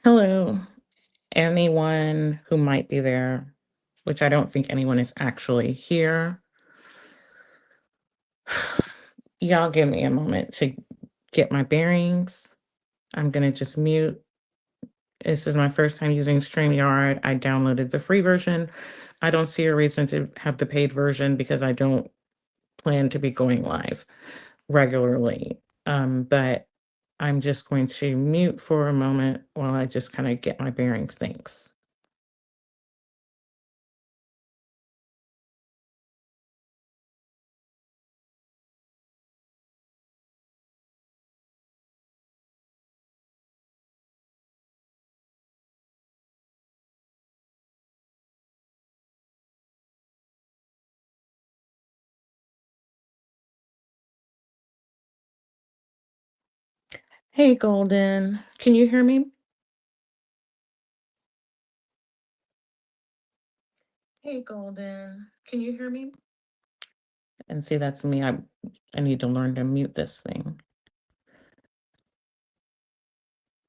Hello, anyone who might be there, which I don't think anyone is actually here. Y'all give me a moment to get my bearings. I'm going to just mute. This is my first time using StreamYard. I downloaded the free version. I don't see a reason to have the paid version because I don't plan to be going live regularly. But I'm just going to mute for a moment while I just kind of get my bearings. Thanks. Hey, Golden, can you hear me? Hey, Golden, can you hear me? And see, that's me. I need to learn to mute this thing.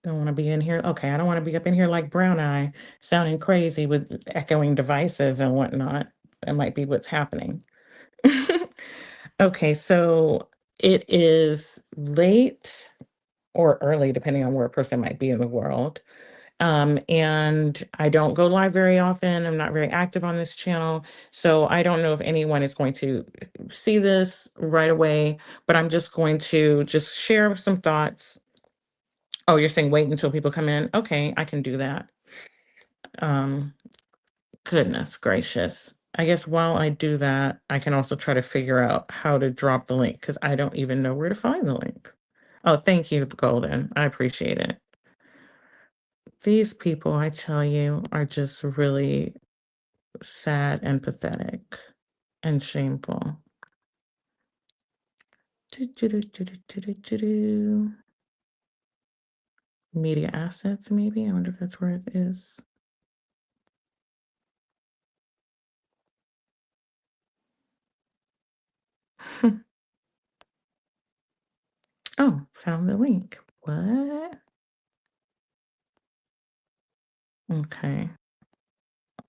Don't want to be in here. Okay, I don't want to be up in here like Brown Eye, sounding crazy with echoing devices and whatnot. That might be what's happening. Okay, so it is late or early, depending on where a person might be in the world. And I don't go live very often. I'm not very active on this channel. So I don't know if anyone is going to see this right away, but I'm just going to just share some thoughts. Oh, you're saying wait until people come in? Okay, I can do that. Um, Goodness gracious. I guess while I do that, I can also try to figure out how to drop the link because I don't even know where to find the link. Oh, thank you, Golden. I appreciate it. These people, I tell you, are just really sad and pathetic and shameful. Do-do-do-do-do-do-do-do. Media assets, maybe? I wonder if that's where it is. Oh, found the link. What? Okay.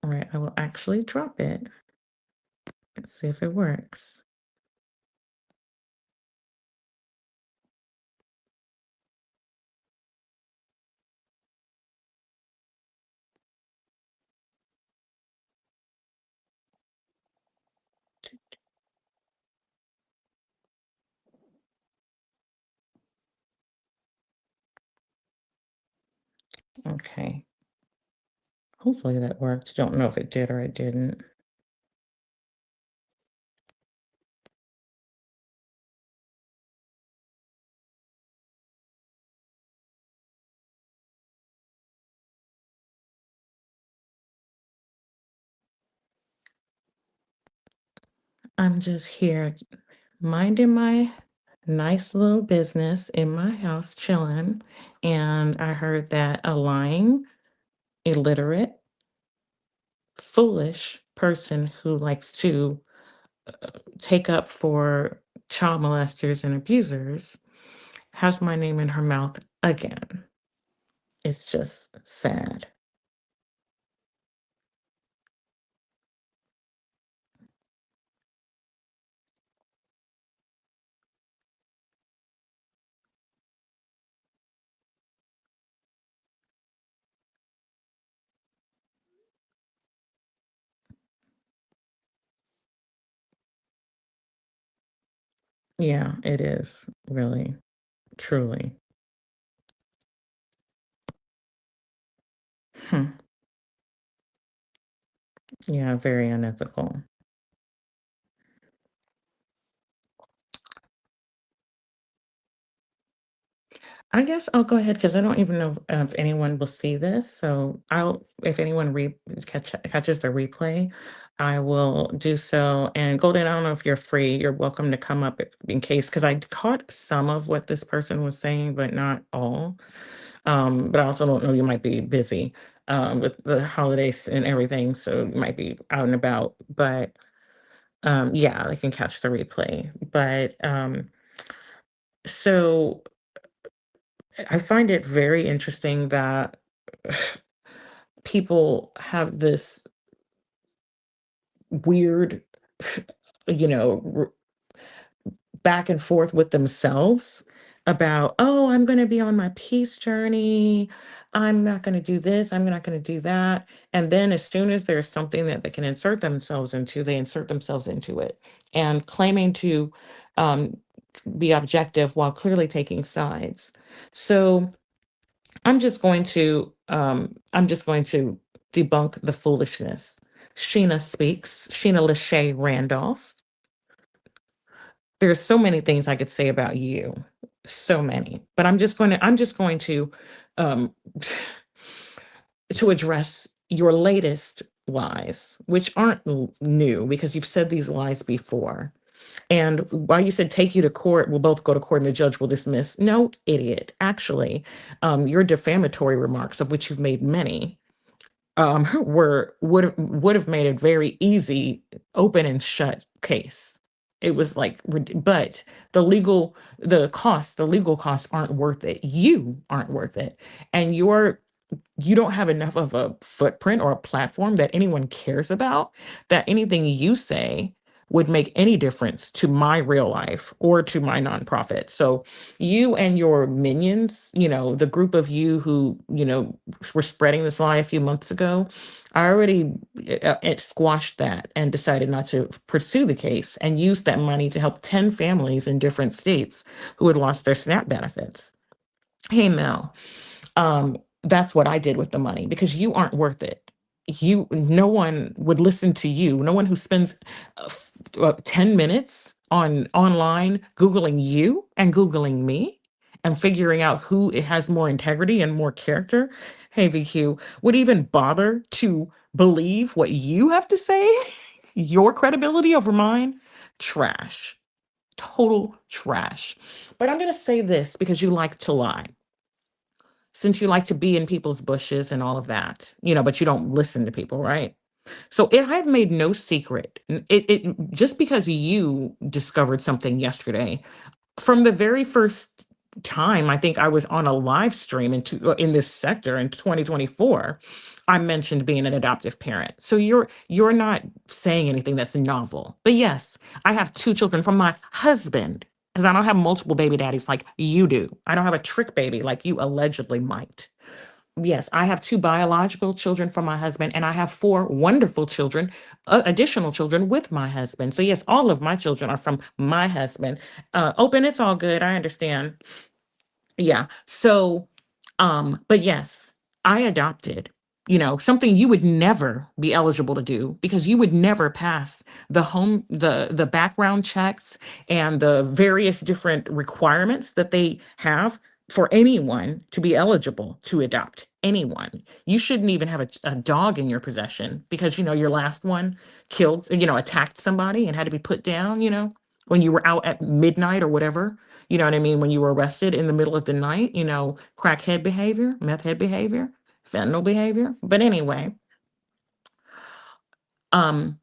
All right, I will actually drop it. Let's see if it works. Okay. Hopefully that worked. Don't know if it did or it didn't. I'm just here minding my nice little business in my house, chilling. And I heard that a lying, illiterate, foolish person who likes to take up for child molesters and abusers has my name in her mouth again. It's just sad. Yeah, it is really, truly. Hmm. Yeah, very unethical. I guess I'll go ahead because I don't even know if anyone will see this. So if anyone catches the replay, I will do so. And Golden, I don't know if you're free. You're welcome to come up in case, because I caught some of what this person was saying, but not all. But I also don't know, you might be busy with the holidays and everything. So you might be out and about. But yeah, I can catch the replay. But so I find it very interesting that people have this weird, you know, back and forth with themselves about, oh, I'm going to be on my peace journey. I'm not going to do this. I'm not going to do that. And then as soon as there's something that they can insert themselves into, they insert themselves into it and claiming to um, be objective while clearly taking sides. So I'm just going to debunk the foolishness. Sheena speaks. Sheena Lachey Randolph. There's so many things I could say about you, so many, but I'm just going um, to address your latest lies, which aren't new because you've said these lies before. And while you said take you to court, we'll both go to court and the judge will dismiss. No, idiot. Actually, your defamatory remarks, of which you've made many, were would have made it very easy open and shut case. It was like, but the legal costs aren't worth it. You aren't worth it, and you don't have enough of a footprint or a platform that anyone cares about, that anything you say would make any difference to my real life or to my nonprofit. So you and your minions, the group of you who, were spreading this lie a few months ago, I already squashed that and decided not to pursue the case and used that money to help 10 families in different states who had lost their SNAP benefits. Hey, Mel, that's what I did with the money because you aren't worth it. No one would listen to you. No one who spends 10 minutes online Googling you and Googling me and figuring out who it has more integrity and more character, hey, VQ, would even bother to believe what you have to say. Your credibility over mine, trash, total trash. But I'm going to say this because you like to lie, since you like to be in people's bushes and all of that, but you don't listen to people, right? So I've made no secret. Just because you discovered something yesterday, from the very first time I think I was on a live stream in this sector in 2024, I mentioned being an adoptive parent. So you're not saying anything that's novel. But yes, I have two children from my husband, because I don't have multiple baby daddies like you do. I don't have a trick baby like you allegedly might. Yes, I have two biological children from my husband, and I have four wonderful children, additional children with my husband. So yes, all of my children are from my husband. Open, it's all good. I understand. Yeah. So, but yes, I adopted, something you would never be eligible to do because you would never pass the background checks and the various different requirements that they have for anyone to be eligible to adopt anyone. You shouldn't even have a dog in your possession because, your last one killed, attacked somebody and had to be put down, when you were out at midnight or whatever. You know what I mean? When you were arrested in the middle of the night, crackhead behavior, meth head behavior, fentanyl behavior. But anyway, um,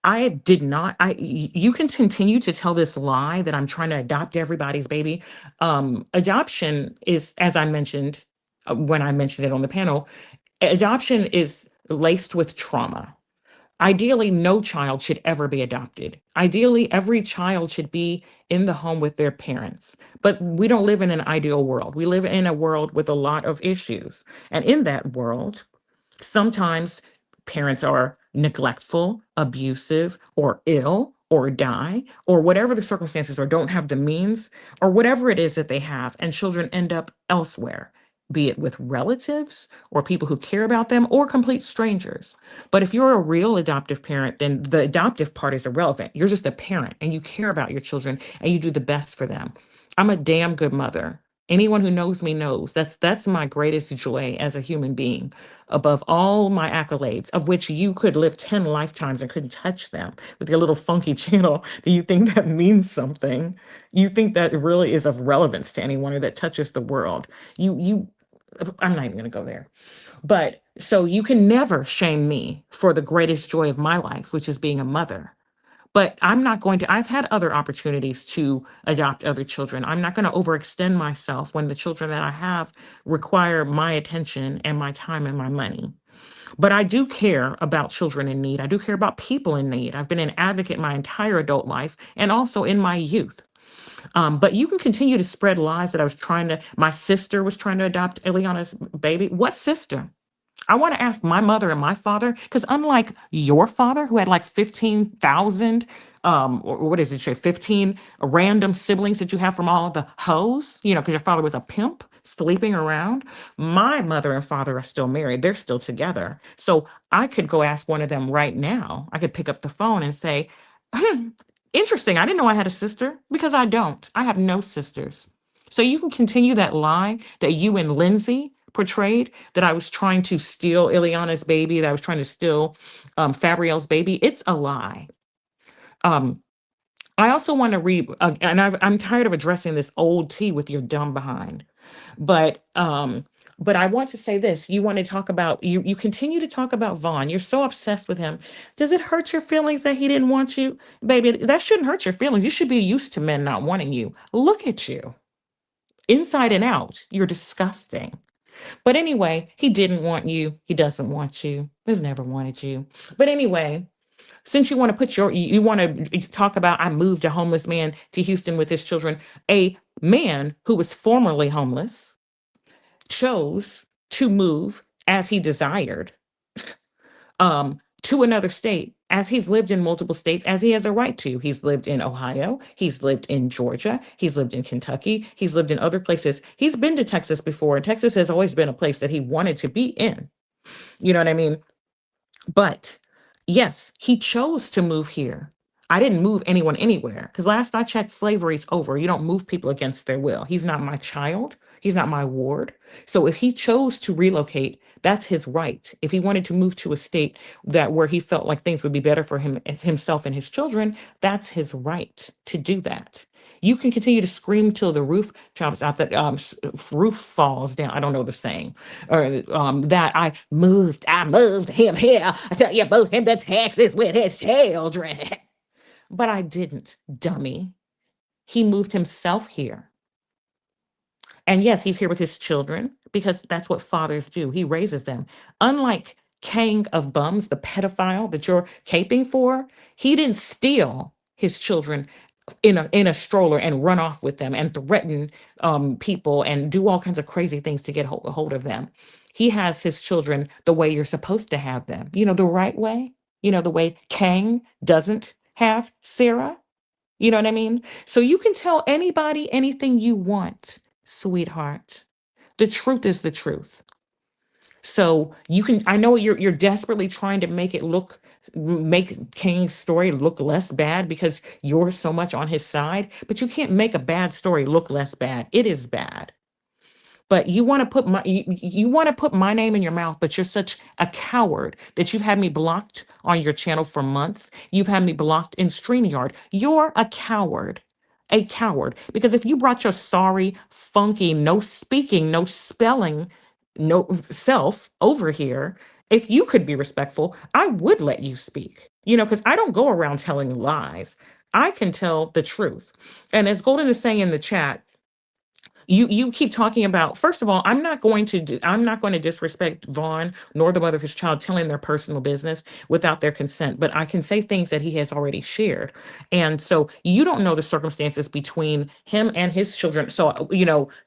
I did not. You can continue to tell this lie that I'm trying to adopt everybody's baby. Adoption is, as I mentioned when I mentioned it on the panel, adoption is laced with trauma. Ideally, no child should ever be adopted. Ideally, every child should be in the home with their parents. But we don't live in an ideal world. We live in a world with a lot of issues. And in that world, sometimes parents are neglectful, abusive, or ill, or die, or whatever the circumstances, or don't have the means, or whatever it is that they have, and children end up elsewhere, be it with relatives or people who care about them or complete strangers. But if you're a real adoptive parent, then the adoptive part is irrelevant. You're just a parent and you care about your children and you do the best for them. I'm a damn good mother. Anyone who knows me knows that's my greatest joy as a human being, above all my accolades, of which you could live 10 lifetimes and couldn't touch them with your little funky channel. Do you think that means something? You think that really is of relevance to anyone or that touches the world? You I'm not even going to go there. But so you can never shame me for the greatest joy of my life, which is being a mother. But I'm not going to, I've had other opportunities to adopt other children. I'm not going to overextend myself when the children that I have require my attention and my time and my money. But I do care about children in need. I do care about people in need. I've been an advocate my entire adult life and also in my youth. But you can continue to spread lies that my sister was trying to adopt Ileana's baby. What sister? I want to ask my mother and my father, because unlike your father, who had like 15,000, or what is it, 15 random siblings that you have from all the hoes, because your father was a pimp sleeping around, my mother and father are still married. They're still together. So I could go ask one of them right now. I could pick up the phone and say, interesting. I didn't know I had a sister because I don't. I have no sisters. So you can continue that lie that you and Lindsay portrayed, that I was trying to steal Ileana's baby, that I was trying to steal Fabrielle's baby. It's a lie. Um, I also want to read, and I'm tired of addressing this old tea with your dumb behind, but I want to say this. You want to talk about you continue to talk about Vaughn. You're so obsessed with him. Does it hurt your feelings that he didn't want you? Baby, that shouldn't hurt your feelings. You should be used to men not wanting you. Look at you. Inside and out, you're disgusting. But anyway, he didn't want you. He doesn't want you. He's never wanted you. But anyway, since you want to you want to talk about, I moved a homeless man to Houston with his children. A man who was formerly homeless chose to move as he desired, to another state, as he's lived in multiple states, as he has a right to. He's lived in Ohio, he's lived in Georgia, he's lived in Kentucky, he's lived in other places. He's been to Texas before, and Texas has always been a place that he wanted to be in. You know what I mean? But yes, he chose to move here. I didn't move anyone anywhere, because last I checked, slavery's over. You don't move people against their will. He's not my child. He's not my ward. So if he chose to relocate, that's his right. If he wanted to move to a state that where he felt like things would be better for himself and his children, that's his right to do that. You can continue to scream till the roof chops out, that roof falls down. I don't know the saying, or that I moved him here. I tell you, moved him to Texas with his children. But I didn't, dummy. He moved himself here. And yes, he's here with his children because that's what fathers do. He raises them. Unlike Kang of Bums, the pedophile that you're caping for, he didn't steal his children in a stroller and run off with them and threaten people and do all kinds of crazy things to get a hold of them. He has his children the way you're supposed to have them. The right way. The way Kang doesn't have Sarah. You know what I mean? So you can tell anybody anything you want, sweetheart. The truth is the truth. So I know you're desperately trying to make King's story look less bad because you're so much on his side, but you can't make a bad story look less bad. It is bad. But you want to put my name in your mouth, but you're such a coward that you've had me blocked on your channel for months. You've had me blocked in StreamYard. You're a coward. A coward. Because if you brought your sorry, funky, no speaking, no spelling, no self over here, if you could be respectful, I would let you speak. Because I don't go around telling lies. I can tell the truth. And as Golden is saying in the chat, you keep talking about, first of all, I'm not going to disrespect Vaughn nor the mother of his child telling their personal business without their consent, but I can say things that he has already shared. And so you don't know the circumstances between him and his children. So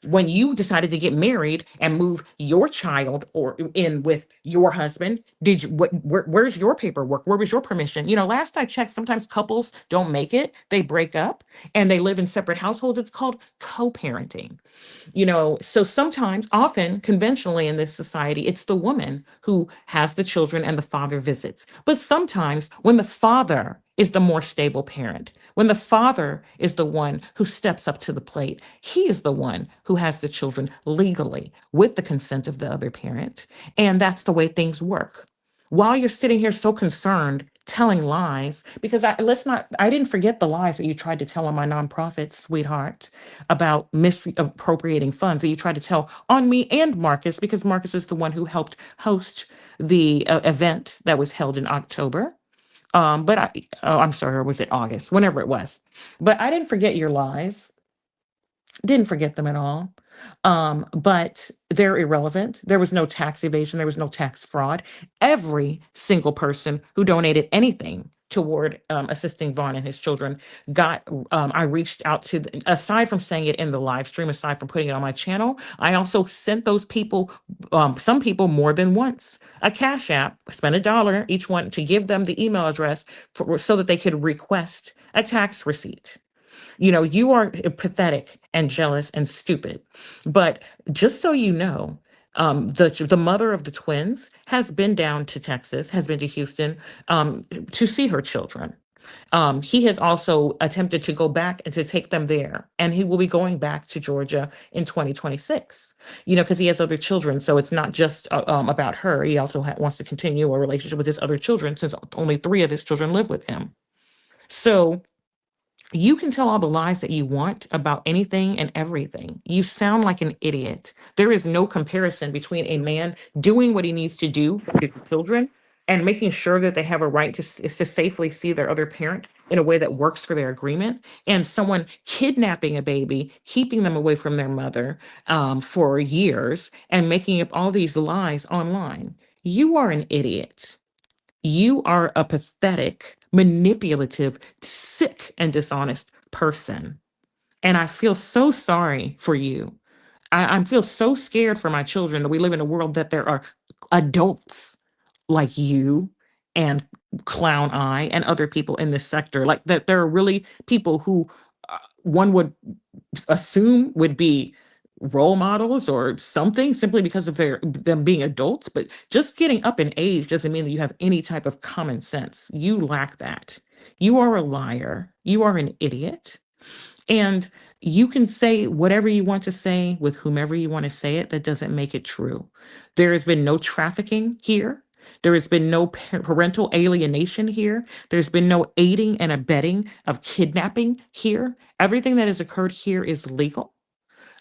when you decided to get married and move your child or in with your husband, where's your paperwork? Where was your permission? Last I checked, sometimes couples don't make it, they break up and they live in separate households. It's called co-parenting. So sometimes, often, conventionally in this society, it's the woman who has the children and the father visits. But sometimes, when the father is the more stable parent, when the father is the one who steps up to the plate, he is the one who has the children legally with the consent of the other parent. And that's the way things work. While you're sitting here so concerned telling lies, because I didn't forget the lies that you tried to tell on my nonprofit, sweetheart, about misappropriating funds that you tried to tell on me and Marcus, because Marcus is the one who helped host the event that was held in October. But I'm sorry, or was it August? Whenever it was. But I didn't forget your lies. Didn't forget them at all. But they're irrelevant. There was no tax evasion, there was no tax fraud. Every single person who donated anything toward assisting Vaughn and his children got, I reached out to, aside from saying it in the live stream, aside from putting it on my channel, I also sent those people, some people more than once, a Cash App, spent $1 each one to give them the email address so that they could request a tax receipt. You are pathetic and jealous and stupid. But just so you know, the mother of the twins has been down to Texas, has been to Houston, to see her children. He has also attempted to go back and to take them there, and he will be going back to Georgia in 2026. Because he has other children, so it's not just about her. He also wants to continue a relationship with his other children, since only 3 of his children live with him. So you can tell all the lies that you want about anything and everything. You sound like an idiot. There is no comparison between a man doing what he needs to do for his children and making sure that they have a right to safely see their other parent in a way that works for their agreement, and someone kidnapping a baby, keeping them away from their mother for years, and making up all these lies online. You are an idiot. You are a pathetic, manipulative, sick, and dishonest person. And I feel so sorry for you. I feel so scared for my children that we live in a world that there are adults like you and Clown Eye and other people in this sector. Like that, there are really people who one would assume would be role models or something, simply because of them being adults. But just getting up in age doesn't mean that you have any type of common sense. You lack that. You are a liar. You are an idiot. And you can say whatever you want to say with whomever you want to say it. That doesn't make it true. There has been no trafficking here. There has been no parental alienation here. There's been no aiding and abetting of kidnapping here. Everything that has occurred here is legal.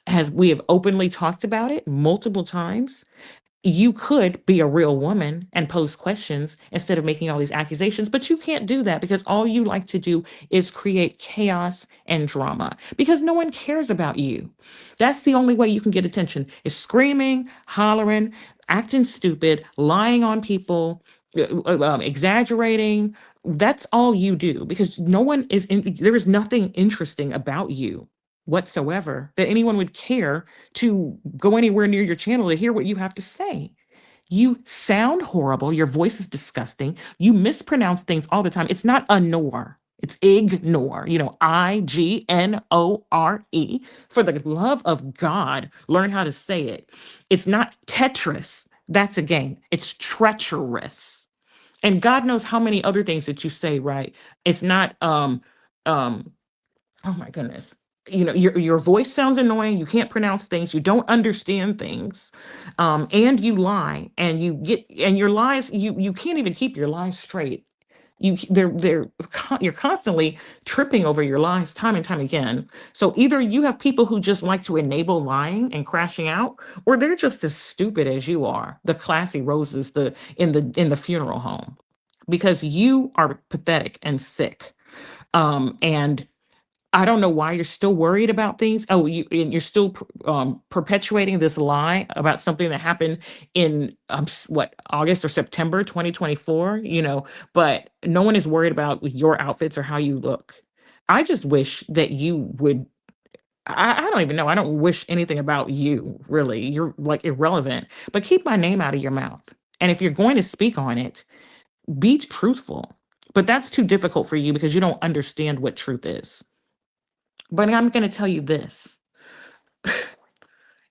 As we have openly talked about it multiple times, you could be a real woman and pose questions instead of making all these accusations, but you can't do that because all you like to do is create chaos and drama, because no one cares about you. That's the only way you can get attention, is screaming, hollering, acting stupid, lying on people, exaggerating. That's all you do, because no one there is nothing interesting about you whatsoever that anyone would care to go anywhere near your channel to hear what you have to say. You sound horrible. Your voice is disgusting. You mispronounce things all the time. It's not ignore. It's ignore. Ignore. For the love of God, learn how to say it. It's not Tetris. That's a game. It's treacherous. And God knows how many other things that you say, right? It's not um oh my goodness. Your voice sounds annoying. You can't pronounce things. You don't understand things, and you lie. And your lies. You can't even keep your lies straight. You're constantly tripping over your lies time and time again. So either you have people who just like to enable lying and crashing out, or they're just as stupid as you are. The classy roses, in the funeral home, because you are pathetic and sick. And I don't know why you're still worried about things. Oh, you're still perpetuating this lie about something that happened in what, August or September 2024. But no one is worried about your outfits or how you look. I just wish that you would. I don't even know. I don't wish anything about you, really. You're like irrelevant. But keep my name out of your mouth. And if you're going to speak on it, be truthful. But that's too difficult for you because you don't understand what truth is. But I'm going to tell you this.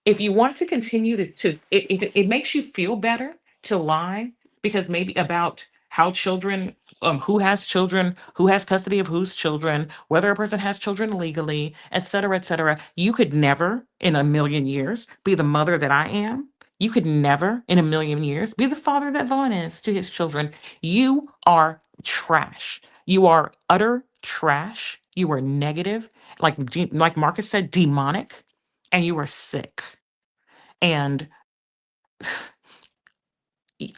If you want to continue it makes you feel better to lie, because maybe about how children, who has custody of whose children, whether a person has children legally, et cetera, et cetera. You could never in a million years be the mother that I am. You could never in a million years be the father that Vaughn is to his children. You are trash. You are utter trash. You are negative, like Marcus said, demonic, and you are sick. And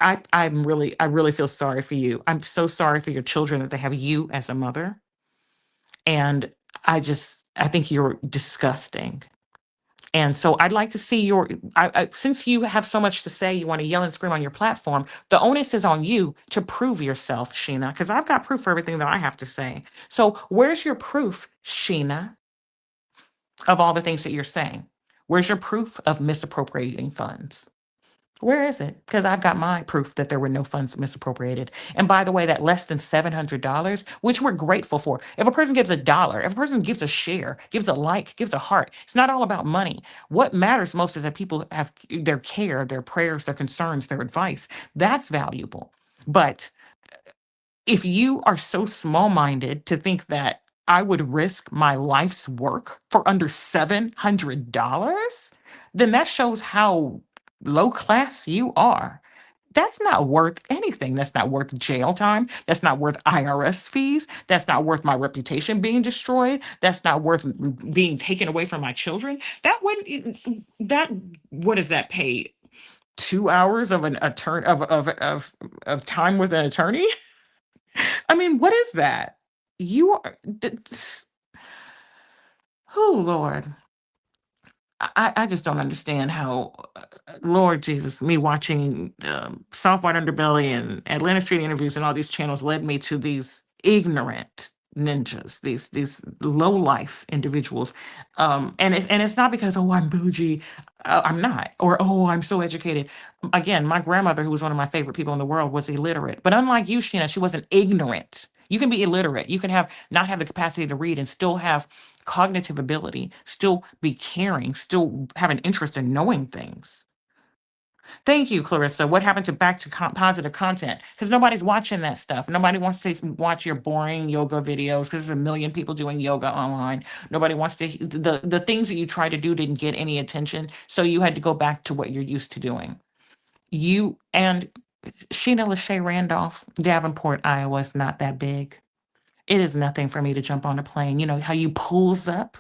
I really feel sorry for you. I'm so sorry for your children that they have you as a mother. And I think you're disgusting. And so I'd like to see since you have so much to say, you want to yell and scream on your platform, the onus is on you to prove yourself, Sheena, because I've got proof for everything that I have to say. So where's your proof, Sheena, of all the things that you're saying? Where's your proof of misappropriating funds? Where is it? Because I've got my proof that there were no funds misappropriated. And by the way, that less than $700, which we're grateful for. If a person gives $1, if a person gives a share, gives a like, gives a heart, it's not all about money. What matters most is that people have their care, their prayers, their concerns, their advice. That's valuable. But if you are so small minded to think that I would risk my life's work for under $700, then that shows how low class you are. That's not worth anything. That's not worth jail time. That's not worth IRS fees. That's not worth my reputation being destroyed. That's not worth being taken away from my children. That wouldn't, that, what does that pay? 2 hours of an attorney of time with an attorney? I mean, what is that? You are, oh Lord. I just don't understand how, Lord Jesus, me watching Soft White Underbelly and Atlanta Street Interviews and all these channels led me to these ignorant ninjas, these low life individuals, and it's not because, oh, I'm bougie, I'm not, or oh, I'm so educated. Again, my grandmother, who was one of my favorite people in the world, was illiterate, but unlike you, Sheena, she wasn't ignorant. You can be illiterate. You can have not have the capacity to read and still have cognitive ability, still be caring, still have an interest in knowing things. Thank you, Clarissa. What happened to back to positive content? Because nobody's watching that stuff. Nobody wants to watch your boring yoga videos because there's a million people doing yoga online. Nobody wants to. The things that you tried to do didn't get any attention, so you had to go back to what you're used to doing. You and Sheena Lachey Randolph, Davenport, Iowa is not that big. It is nothing for me to jump on a plane. You know how you pulls up?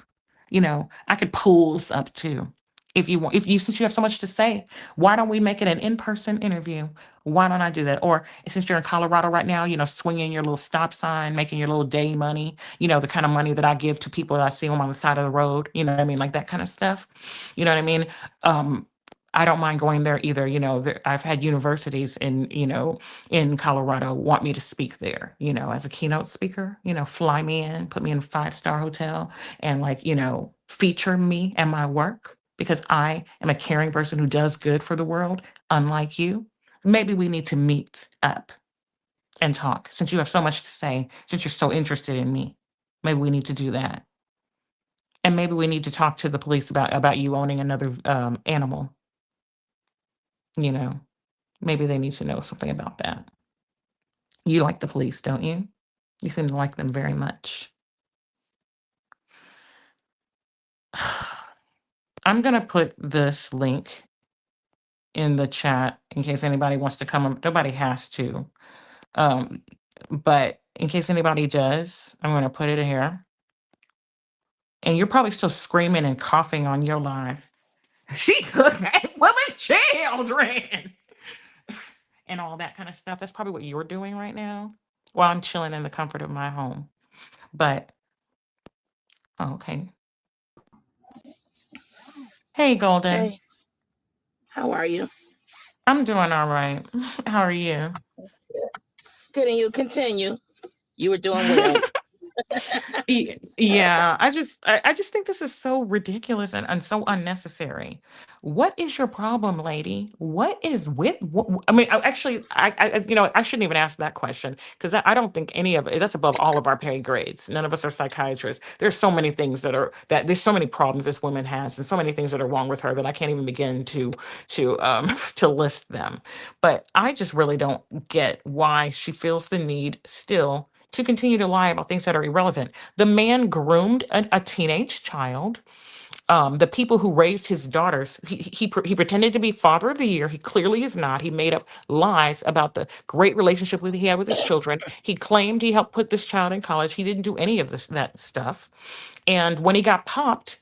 I could pulls up too. If you want, if you since you have so much to say, why don't we make it an in-person interview? Why don't I do that? Or since you're in Colorado right now, swinging your little stop sign, making your little day money, the kind of money that I give to people that I see them on the side of the road, you know what I mean? Like that kind of stuff. You know what I mean? Um, I don't mind going there either. I've had universities in Colorado want me to speak there, as a keynote speaker, fly me in, put me in a five-star hotel and feature me and my work because I am a caring person who does good for the world, unlike you. Maybe we need to meet up and talk since you have so much to say, since you're so interested in me. Maybe we need to do that. And maybe we need to talk to the police about you owning another animal, you know. Maybe they need to know something about that. You like the police, don't you? You seem to like them very much. I'm gonna put this link in the chat in case anybody wants to come up. Nobody has to. Um, but in case anybody does, I'm gonna put it here. And you're probably still screaming and coughing on your live. She took that woman's children and all that kind of stuff. That's probably what you're doing right now while I'm chilling in the comfort of my home. But okay. Hey, Golden. Hey, how are you? I'm doing all right. How are you? Good, and you continue. You were doing well. Yeah, I just think this is so ridiculous and so unnecessary. What is your problem, lady? What is with? I mean, actually, I shouldn't even ask that question because I don't think any of it that's above all of our pay grades. None of us are psychiatrists. There's so many things that there's so many problems this woman has, and so many things that are wrong with her that I can't even begin to to list them. But I just really don't get why she feels the need still to continue to lie about things that are irrelevant. The man groomed a teenage child. The people who raised his daughters, he pretended to be father of the year. He clearly is not. He made up lies about the great relationship he had with his children. He claimed he helped put this child in college. He didn't do any of that stuff. And when he got popped,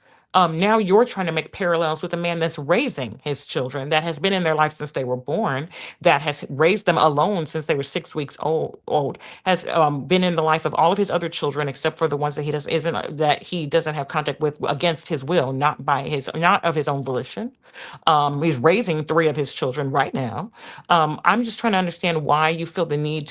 Now you're trying to make parallels with a man that's raising his children, that has been in their life since they were born, that has raised them alone since they were 6 weeks old, has been in the life of all of his other children except for the ones that he does isn't that he doesn't have contact with against his will, not of his own volition. He's raising three of his children right now. I'm just trying to understand why you feel the need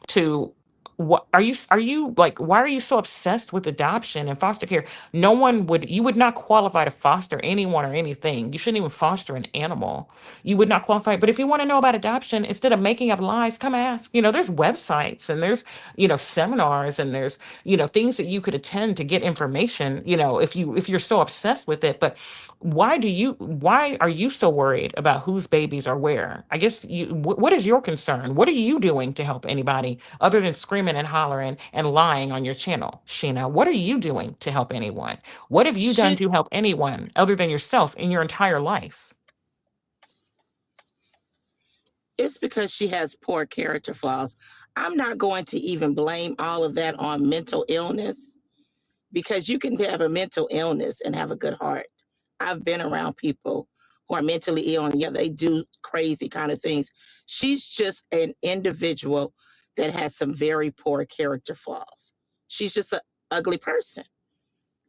to what are you like, why are you so obsessed with adoption and foster care? No one would You would not qualify to foster anyone or anything. You shouldn't even foster an animal. You would not qualify. But if you want to know about adoption, instead of making up lies, come ask. There's websites and there's, seminars, and there's, things that you could attend to get information, if you're so obsessed with it. But why are you so worried about whose babies are where? I guess what is your concern? What are you doing to help anybody other than screaming and hollering and lying on your channel, Sheena? What are you doing to help anyone? What have you done She to help anyone other than yourself in your entire life? it's because she has poor character flaws. I'm not going to even blame all of that on mental illness, because you can have a mental illness and have a good heart. I've been around people who are mentally ill, and yeah, they do crazy kind of things. She's just an individual that has some very poor character flaws. She's just an ugly person.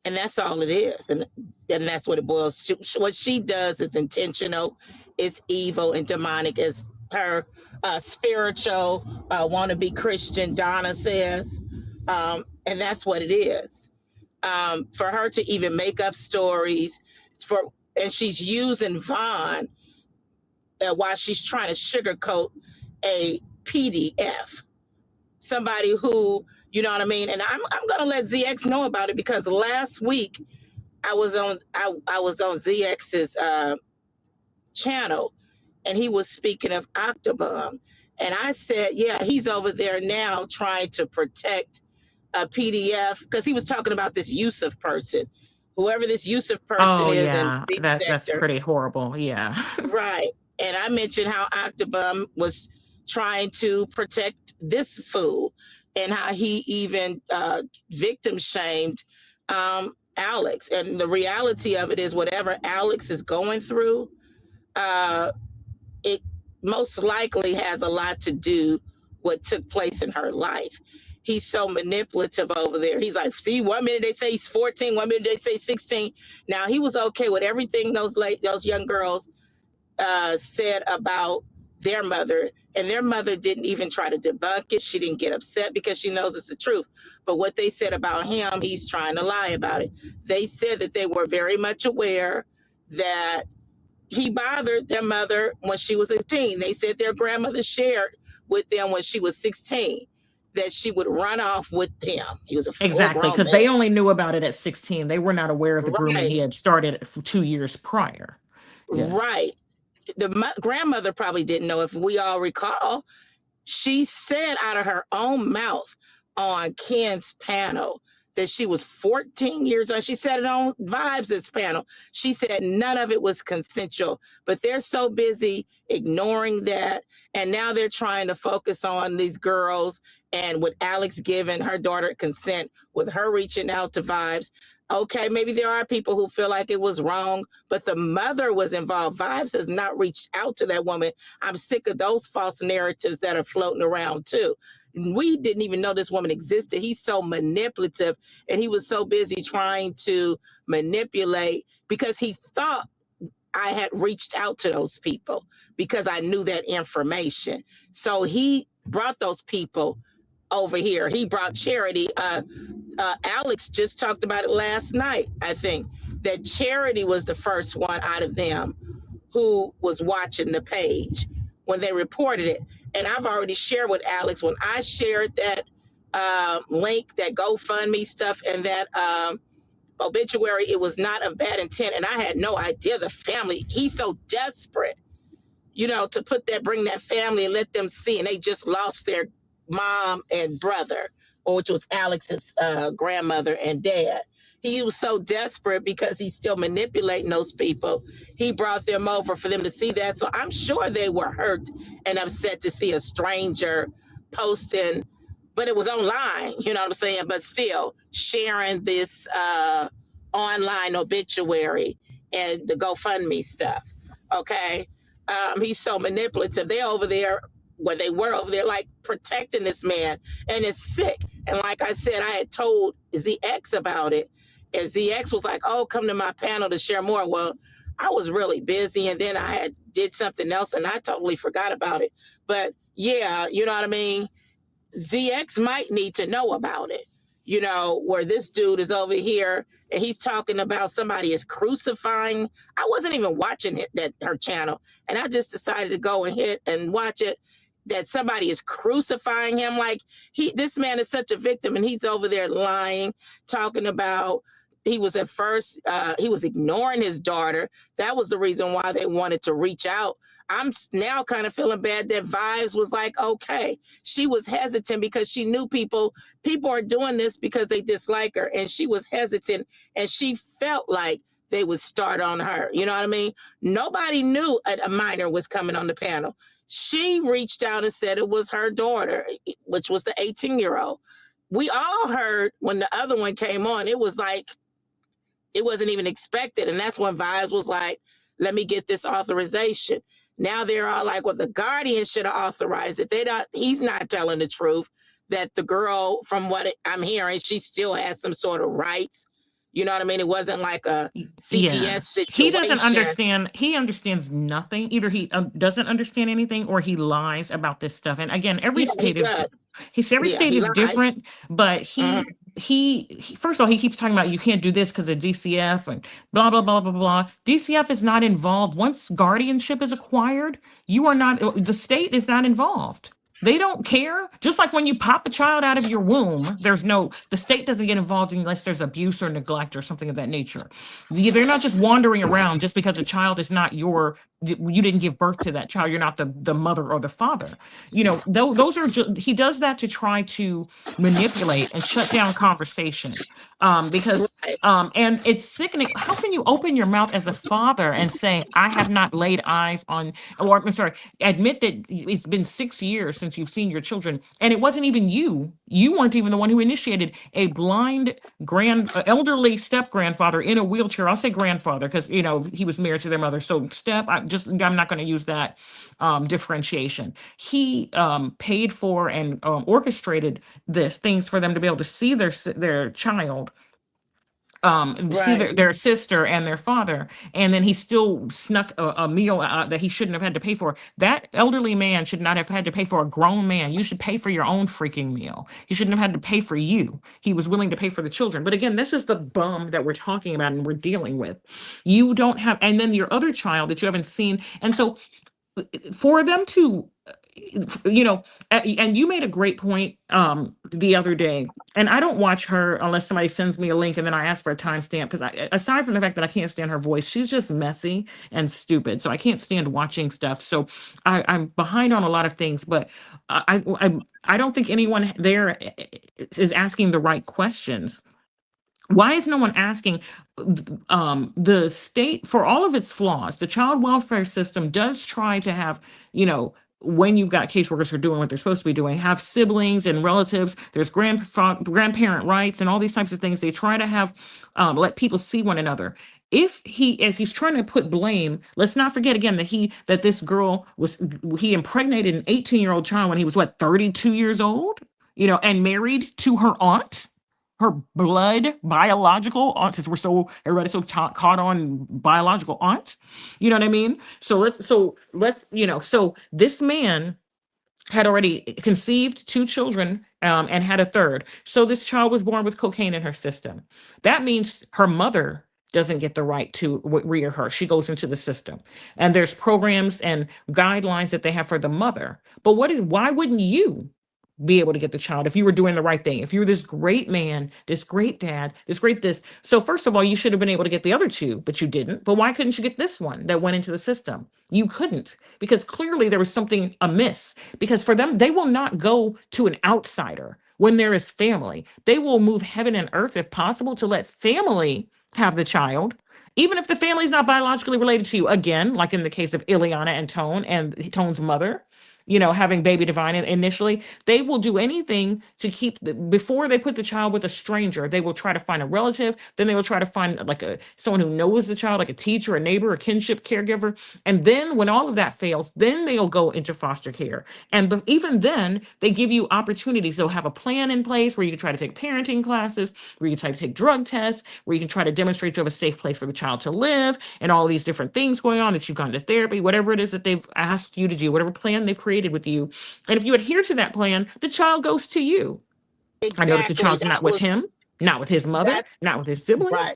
And that's all it is. And that's what it boils to. What she does is intentional, it's evil and demonic, as her spiritual wannabe Christian Donna says. And that's what it is. For her to even make up stories and she's using Vaughn while she's trying to sugarcoat a PDF. Somebody who, you know what I mean? And I'm gonna let ZX know about it, because last week I was on ZX's channel, and he was speaking of Octobomb. And I said, yeah, he's over there now trying to protect a PDF, because he was talking about this Yusuf person, whoever this Yusuf person Oh is in yeah, the that's sector. pretty horrible. Yeah. Right. And I mentioned how Octobum was trying to protect this fool, and how he even victim shamed Alex. And the reality of it is, whatever Alex is going through, uh, it most likely has a lot to do what took place in her life. He's so manipulative over there. He's like, see, one minute they say he's 14, one minute they say 16. Now he was okay with everything those young girls said about their mother, and their mother didn't even try to debunk it. She didn't get upset because she knows it's the truth. But what they said about him, he's trying to lie about it. They said that they were very much aware that he bothered their mother when she was a teen. They said their grandmother shared with them when she was 16 that she would run off with him. He was a full Exactly, grown because man. they only knew about it at 16. They were not aware of the grooming Right, he had started for 2 years prior. Yes. right. The grandmother probably didn't know. If we all recall, she said out of her own mouth on Ken's panel that she was 14 years old. She said it on Vibes' panel. She said none of it was consensual, but they're so busy ignoring that. And now they're trying to focus on these girls, and with Alex giving her daughter consent, with her reaching out to Vibes. Okay, maybe there are people who feel like it was wrong, but the mother was involved. Vibes has not reached out to that woman. I'm sick of those false narratives that are floating around too. We didn't even know this woman existed. He's so manipulative, and he was so busy trying to manipulate because he thought I had reached out to those people because I knew that information. So he brought those people over here. He brought Charity. Alex just talked about it last night, I think, that Charity was the first one out of them who was watching the page when they reported it. And I've already shared with Alex, when I shared that link, that GoFundMe stuff, and that obituary, it was not of bad intent. And I had no idea the family, he's so desperate, to bring that family and let them see. And they just lost their mom and brother, which was Alex's grandmother and dad. He was so desperate because he's still manipulating those people. He brought them over for them to see that. So I'm sure they were hurt and upset to see a stranger posting, but it was online, you know what I'm saying? But still sharing this online obituary and the GoFundMe stuff. Okay. He's so manipulative. They're over there, where they were over there, like protecting this man, and it's sick. And like I said, I had told ZX about it, and ZX was like, "Oh, come to my panel to share more." Well, I was really busy, and then I had did something else, and I totally forgot about it. But yeah, you know what I mean. ZX might need to know about it. Where this dude is over here and he's talking about somebody is crucifying. I wasn't even watching her channel, and I just decided to go and hit and watch it. That somebody is crucifying him, like this man is such a victim, and he's over there lying, talking about he was at first he was ignoring his daughter. That was the reason why they wanted to reach out. I'm now kind of feeling bad that Vibes was like, okay, she was hesitant because she knew people are doing this because they dislike her, and she was hesitant, and she felt like they would start on her. You know what I mean? Nobody knew a minor was coming on the panel. She reached out and said it was her daughter, which was the 18-year-old. We all heard when the other one came on, it was like it wasn't even expected. And that's when Vibes was like, let me get this authorization. Now they're all like, well, the guardian should have authorized it. He's not telling the truth, that the girl, from what I'm hearing, she still has some sort of rights. You know what I mean? It wasn't like a CPS situation. He doesn't understand. He understands nothing. Either he doesn't understand anything, or he lies about this stuff. And again, every state is different. But he first of all, he keeps talking about you can't do this because of DCF and blah blah blah blah blah. DCF is not involved. Once guardianship is acquired, you are not. The state is not involved. They don't care. Just like when you pop a child out of your womb, the state doesn't get involved unless there's abuse or neglect or something of that nature. They're not just wandering around just because a child is not you didn't give birth to that child. You're not the mother or the father. Those are he does that to try to manipulate and shut down conversation. Because and it's sickening. How can you open your mouth as a father and say, I have not laid eyes on, or I'm sorry, admit that it's been 6 years since you've seen your children, and it wasn't even you. You weren't even the one who initiated a blind elderly step grandfather in a wheelchair. I'll say grandfather because he was married to their mother. So I'm not going to use that differentiation. He paid for and orchestrated things for them to be able to see their child, see their sister and their father, and then he still snuck a meal that he shouldn't have had to pay for. That elderly man should not have had to pay for a grown man. You should pay for your own freaking meal. He shouldn't have had to pay for you. He was willing to pay for the children. But again, this is the bum that we're talking about and we're dealing with. You don't have, and then your other child that you haven't seen. And so for them to and you made a great point the other day, and I don't watch her unless somebody sends me a link and then I ask for a timestamp, because aside from the fact that I can't stand her voice, she's just messy and stupid, so I can't stand watching stuff. So I'm behind on a lot of things, but I don't think anyone there is asking the right questions. Why is no one asking the state, for all of its flaws, the child welfare system does try to have, when you've got caseworkers who are doing what they're supposed to be doing, have siblings and relatives, there's grandparent rights and all these types of things. They try to have, let people see one another. As he's trying to put blame, let's not forget again that this girl he impregnated an 18-year-old child when he was 32 years old, and married to her aunt, her blood biological aunt, since everybody's so caught on biological aunt. You know what I mean? So this man had already conceived 2 children and had a third. So this child was born with cocaine in her system. That means her mother doesn't get the right to rear her. She goes into the system. And there's programs and guidelines that they have for the mother. But why wouldn't you be able to get the child if you were doing the right thing? If you were this great man, this great dad, this. So first of all, you should have been able to get the other 2, but you didn't. But why couldn't you get this one that went into the system? You couldn't, because clearly there was something amiss. Because for them, they will not go to an outsider when there is family. They will move heaven and earth if possible to let family have the child, even if the family is not biologically related to you. Again, like in the case of Ileana and Tone and Tone's mother. having baby divine initially, they will do anything to keep before they put the child with a stranger. They will try to find a relative, then they will try to find like someone who knows the child, like a teacher, a neighbor, a kinship caregiver. And then when all of that fails, then they'll go into foster care. And even then, they give you opportunities. They'll have a plan in place where you can try to take parenting classes, where you can try to take drug tests, where you can try to demonstrate you have a safe place for the child to live, and all these different things going on, that you've gone to therapy, whatever it is that they've asked you to do, whatever plan they've created with you. And if you adhere to that plan, the child goes to you. I noticed the Exactly. child's That not with was him, not with his mother, that not with his right. siblings.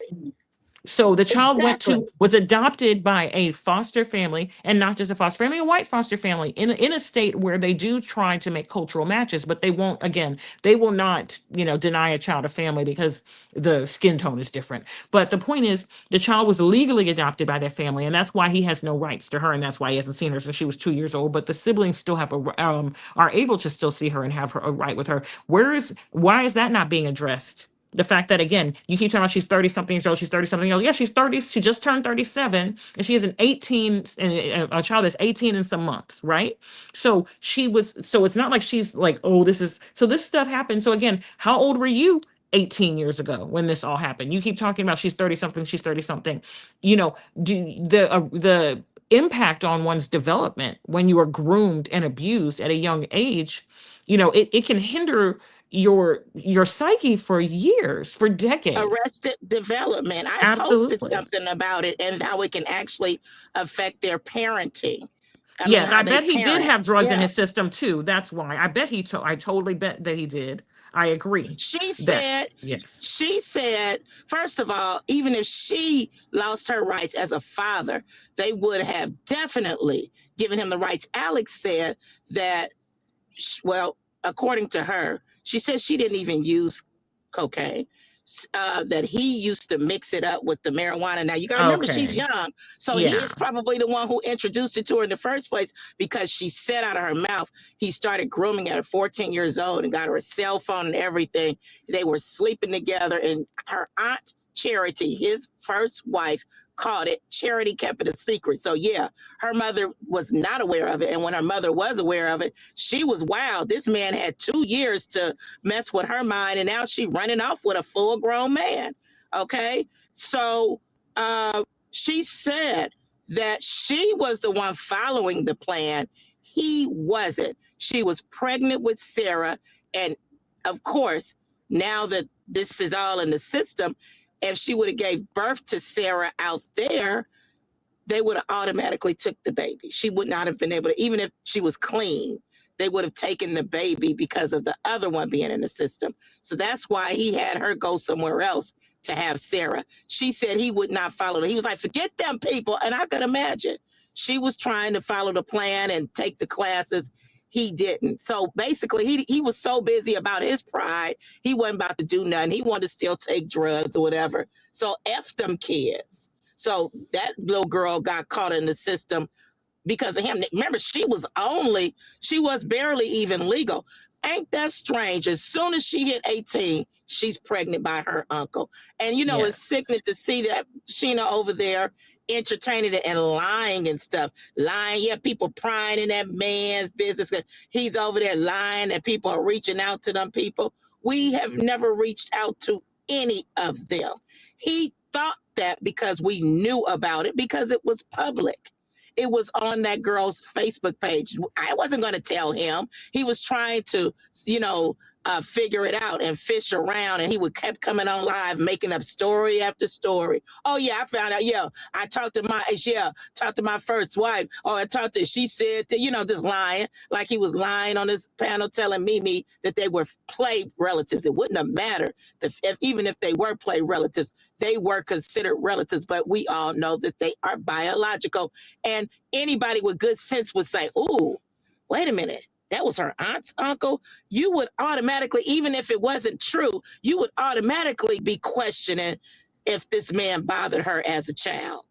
So the child Exactly. was adopted by a foster family, and not just a foster family, a white foster family, in a state where they do try to make cultural matches, but they won't, again, they will not, deny a child a family because the skin tone is different. But the point is, the child was legally adopted by that family, and that's why he has no rights to her, and that's why he hasn't seen her since she was 2 years old. But the siblings still have are able to still see her and have a right with her. Why is that not being addressed? The fact that, again, you keep talking about she's 30 something years old, she's 30 something years old. Yeah, she's 30, she just turned 37, and she has an 18, and a child that's 18 in some months, right? So it's not like she's like, oh, this stuff happened. So again, how old were you 18 years ago when this all happened? You keep talking about she's 30 something, she's 30 something. You know, do the impact on one's development when you are groomed and abused at a young age, it can hinder your psyche for years, for decades. Arrested development. I posted Absolutely. something about it and how it can actually affect their parenting. I mean, Yes, how I they bet he did parent. have drugs in Yeah. his system too. That's why. I totally bet that he did. I agree. She That said, yes. she said, first of all, even if she lost her rights as a father, they would have definitely given him the rights. Alex said that, well, according to her, she said she didn't even use cocaine. That he used to mix it up with the marijuana. Now you got to remember she's Okay. young, so Yeah. he's probably the one who introduced it to her in the first place because she said out of her mouth he started grooming at 14 years old and got her a cell phone and everything. They were sleeping together, and her aunt Charity, his first wife, caught it. Charity kept it a secret. So yeah, her mother was not aware of it, and when her mother was aware of it, she was wild. This man had 2 years to mess with her mind, and now she running off with a full grown man. Okay, so she said that she was the one following the plan. He wasn't. She was pregnant with Sarah, and of course, now that this is all in the system, if she would have gave birth to Sarah out there, they would have automatically took the baby. She would not have been able to, even if she was clean, they would have taken the baby because of the other one being in the system. So that's why he had her go somewhere else to have Sarah. She said he would not follow her. He was like, forget them people. And I could imagine she was trying to follow the plan and take the classes. He didn't. So basically, he was so busy about his pride, he wasn't about to do nothing. He wanted to still take drugs or whatever. So F them kids. So that little girl got caught in the system because of him. Remember, she was barely even legal. Ain't that strange? As soon as she hit 18, she's pregnant by her uncle. And it's Yes. sickening to see that Sheena over there entertaining it and lying and stuff. Lying, yeah, people prying in that man's business. He's over there lying and people are reaching out to them people. We have never reached out to any of them. He thought that because we knew about it, because it was public. It was on that girl's Facebook page. I wasn't going to tell him. He was trying to, figure it out and fish around, and he would kept coming on live, making up story after story. Oh yeah, I found out. Yeah, I talked to my first wife. Oh, I talked to. She said that, just lying, like he was lying on this panel, telling Mimi that they were play relatives. It wouldn't have mattered even if they were play relatives, they were considered relatives. But we all know that they are biological, and anybody with good sense would say, "Ooh, wait a minute." That was her aunt's uncle. You would automatically, even if it wasn't true, you would automatically be questioning if this man bothered her as a child.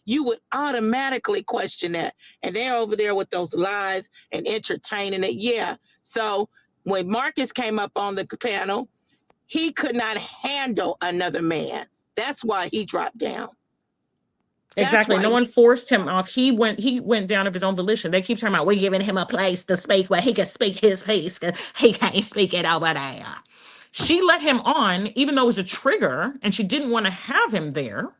You would automatically question that. And they're over there with those lies and entertaining it. Yeah. So when Marcus came up on the panel, he could not handle another man. That's why he dropped down. That's Exactly. why No he one forced him off. He went down of his own volition. They keep talking about we're giving him a place to speak where he can speak his piece 'cause he can't speak it over there. She let him on, even though it was a trigger, and she didn't want to have him there.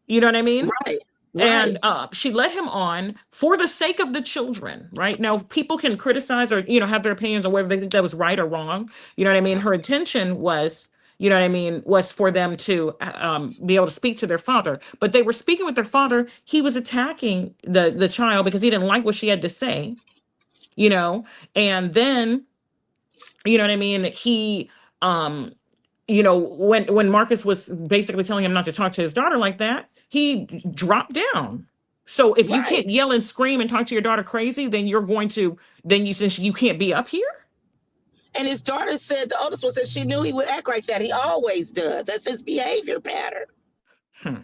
You know what I mean? right, And right, she let him on for the sake of the children, right? Now, people can criticize or, have their opinions on whether they think that was right or wrong. You know what I mean? Her intention was, was for them to be able to speak to their father. But they were speaking with their father. He was attacking the child because he didn't like what she had to say, you know? And then, you know what I mean? Um, when Marcus was basically telling him not to talk to his daughter like that, he dropped down. So if you right. can't yell and scream and talk to your daughter crazy, then you can't be up here. And his daughter said, the oldest one said she knew he would act like that. He always does. That's his behavior pattern. Hmm.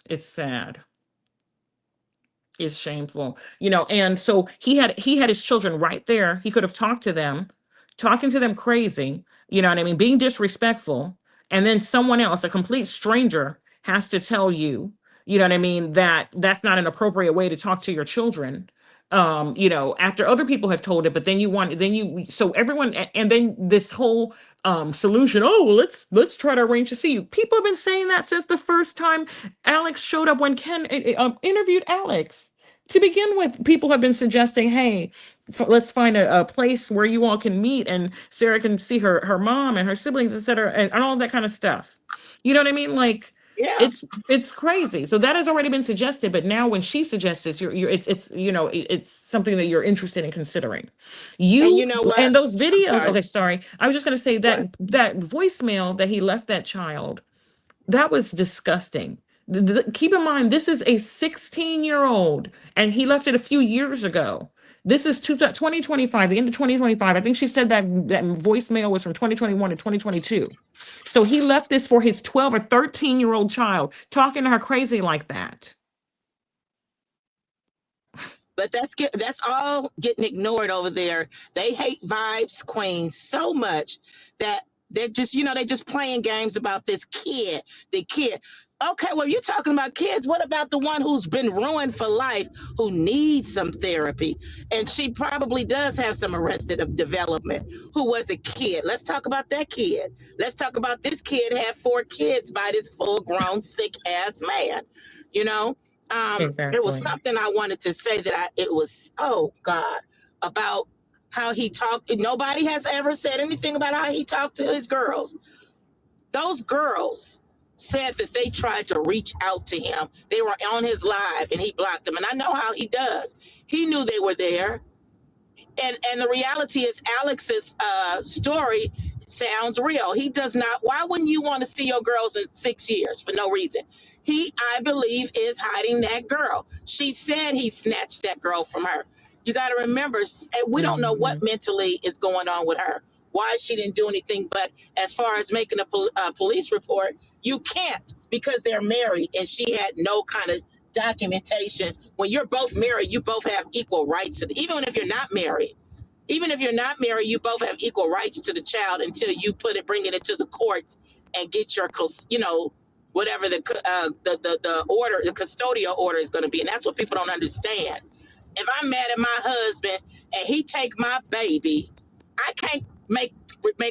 It's sad. Is shameful, and so he had his children right there. He could have talked to them, talking to them crazy, you know what I mean, being disrespectful, and then someone else, a complete stranger, has to tell you, you know what I mean, that that's not an appropriate way to talk to your children. After other people have told it, but so everyone, and then this whole solution, oh well, let's try to arrange to see you. People have been saying that since the first time Alex showed up, when Ken interviewed Alex. To begin with, people have been suggesting, hey, let's find a place where you all can meet and Sarah can see her mom and her siblings, etc., and all that kind of stuff. You know what I mean? Like, Yeah. it's crazy. So that has already been suggested, but now when she suggests this, it's something that you're interested in considering. And You you know what? and those I'm videos. sorry. Okay, sorry. I was just going to say What? that voicemail that he left that child, that was disgusting. Keep in mind, this is a 16-year-old, and he left it a few years ago. This is 2025, the end of 2025. I think she said that voicemail was from 2021 to 2022. So he left this for his 12 or 13-year-old child, talking to her crazy like that. But that's all getting ignored over there. They hate Vibes Queen so much that they're just, they just playing games about this kid, the kid. Okay, well, you're talking about kids. What about the one who's been ruined for life, who needs some therapy? And she probably does have some arrested of development, who was a kid. Let's talk about that kid. Let's talk about this kid had 4 kids by this full grown, sick ass man, you know? It was Exactly. something I wanted to say it was, oh God, about how he talked. Nobody has ever said anything about how he talked to his girls. Those girls said that they tried to reach out to him. They were on his live and he blocked them. And I know how he does. He knew they were there. And the reality is Alex's story sounds real. He does not. Why wouldn't you want to see your girls in 6 years for no reason? He, I believe, is hiding that girl. She said he snatched that girl from her. You got to remember, we don't know what Mhm. mentally is going on with her. Why she didn't do anything. But as far as making a police report, you can't, because they're married and she had no kind of documentation. When you're both married, you both have equal rights. Even if you're not married, you both have equal rights to the child until you bring it into the courts and get your, whatever the order, the custodial order is going to be. And that's what people don't understand. If I'm mad at my husband and he take my baby, I can't make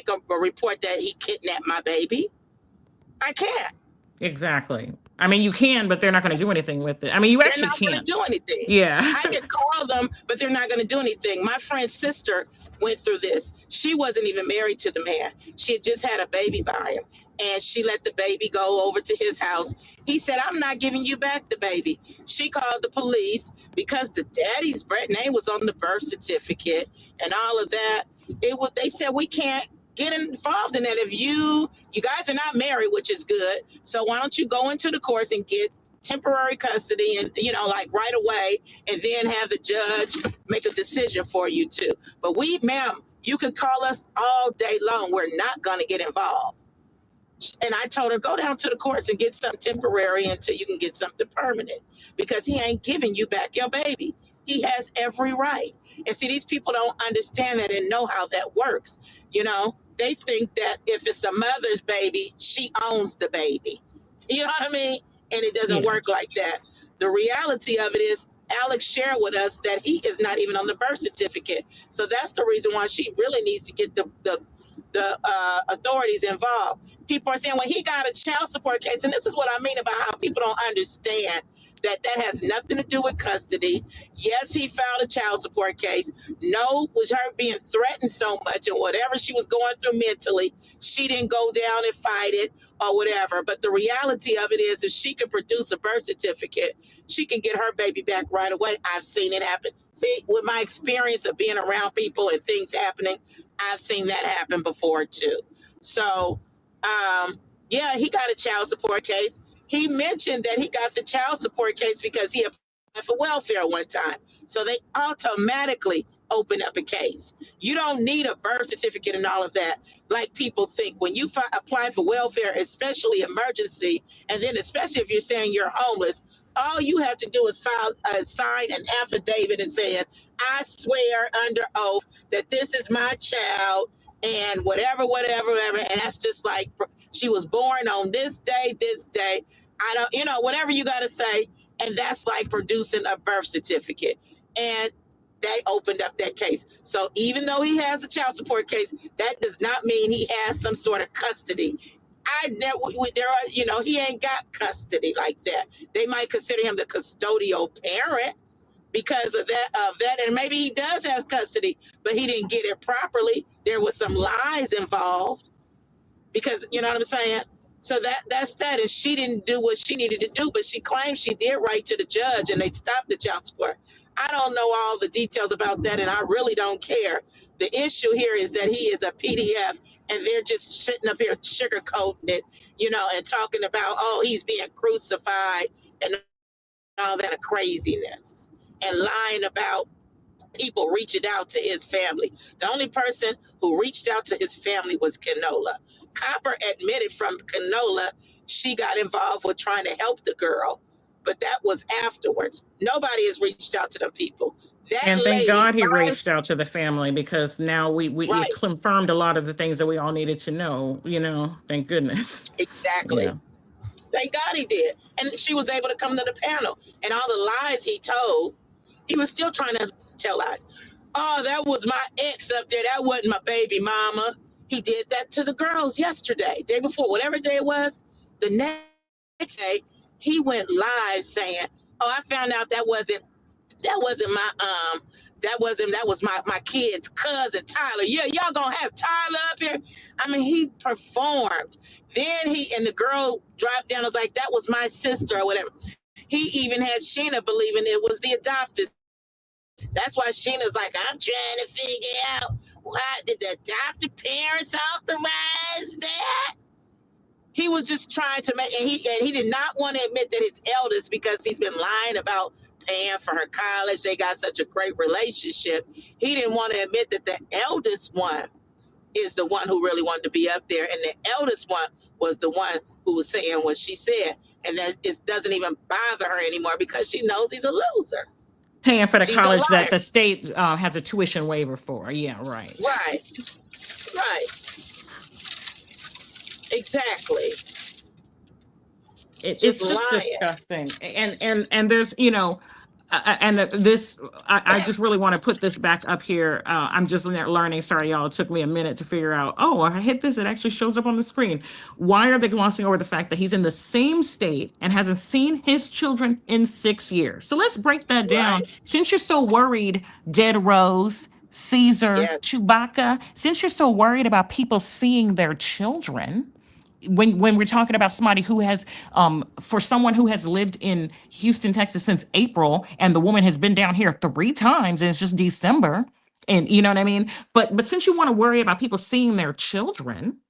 a report that he kidnapped my baby. I can't. Exactly. I mean, you can, but they're not going to do anything with it. I mean, you They're actually not going to do can't. anything. Yeah. I could call them, but they're not going to do anything. My friend's sister went through this. She wasn't even married to the man. She had just had a baby by him, and she let the baby go over to his house. He said, I'm not giving you back the baby. She called the police because the daddy's name was on the birth certificate and all of that. They said, we can't get involved in that. If you guys are not married, which is good, so why don't you go into the courts and get temporary custody, and like right away, and then have the judge make a decision for you too. But ma'am, you can call us all day long, we're not going to get involved. And I told her, go down to the courts and get something temporary until you can get something permanent, because he ain't giving you back your baby. He has every right. And see, these people don't understand that and know how that works. They think that if it's a mother's baby, she owns the baby. You know what I mean? And it doesn't work Yes. like that. The reality of it is, Alex shared with us that he is not even on the birth certificate. So that's the reason why she really needs to get the authorities involved. People are saying, well, he got a child support case. And this is what I mean about how people don't understand that that has nothing to do with custody. Yes, he filed a child support case. No, was her being threatened so much and whatever she was going through mentally, she didn't go down and fight it or whatever. But the reality of it is, if she can produce a birth certificate, she can get her baby back right away. I've seen it happen. See, with my experience of being around people and things happening, I've seen that happen before too. So, yeah, he got a child support case. He mentioned that he got the child support case because he applied for welfare one time. So they automatically open up a case. You don't need a birth certificate and all of that, like people think. When you apply for welfare, especially emergency, and then especially if you're saying you're homeless, all you have to do is sign an affidavit and saying, I swear under oath that this is my child and whatever. And that's just like, she was born on this day, this day. I don't, whatever you got to say. And that's like producing a birth certificate. And they opened up that case. So even though he has a child support case, that does not mean he has some sort of custody. He ain't got custody like that. They might consider him the custodial parent because of that, and maybe he does have custody, but he didn't get it properly. There was some lies involved because, you know what I'm saying? So that's that. And she didn't do what she needed to do, but she claims she did write to the judge and they stopped the child support. I don't know all the details about that, and I really don't care. The issue here is that he is a PDF, and they're just sitting up here sugarcoating it, and talking about, oh, he's being crucified and all that craziness, and lying about people reaching out to his family. The only person who reached out to his family was Canola. Copper admitted from Canola she got involved with trying to help the girl, but that was afterwards. Nobody has reached out to them people. That And thank lady, God he reached out to the family, because now we it right, confirmed a lot of the things that we all needed to know, thank goodness. exactly. Yeah. Thank God he did. And she was able to come to the panel. And all the lies he told, he was still trying to tell lies. Oh, that was my ex up there. That wasn't my baby mama. He did that to the girls yesterday, day before, whatever day it was. The next day, he went live saying, oh, I found out that wasn't that was my kid's cousin Tyler. Yeah, y'all gonna have Tyler up here. I mean, he performed. Then he and the girl dropped down and was like, that was my sister or whatever. He even had Sheena believing it was the adopted. That's why Sheena's like, I'm trying to figure out, why did the adopted parents authorize that? He was just trying to make, and he did not want to admit that his eldest, because he's been lying about paying for her college. They got such a great relationship. He didn't want to admit that the eldest one is the one who really wanted to be up there, and the eldest one was the one who was saying what she said, and that it doesn't even bother her anymore because she knows he's a loser. Paying for the She's a college that liar. the state has a tuition waiver for. Yeah, right. Right, right, exactly. It's Just just lying. disgusting. And there's, and this, I just really want to put this back up here. I'm just learning. Sorry, y'all. It took me a minute to figure out. Oh, I hit this. It actually shows up on the screen. Why are they glossing over the fact that he's in the same state and hasn't seen his children in 6 years? So let's break that down. Right. Since you're so worried, Dead Rose, Caesar, Yes. Chewbacca, since you're so worried about people seeing their children, when we're talking about somebody who has for someone who has lived in Houston, Texas since April, and the woman has been down here 3 times and it's just December, and you know what I mean? But since you want to worry about people seeing their children,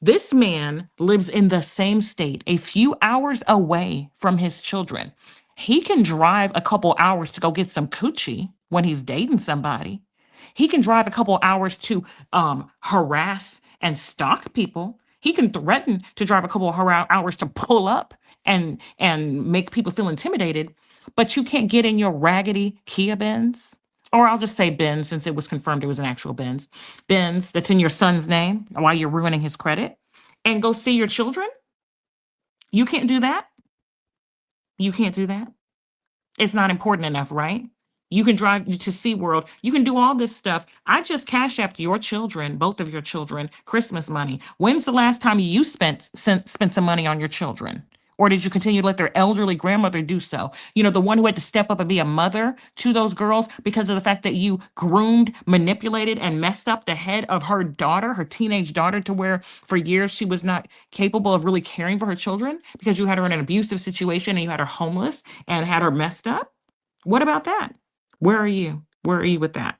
this man lives in the same state, a few hours away from his children. He can drive a couple hours to go get some coochie when he's dating somebody. He can drive a couple hours to harass and stalk people. He can threaten to drive a couple of hours to pull up and make people feel intimidated. But you can't get in your raggedy Kia Benz, or I'll just say Benz since it was confirmed it was an actual Benz that's in your son's name while you're ruining his credit, and go see your children. You can't do that. You can't do that. It's not important enough, right? You can drive to SeaWorld. You can do all this stuff. I just cash apped your children, both of your children, Christmas money. When's the last time you spent some money on your children? Or did you continue to let their elderly grandmother do so? You know, the one who had to step up and be a mother to those girls because of the fact that you groomed, manipulated, and messed up the head of her daughter, her teenage daughter, to where for years she was not capable of really caring for her children because you had her in an abusive situation and you had her homeless and had her messed up. What about that? Where are you? Where are you with that?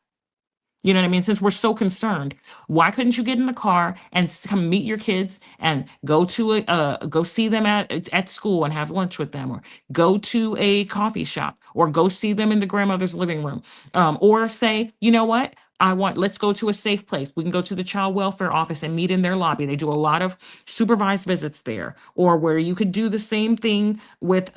You know what I mean? Since we're so concerned, why couldn't you get in the car and come meet your kids and go to go see them at school and have lunch with them, or go to a coffee shop, or go see them in the grandmother's living room, or say, you know what? Let's go to a safe place. We can go to the child welfare office and meet in their lobby. They do a lot of supervised visits there, or where you could do the same thing with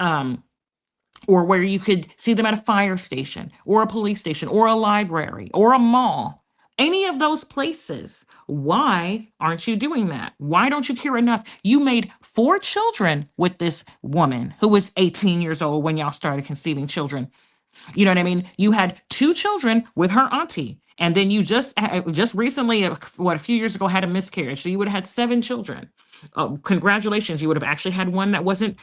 or where you could see them at a fire station or a police station or a library or a mall. Any of those places. Why aren't you doing that? Why don't you care enough? You made 4 children with this woman who was 18 years old when y'all started conceiving children. You know what I mean? You had 2 children with her auntie, and then you just recently, a few years ago, had a miscarriage. So you would have had 7 children. Congratulations, you would have actually had one that wasn't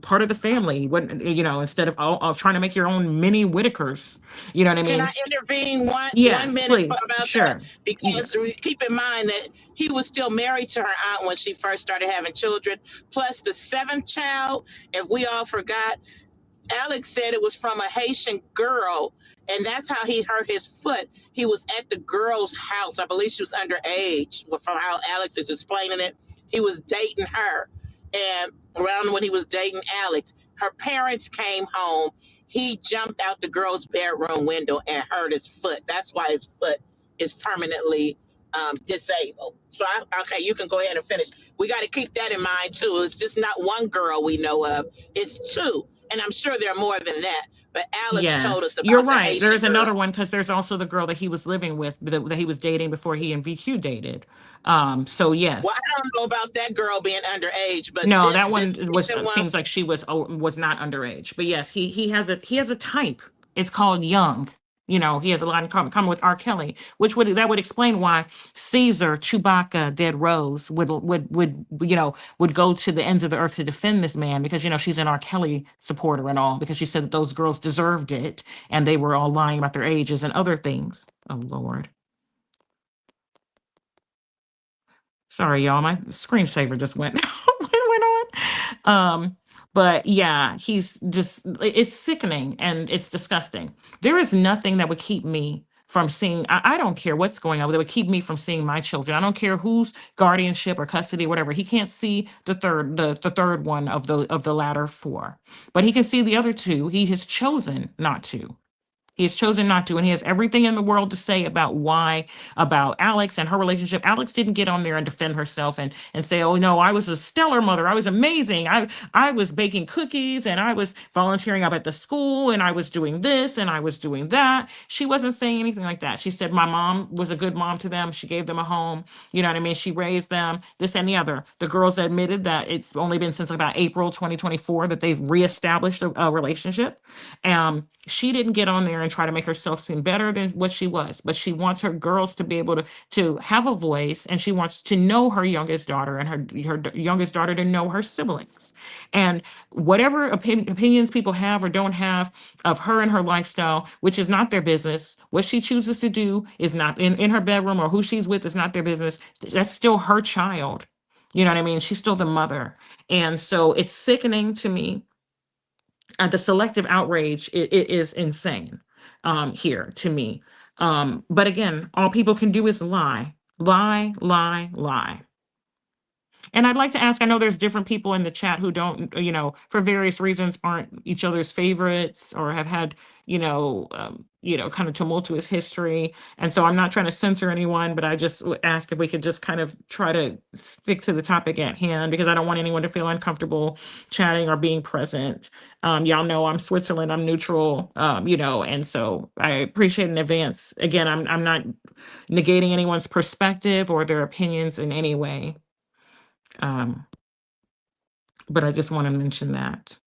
part of the family. What instead of all trying to make your own mini Whitakers. You know what I Can I mean? intervene one Yes, minute please, about that? sure. Yeah. Because keep in mind that he was still married to her aunt when she first started having children. Plus the 7th child, if we all forgot, Alex said it was from a Haitian girl, and that's how he hurt his foot. He was at the girl's house. I believe she was underage, from how Alex is explaining it. He was dating her, and around when he was dating Alex, her parents came home. He jumped out the girl's bedroom window and hurt his foot. That's why his foot is permanently disabled. So, okay, you can go ahead and finish. We got to keep that in mind too. It's just not one girl we know of; it's 2, and I'm sure there are more than that. But Alex told Yes, us you're about the right. Haitian There's girl. another one because there's also the girl that he was living with, that he was dating before he and VQ dated. So Well, yes. I don't know about that girl being underage, but No, this, that one this was Haitian one, seems like she was not underage. But yes, he has a type. It's called young. You know, he has a lot in common with R. Kelly, which would explain why Caesar, Chewbacca, Dead Rose would go to the ends of the earth to defend this man, because she's an R. Kelly supporter and all, because she said that those girls deserved it and they were all lying about their ages and other things. Oh Lord. Sorry, y'all. My screensaver just went on. But yeah, he's just it's sickening and it's disgusting. There is nothing that would keep me from seeing. I don't care what's going on, that would keep me from seeing my children. I don't care whose guardianship or custody, whatever. He can't see the third one of the latter 4, but he can see the other 2. He has chosen not to. He has chosen not to, and he has everything in the world to say about why, about Alex and her relationship. Alex didn't get on there and defend herself and say, "Oh no, I was a stellar mother. I was amazing. I was baking cookies and I was volunteering up at the school and I was doing this and I was doing that." She wasn't saying anything like that. She said, "My mom was a good mom to them. She gave them a home. You know what I mean? She raised them, this and the other." The girls admitted that it's only been since about April 2024 that they've reestablished a relationship. She didn't get on there and try to make herself seem better than what she was, but she wants her girls to be able to have a voice, and she wants to know her youngest daughter, and her youngest daughter to know her siblings. And whatever opinions people have or don't have of her and her lifestyle, which is not their business, what she chooses to do is not in her bedroom, or who she's with is not their business. That's still her child. You know what I mean? She's still the mother. And so it's sickening to me. The selective outrage, it is insane here to me. But again, all people can do is lie, lie, lie, lie. And I'd like to ask, I know there's different people in the chat who don't, for various reasons aren't each other's favorites, or have had, kind of tumultuous history. And so I'm not trying to censor anyone, but I just would ask if we could just kind of try to stick to the topic at hand, because I don't want anyone to feel uncomfortable chatting or being present. Y'all know I'm Switzerland, I'm neutral, and so I appreciate in advance. Again, I'm not negating anyone's perspective or their opinions in any way. Um, But I just want to mention that.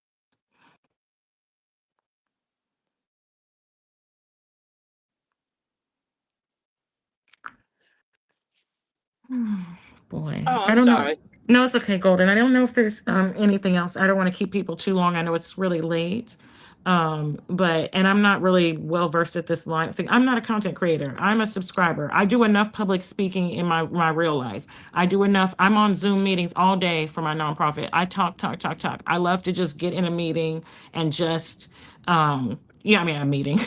Boy, Oh, I I'm don't know. sorry. No, it's okay, Golden. I don't know if there's anything else. I don't want to keep people too long. I know it's really late. But and I'm not really well versed at this line thing. I'm not a content creator. I'm a subscriber. I do enough public speaking in my real life. I do enough. I'm on Zoom meetings all day for my nonprofit. I talk, talk, talk, talk. I love to just get in a meeting and just yeah, I mean a meeting.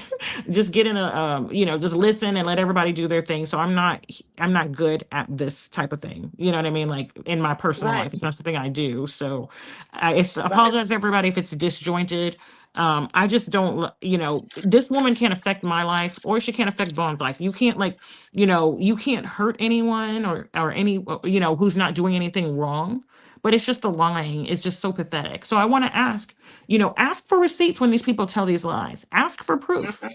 Just get in a just listen and let everybody do their thing. So I'm not good at this type of thing. You know what I mean? Like in my personal Right, life, it's not something I do. So right. apologize to everybody if it's disjointed. I just don't, this woman can't affect my life or she can't affect Vaughn's life. You can't you can't hurt anyone or any, who's not doing anything wrong. But it's just the lying is just so pathetic. So I want to ask, ask for receipts when these people tell these lies. Ask for proof. Hmm.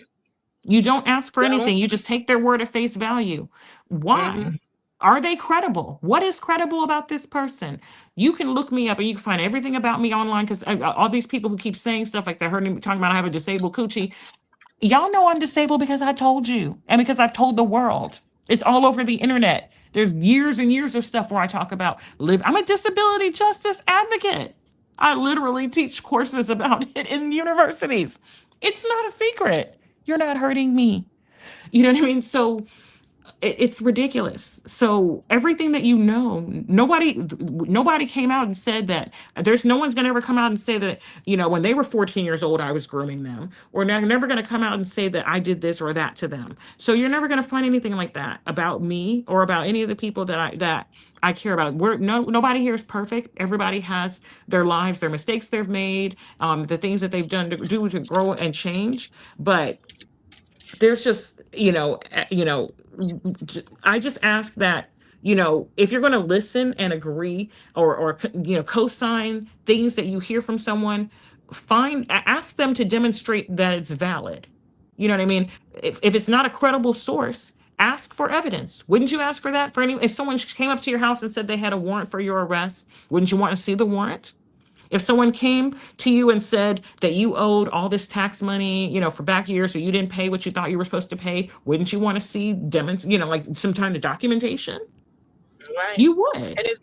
You don't ask for Don't. anything. You just take their word at face value. Hmm. Why? Are they credible? What is credible about this person? You can look me up and you can find everything about me online because all these people who keep saying stuff like they heard me talking about I have a disabled coochie. Y'all know I'm disabled because I told you and because I've told the world. It's all over the internet. There's years and years of stuff where I talk about live. I'm a disability justice advocate. I literally teach courses about it in universities. It's not a secret. You're not hurting me. You know what I mean? So it's ridiculous. So everything that nobody came out and said that. There's no one's going to ever come out and say that, when they were 14 years old I was grooming them, or they're never going to come out and say that I did this or that to them. So you're never going to find anything like that about me or about any of the people that I care about. Nobody here is perfect. Everybody has their lives, their mistakes they've made, the things that they've done to do to grow and change. But there's just I just ask that, if you're going to listen and agree or co-sign things that you hear from someone, ask them to demonstrate that it's valid. You know what I mean? If it's not a credible source, ask for evidence. Wouldn't you ask for that for any? If someone came up to your house and said they had a warrant for your arrest, wouldn't you want to see the warrant? If someone came to you and said that you owed all this tax money, for back years, or you didn't pay what you thought you were supposed to pay, wouldn't you want to see like some kind of documentation? Right. You would. And it's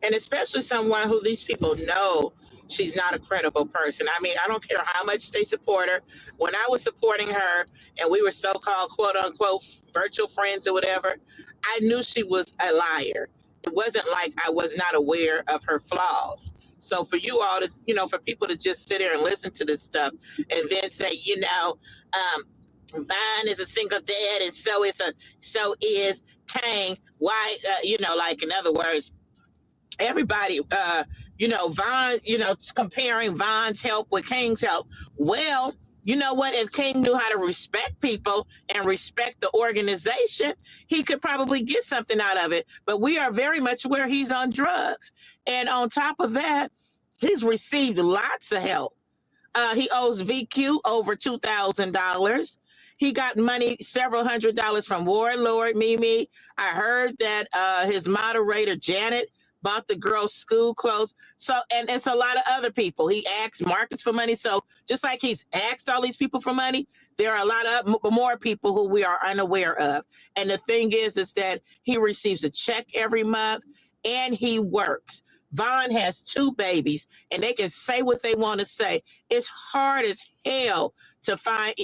and especially someone who these people know she's not a credible person. I mean, I don't care how much they support her. When I was supporting her and we were so-called quote unquote virtual friends or whatever, I knew she was a liar. It wasn't like I was not aware of her flaws. So for you all to, for people to just sit there and listen to this stuff and then say, Vine is a single dad and so is Kane. Why, like in other words, everybody, Vaughn, comparing Vaughn's help with King's help. Well, you know what? If King knew how to respect people and respect the organization, he could probably get something out of it. But we are very much aware he's on drugs. And on top of that, he's received lots of help. He owes VQ over $2,000. He got money, several $100s from Warlord Mimi. I heard that his moderator Janet bought the girls school clothes. So, and it's a lot of other people. He asked Marcus for money. So just like he's asked all these people for money, there are a lot of more people who we are unaware of. And the thing is that he receives a check every month and he works. Vaughn has 2 babies and they can say what they want to say. It's hard as hell to find,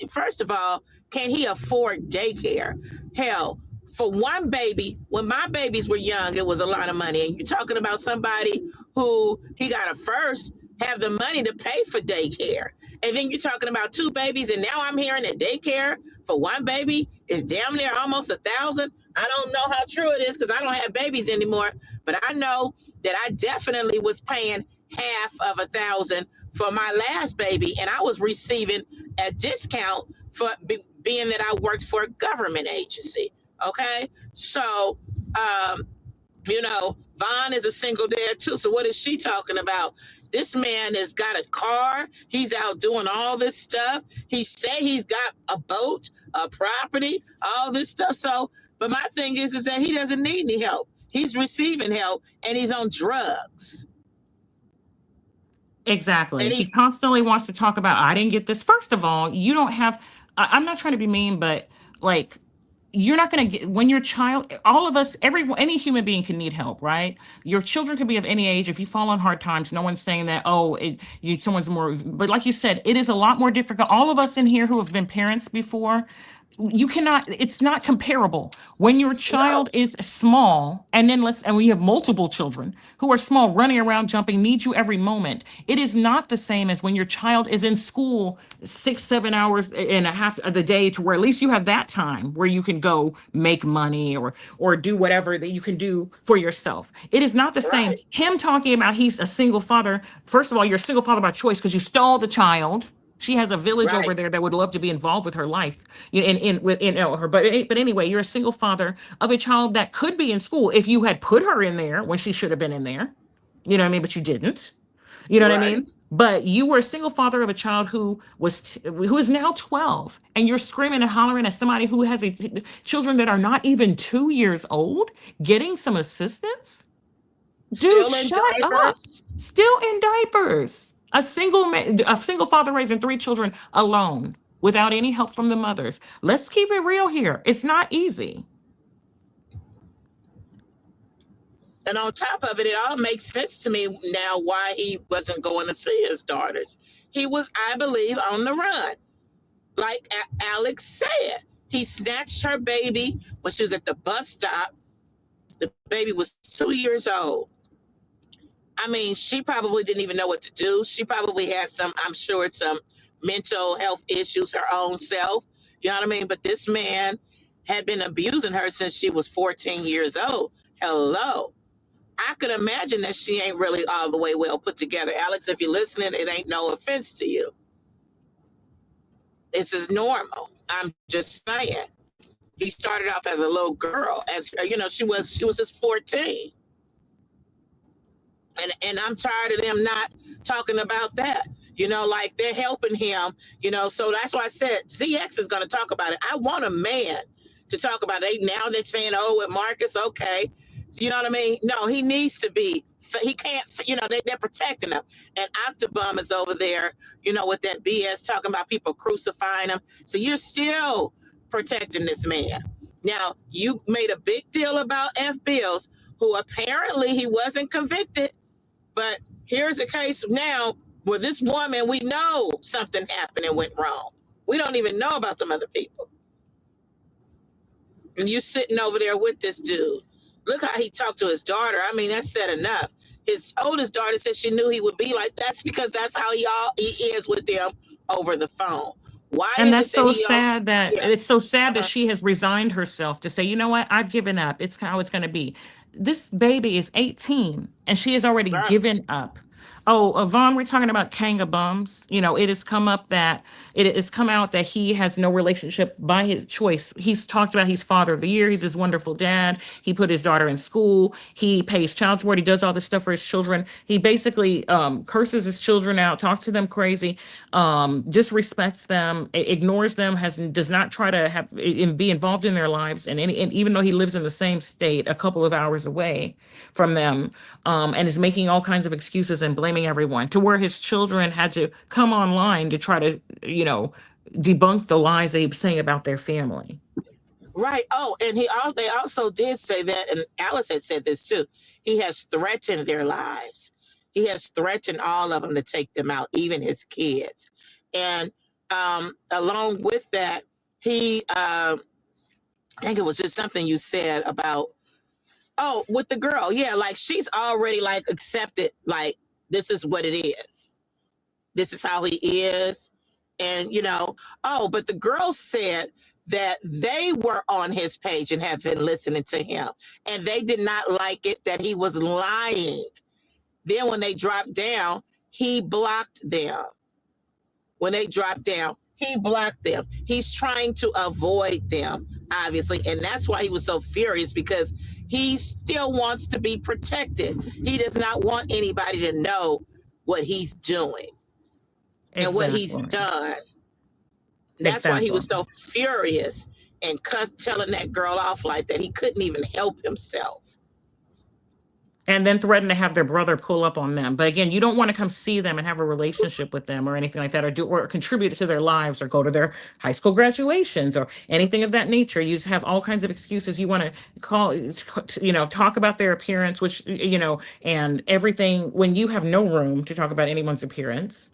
first of all, can he afford daycare? Hell, for one baby, when my babies were young, it was a lot of money. And you're talking about somebody who he got to first have the money to pay for daycare. And then you're talking about 2 babies. And now I'm hearing that daycare for one baby is damn near almost 1,000. I don't know how true it is because I don't have babies anymore. But I know that I definitely was paying half of 1,000 for my last baby. And I was receiving a discount for being that I worked for a government agency. Okay. So, Vaughn is a single dad too. So what is she talking about? This man has got a car. He's out doing all this stuff. He say he's got a boat, a property, all this stuff. So, but my thing is that he doesn't need any help. He's receiving help and he's on drugs. Exactly. And He he, constantly wants to talk about, I didn't get this. First of all, you don't have, I'm not trying to be mean, but like, you're not going to get, when your child, all of us, any human being can need help, right? Your children could be of any age. If you fall on hard times, no one's saying that, oh, someone's more, but like you said, it is a lot more difficult. All of us in here who have been parents before, you cannot, it's not comparable when your no, child is small, and then and when you have multiple children who are small, running around, jumping, need you every moment. It is not the same as when your child is in school 6 7 hours and a half of the day, to where at least you have that time where you can go make money or do whatever that you can do for yourself. It is not the same. right, Him talking about he's a single father. First of all, you're a single father by choice because you stole the child. She has a village over right, there that would love to be involved with her life, her. But anyway, you're a single father of a child that could be in school if you had put her in there when she should have been in there. You know what I mean? But you didn't. You know what I right. mean? But you were a single father of a child who is now 12, and you're screaming and hollering at somebody who has children that are not even 2 years old, getting some assistance. Dude, Still in shut up. diapers. Still in diapers. A single father raising three children alone without any help from the mothers. Let's keep it real here. It's not easy. And on top of it, it all makes sense to me now why he wasn't going to see his daughters. He was, I believe, on the run. Like Alex said, he snatched her baby when she was at the bus stop. The baby was 2 years old. I mean, she probably didn't even know what to do. She probably had some, I'm sure, some mental health issues, her own self. You know what I mean? But this man had been abusing her since she was 14 years old. Hello. I could imagine that she ain't really all the way well put together. Alex, if you're listening, it ain't no offense to you. This is normal. I'm just saying. He started off as a little girl, as you know, she was just 14. And I'm tired of them not talking about that. You know, like they're helping him, you know. So that's why I said CX is gonna talk about it. I want a man to talk about it. Now they're saying, oh, with Marcus, okay. You know what I mean? No, he needs to be. He can't. You know, they're protecting him. And Octobum is over there. You know, with that BS talking about people crucifying him. So you're still protecting this man. Now you made a big deal about F. Bills, who apparently he wasn't convicted. But here's a case now where this woman, we know something happened and went wrong. We don't even know about some other people. And you sitting over there with this dude. Look how he talked to his daughter. I mean, that's said enough. His oldest daughter said she knew he would be like that's because that's how he is with them over the phone. Why And is that's it that so he don't? sad that Yeah, it's so sad that uh-huh, she has resigned herself to say, you know what, I've given up. It's how it's going to be. This baby is 18 and she has already right, given up. Oh, Yvonne, we're talking about Kanga bums. You know, it has come out that he has no relationship by his choice. He's talked about he's father of the year. He's his wonderful dad. He put his daughter in school. He pays child support. He does all this stuff for his children. He basically curses his children out, talks to them crazy, disrespects them, ignores them, does not try to be involved in their lives. And even though he lives in the same state, a couple of hours away from them, and is making all kinds of excuses and blaming everyone, to where his children had to come online to try to, debunk the lies they were saying about their family. right. Oh, and they also did say that, and Alice had said this too. He has threatened their lives. He has threatened all of them to take them out, even his kids. And along with that, he, I think it was just something you said about, oh, with the girl. Yeah, like she's already like accepted, like, this is what it is. This is how he is. And, you know, oh, but the girl said that they were on his page and have been listening to him. And they did not like it that he was lying. Then when they dropped down, he blocked them. When they dropped down, he blocked them. He's trying to avoid them, obviously. And that's why he was so furious, because he still wants to be protected. He does not want anybody to know what he's doing and what he's Exactly. done. That's why he Exactly. was so furious and telling that girl off like that. He couldn't even help himself. and then threaten to have their brother pull up on them. But again, you don't want to come see them and have a relationship with them or anything like that, or do or contribute to their lives or go to their high school graduations or anything of that nature. You just have all kinds of excuses. You want to call, talk about their appearance, which, and everything when you have no room to talk about anyone's appearance,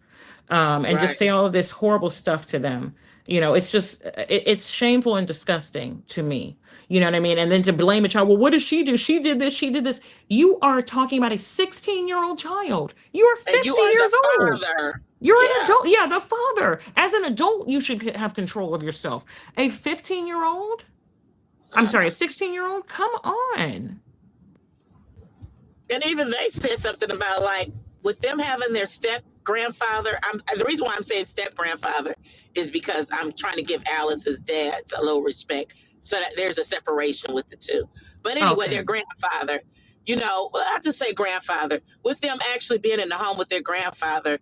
and just Right. say all of this horrible stuff to them. It's just it's shameful and disgusting to me. You know what I mean? And then to blame a child, well, what did she do? She did this, she did this. You are talking about a 16-year-old child. You are And you 50 are the years old. father. You're an Yeah. adult. Yeah, the father. As an adult, you should have control of yourself. A 15-year-old, I'm sorry, a 16-year-old, come on. And even they said something about like with them having their step grandfather. The reason why I'm saying step grandfather is because I'm trying to give Alice's dad a little respect, so that there's a separation with the two. But anyway, their Okay. grandfather, well, I just say grandfather. With them actually being in the home with their grandfather,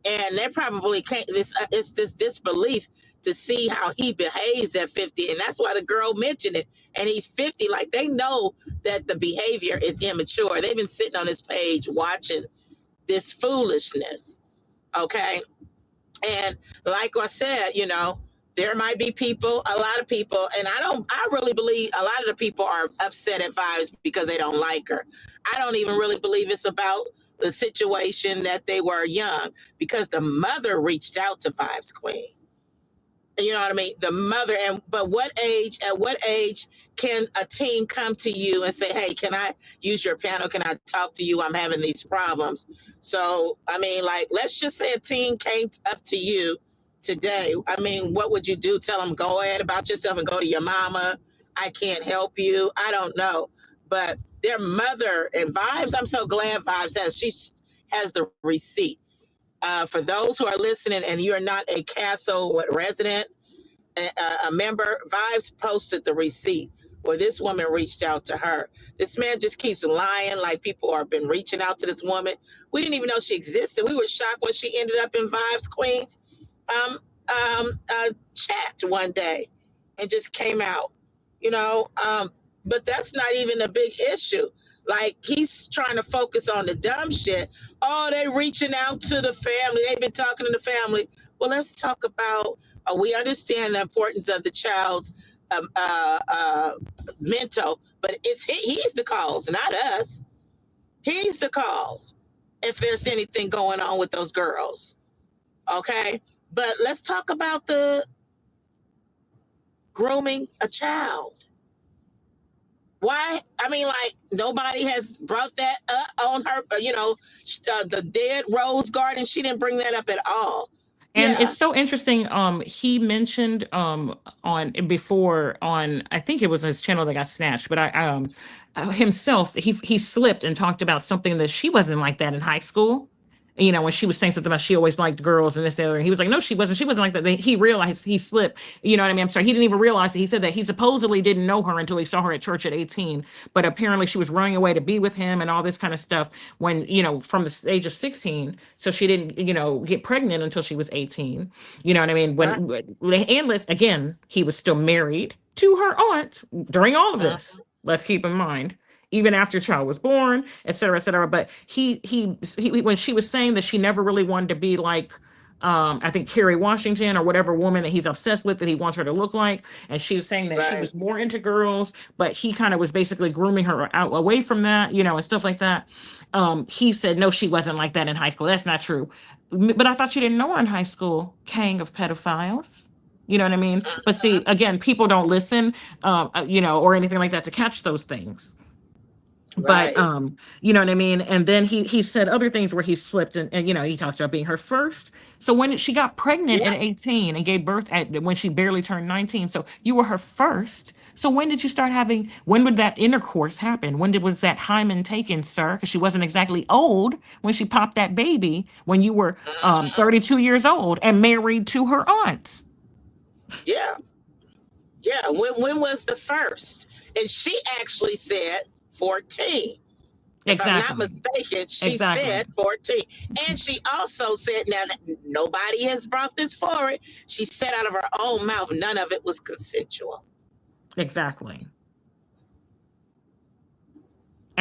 and they probably can't. It's this disbelief to see how he behaves at 50, and that's why the girl mentioned it. And he's 50, like they know that the behavior is immature. They've been sitting on his page watching this foolishness. Okay, and like I said, there might be people, a lot of people, and I really believe a lot of the people are upset at Vibes because they don't like her. I don't even really believe it's about the situation that they were young, because the mother reached out to Vibes Queen. You know what I mean? The mother, but at what age can a teen come to you and say, hey, can I use your panel? Can I talk to you? I'm having these problems. So, I mean, like, let's just say a teen came up to you today. I mean, what would you do? Tell them, go ahead about yourself and go to your mama. I can't help you. I don't know. But their mother and Vibes, I'm so glad Vibes has the receipt. For those who are listening and you're not a Castle resident, a member, Vibes posted the receipt where this woman reached out to her. This man just keeps lying, like people have been reaching out to this woman. We didn't even know she existed. We were shocked when she ended up in Vibes Queen's um, chat one day and just came out, but that's not even a big issue. Like, he's trying to focus on the dumb shit. Oh, they reaching out to the family. They've been talking to the family. Well, let's talk about. We understand the importance of the child's mental, but he's the cause, not us. He's the cause. If there's anything going on with those girls, okay. But let's talk about the grooming a child. Why? I mean, like, nobody has brought that up on her, the dead rose garden. She didn't bring that up at all. And Yeah. it's so interesting. He mentioned on before on I think it was his channel that got snatched, but himself he slipped and talked about something that she wasn't like that in high school. When she was saying something about she always liked girls and this and the other, and he was like, no, she wasn't. She wasn't like that. He realized he slipped. You know what I mean? I'm sorry. He didn't even realize it. He said that he supposedly didn't know her until he saw her at church at 18, but apparently she was running away to be with him and all this kind of stuff when, from the age of 16. So she didn't, get pregnant until she was 18. You know what I mean? Right. Again, he was still married to her aunt during all of this. Let's keep in mind, even after child was born, et cetera, et cetera. But he when she was saying that she never really wanted to be like, I think Kerry Washington or whatever woman that he's obsessed with that he wants her to look like, and she was saying that she Right. was more into girls, but he kind of was basically grooming her out away from that, and stuff like that. He said no, she wasn't like that in high school. That's not true. But I thought you didn't know her in high school, king of pedophiles. You know what I mean? But see, again, people don't listen, or anything like that to catch those things. But Right. you know what I mean? And then he said other things where he slipped, and he talked about being her first. So when she got pregnant Yeah. at 18 and gave birth when she barely turned 19, so you were her first. So when did you start having, when would that intercourse happen? Was that hymen taken, sir? Because she wasn't exactly old when she popped that baby when you were 32 years old and married to her aunt. Yeah. Yeah. When was the first? And she actually said 14. If I'm not Exactly. mistaken, she Exactly. said 14. And she also said, now that nobody has brought this forward, she said out of her own mouth, none of it was consensual. Exactly.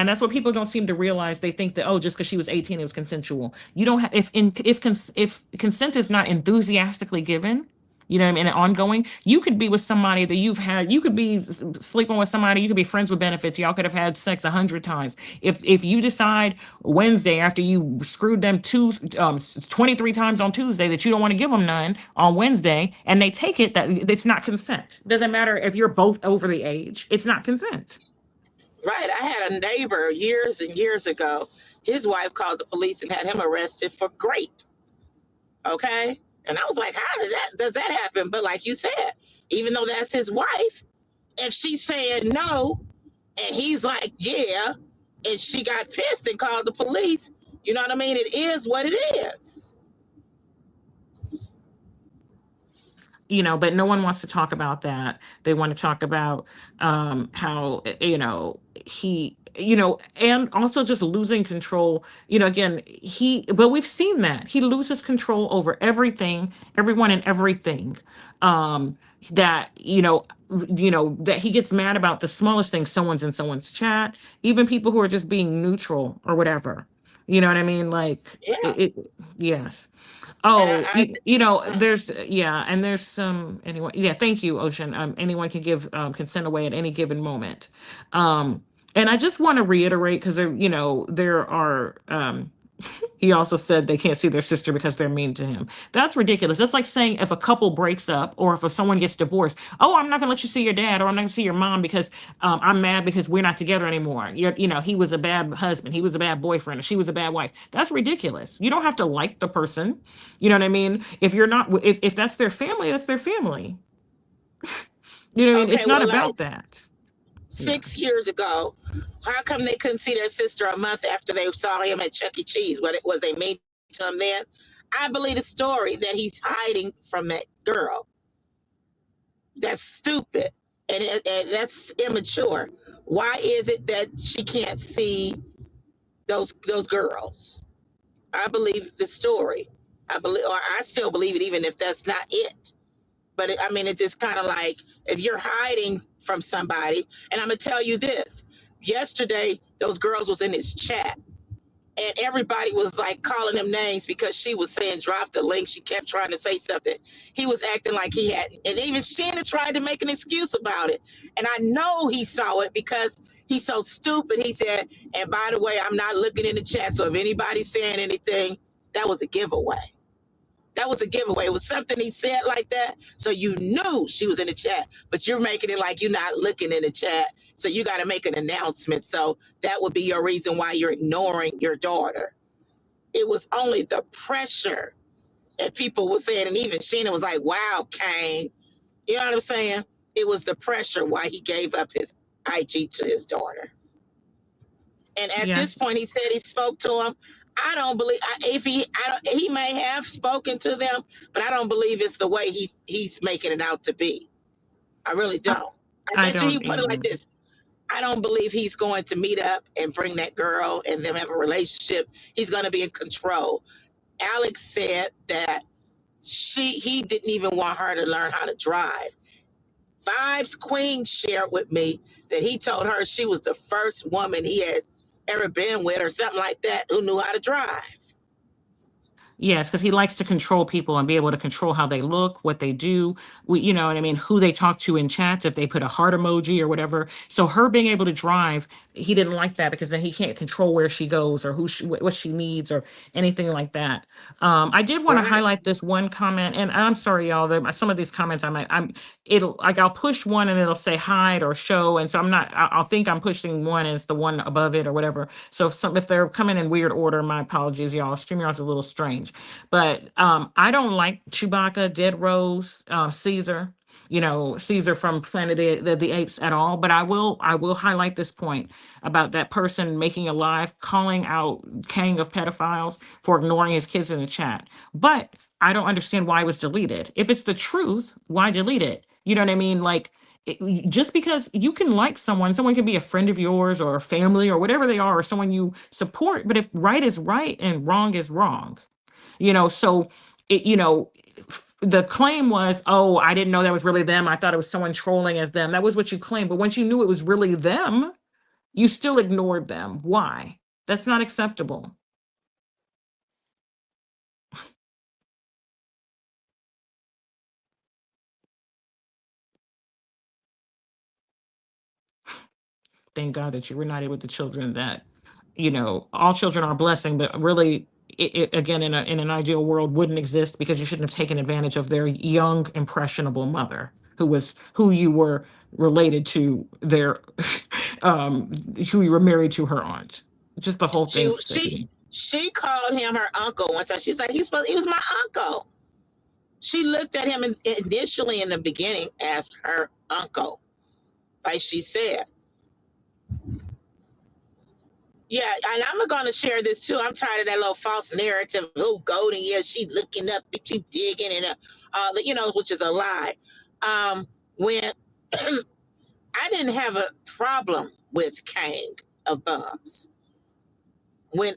And that's what people don't seem to realize. They think that, oh, just because she was 18, it was consensual. You don't have, if consent is not enthusiastically given, you know what I mean, and ongoing, you could be with somebody that you've had, you could be sleeping with somebody, you could be friends with benefits, y'all could have had sex 100 times. If you decide Wednesday, after you screwed them 23 times on Tuesday, that you don't want to give them none on Wednesday, and they take it, that it's not consent. Doesn't matter if you're both over the age, it's not consent. Right. I had a neighbor years and years ago. His wife called the police and had him arrested for grape. Okay. And I was like, how does that happen? But like you said, even though that's his wife, if she's saying no and he's like, yeah, and she got pissed and called the police, you know what I mean? It is what it is. But no one wants to talk about that. They want to talk about how, he, and also just losing control. Again, but we've seen that he loses control over everything, everyone, and everything. Um, that that he gets mad about the smallest thing, someone's in someone's chat, even people who are just being neutral or whatever. You know what I mean? Like Yeah. yes. And Oh, I there's yeah, and there's some anyone. Yeah, thank you, Ocean. Anyone can give consent away at any given moment. Um, and I just want to reiterate because there are he also said they can't see their sister because they're mean to him. That's ridiculous. That's like saying if a couple breaks up or if someone gets divorced, oh, I'm not gonna let you see your dad or I'm not gonna see your mom because I'm mad because we're not together anymore. He was a bad husband, he was a bad boyfriend, or she was a bad wife. That's ridiculous. You don't have to like the person. You know what I mean? If you're not, if that's their family, that's their family. You know what I mean? okay, It's not well, like about that. Yeah. 6 years ago, how come they couldn't see their sister a month after they saw him at Chuck E. Cheese? What it was they made to him then? I believe the story that he's hiding from that girl. That's stupid and that's immature. Why is it that she can't see those girls? I believe the story. I believe, or I still believe it, even if that's not it. But I mean, it just kind of like if you're hiding from somebody, and I'm gonna tell you this. Yesterday, those girls was in his chat, and everybody was like calling him names because she was saying drop the link. She kept trying to say something. He was acting like he had, and even Shannon tried to make an excuse about it. And I know he saw it because he's so stupid. He said, and by the way, I'm not looking in the chat. So if anybody's saying anything, that was a giveaway. That was a giveaway. It was something he said like that. So you knew she was in the chat, but you're making it like you're not looking in the chat. So you got to make an announcement. So that would be your reason why you're ignoring your daughter. It was only the pressure. And people were saying, and even Sheena was like, wow, Kane. You know what I'm saying? It was the pressure why he gave up his IG to his daughter. And at this Yes. point, he said he spoke to him. I don't believe if he may have spoken to them, but I don't believe it's the way he's making it out to be. I really I, don't. I I bet you he don't put it like either. this. I don't believe he's going to meet up and bring that girl and them have a relationship. He's going to be in control. Alex said that he didn't even want her to learn how to drive. Vibes Queen shared with me that he told her she was the first woman he had ever been with or something like that who knew how to drive. Yes, because he likes to control people and be able to control how they look, what they do, you know what I mean, who they talk to in chats, if they put a heart emoji or whatever. So her being able to drive, he didn't like that because then he can't control where she goes or what she needs or anything like that. I did want to Right. highlight this one comment, and I'm sorry, y'all. Some of these comments it'll like I'll push one and it'll say hide or show, and so I'll think I'm pushing one and it's the one above it or whatever. So if they're coming in weird order, my apologies, y'all. StreamYard's a little strange. But I don't like Chewbacca, Dead Rose, Caesar, Caesar from Planet the Apes at all. But I will highlight this point about that person making a live calling out Kang of pedophiles for ignoring his kids in the chat. But I don't understand why it was deleted. If it's the truth, why delete it? You know what I mean? Like just because you can like someone can be a friend of yours or a family or whatever they are, or someone you support. But if right is right and wrong is wrong, so it, the claim was, oh, I didn't know that was really them. I thought it was someone trolling as them. That was what you claimed. But once you knew it was really them, You still ignored them. Why? That's not acceptable. Thank God that you were not with the children that, all children are a blessing, but really, again, in an ideal world, wouldn't exist because you shouldn't have taken advantage of their young, impressionable mother, who you were related to their, who you were married to her aunt. Just the whole She thing's she sickening. she called him her uncle one time. She's like, he was my uncle. She looked at him initially in the beginning as her uncle, like she said. Yeah, and I'm going to share this too. I'm tired of that little false narrative. Oh, Golden, yeah, she looking up, she digging, and which is a lie. When I didn't have a problem with King of Bums. When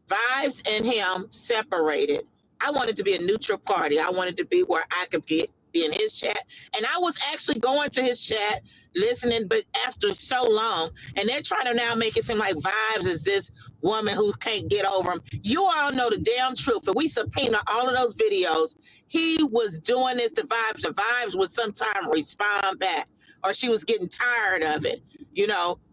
Vibes and him separated, I wanted to be a neutral party. I wanted to be where I could be in his chat. And I was actually going to his chat, listening, but after so long, and they're trying to now make it seem like Vibes is this woman who can't get over him. You all know the damn truth. If we subpoena all of those videos, he was doing this to Vibes, and Vibes would sometime respond back, or she was getting tired of it,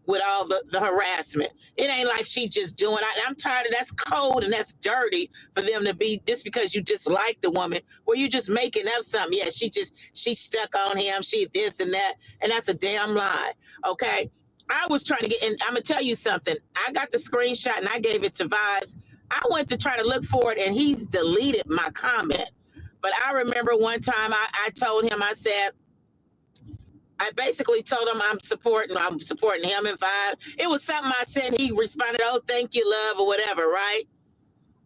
with all the harassment. It ain't like she just doing it. I'm tired of that's cold and that's dirty for them to be just because you dislike the woman, where you just making up something. Yeah, she stuck on him, she this and that, and that's a damn lie. Okay. I was trying to get, and I'm gonna tell you something. I got the screenshot and I gave it to Vibes. I went to try to look for it and he's deleted my comment. But I remember one time I told him, I said, I basically told him I'm supporting him and Vibe. It was something I said. He responded, "Oh, thank you, love," or whatever, right?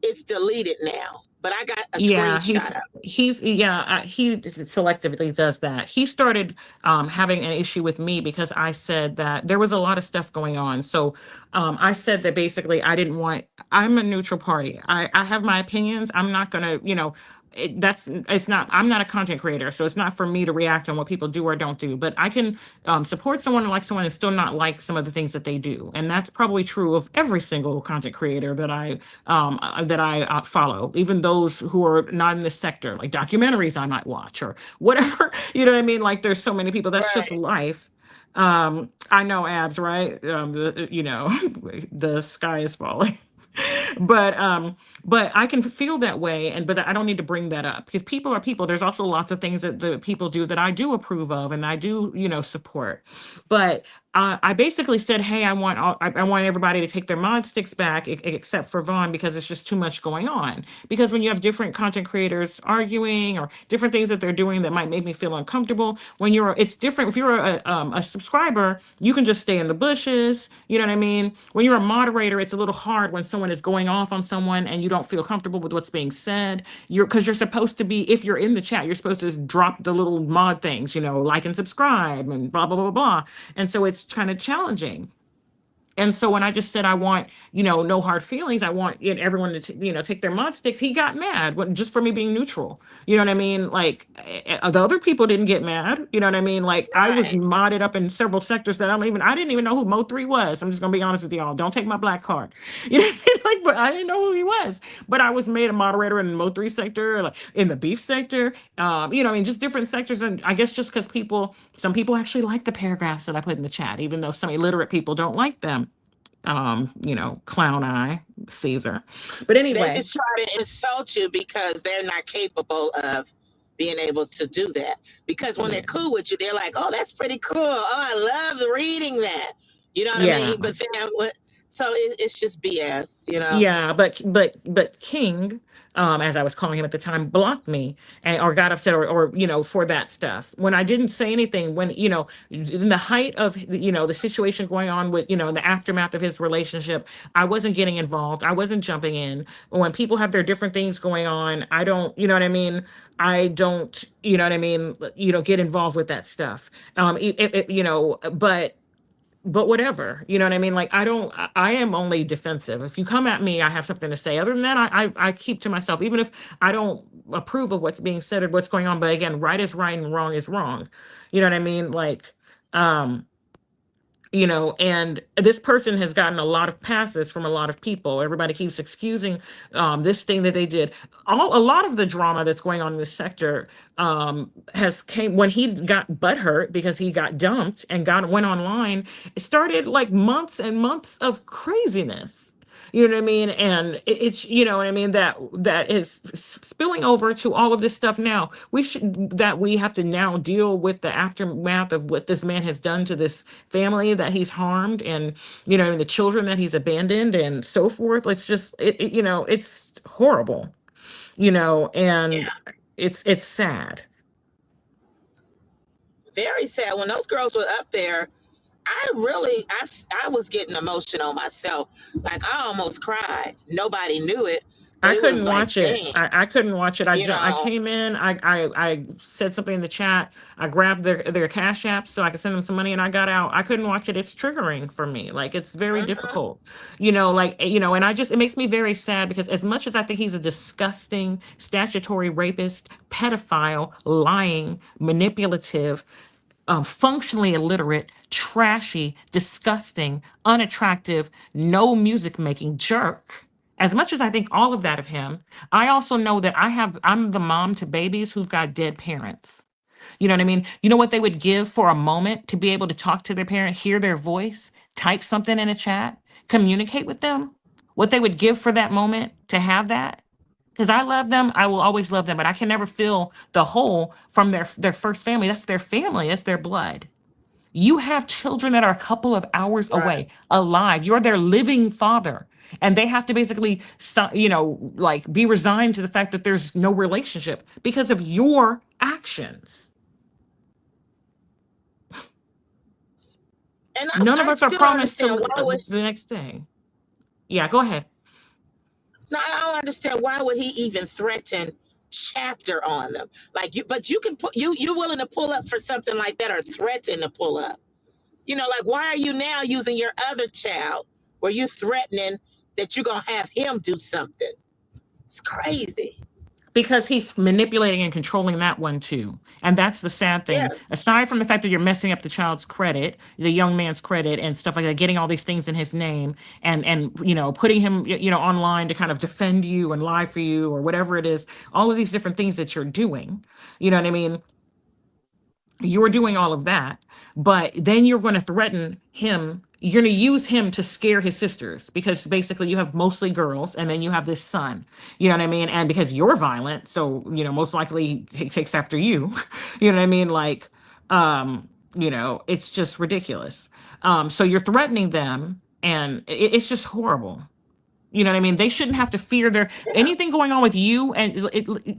It's deleted now. But I got a Yeah, screenshot of it. he selectively does that. He started having an issue with me because I said that there was a lot of stuff going on. So I said that basically I'm a neutral party. I have my opinions. I'm not gonna, it's not, I'm not a content creator, so it's not for me to react on what people do or don't do. But I can support someone and like someone and still not like some of the things that they do, and that's probably true of every single content creator that I follow, even those who are not in this sector, like documentaries I might watch or whatever. You know what I mean? Like there's so many people. That's just Right. life. I know abs, right? The sky is falling. but but I can feel that way, and but I don't need to bring that up because people are people. There's also lots of things that the people do that I do approve of and I do, support. But I basically said, hey, I want everybody to take their mod sticks back, except for Vaughn, because it's just too much going on. Because when you have different content creators arguing or different things that they're doing that might make me feel uncomfortable, it's different. If you're a subscriber, you can just stay in the bushes. You know what I mean? When you're a moderator, it's a little hard when someone is going off on someone and you don't feel comfortable with what's being said. Because you're supposed to be, if you're in the chat, you're supposed to just drop the little mod things, like and subscribe and blah blah blah blah. And so it's kind of challenging. And so when I just said I want, no hard feelings, I want everyone to, take their mod sticks, he got mad just for me being neutral. You know what I mean? Like the other people didn't get mad. You know what I mean? Like I was Right. I up in several sectors that I didn't even know who Mo3 was. I'm just gonna be honest with y'all. Don't take my black card. You know what I mean? Like, but I didn't know who he was. But I was made a moderator in the Mo3 sector, like in the beef sector. I mean, just different sectors. And I guess just because some people actually like the paragraphs that I put in the chat, even though some illiterate people don't like them. Clown eye, Caesar. But They anyway, just try to insult you because they're not capable of being able to do that. Because when they're yeah, cool with you, they're like, "Oh, that's pretty cool. Oh, I love reading that." You know what I yeah. mean? But then, so it's just BS. Yeah, but King, as I was calling him at the time, blocked me or got upset or for that stuff. When I didn't say anything, when in the height of the situation going on with in the aftermath of his relationship, I wasn't getting involved. I wasn't jumping in. When people have their different things going on, I don't, you know what I mean? I don't, you know what I mean? Get involved with that stuff. But whatever, you know what I mean? Like I am only defensive. If you come at me, I have something to say. Other than that, I keep to myself, even if I don't approve of what's being said or what's going on. But again, right is right and wrong is wrong. You know what I mean? Like, um, And this person has gotten a lot of passes from a lot of people. Everybody keeps excusing this thing that they did. A lot of the drama that's going on in this sector has came when he got butthurt because he got dumped and went online. It started like months and months of craziness. You know what I mean? And it's, you know what I mean, that is spilling over to all of this stuff now. We have to now deal with the aftermath of what this man has done to this family that he's harmed, and and the children that he's abandoned and so forth. It's just it's horrible, Yeah, and it's sad. very sad. When those girls were up there, I was getting emotional myself. Like I almost cried. Nobody knew it, but I it was couldn't like, watch it. dang, I couldn't watch it. you I know. came in. I said something in the chat. I grabbed their cash apps so I could send them some money, and I got out. I couldn't watch it. It's triggering for me. Like it's very Mhm. difficult. And it makes me very sad because as much as I think he's a disgusting statutory rapist, pedophile, lying, manipulative, functionally illiterate, trashy, disgusting, unattractive, no music making jerk. As much as I think all of that of him, I also know that I'm the mom to babies who've got dead parents. You know what I mean? You know what they would give for a moment to be able to talk to their parent, hear their voice, type something in a chat, communicate with them? What they would give for that moment to have that? Because I love them, I will always love them, but I can never feel the whole from their first family. That's their family, that's their blood. You have children that are a couple of hours Right. away, alive. You're their living father. And they have to basically, like be resigned to the fact that there's no relationship because of your actions. And None of I us are still don't promised to understand why would the next day. Yeah, go ahead. no, I don't understand why would he even threaten chapter on them? Like you, but you can put you willing to pull up for something like that or threaten to pull up. Like why are you now using your other child where you're threatening that you're gonna have him do something? It's crazy. Because he's manipulating and controlling that one too. And that's the sad Yeah, thing. Aside from the fact that you're messing up the child's credit, the young man's credit and stuff like that, getting all these things in his name and putting him online to kind of defend you and lie for you or whatever it is, all of these different things that you're doing. You know what I mean? You're doing all of that, but then you're going to threaten him. You're going to use him to scare his sisters because basically you have mostly girls and then you have this son, you know what I mean? And because you're violent, so, most likely he takes after you, you know what I mean? Like, it's just ridiculous. So you're threatening them and it's just horrible. You know what I mean? They shouldn't have to fear their yeah, anything going on with you, and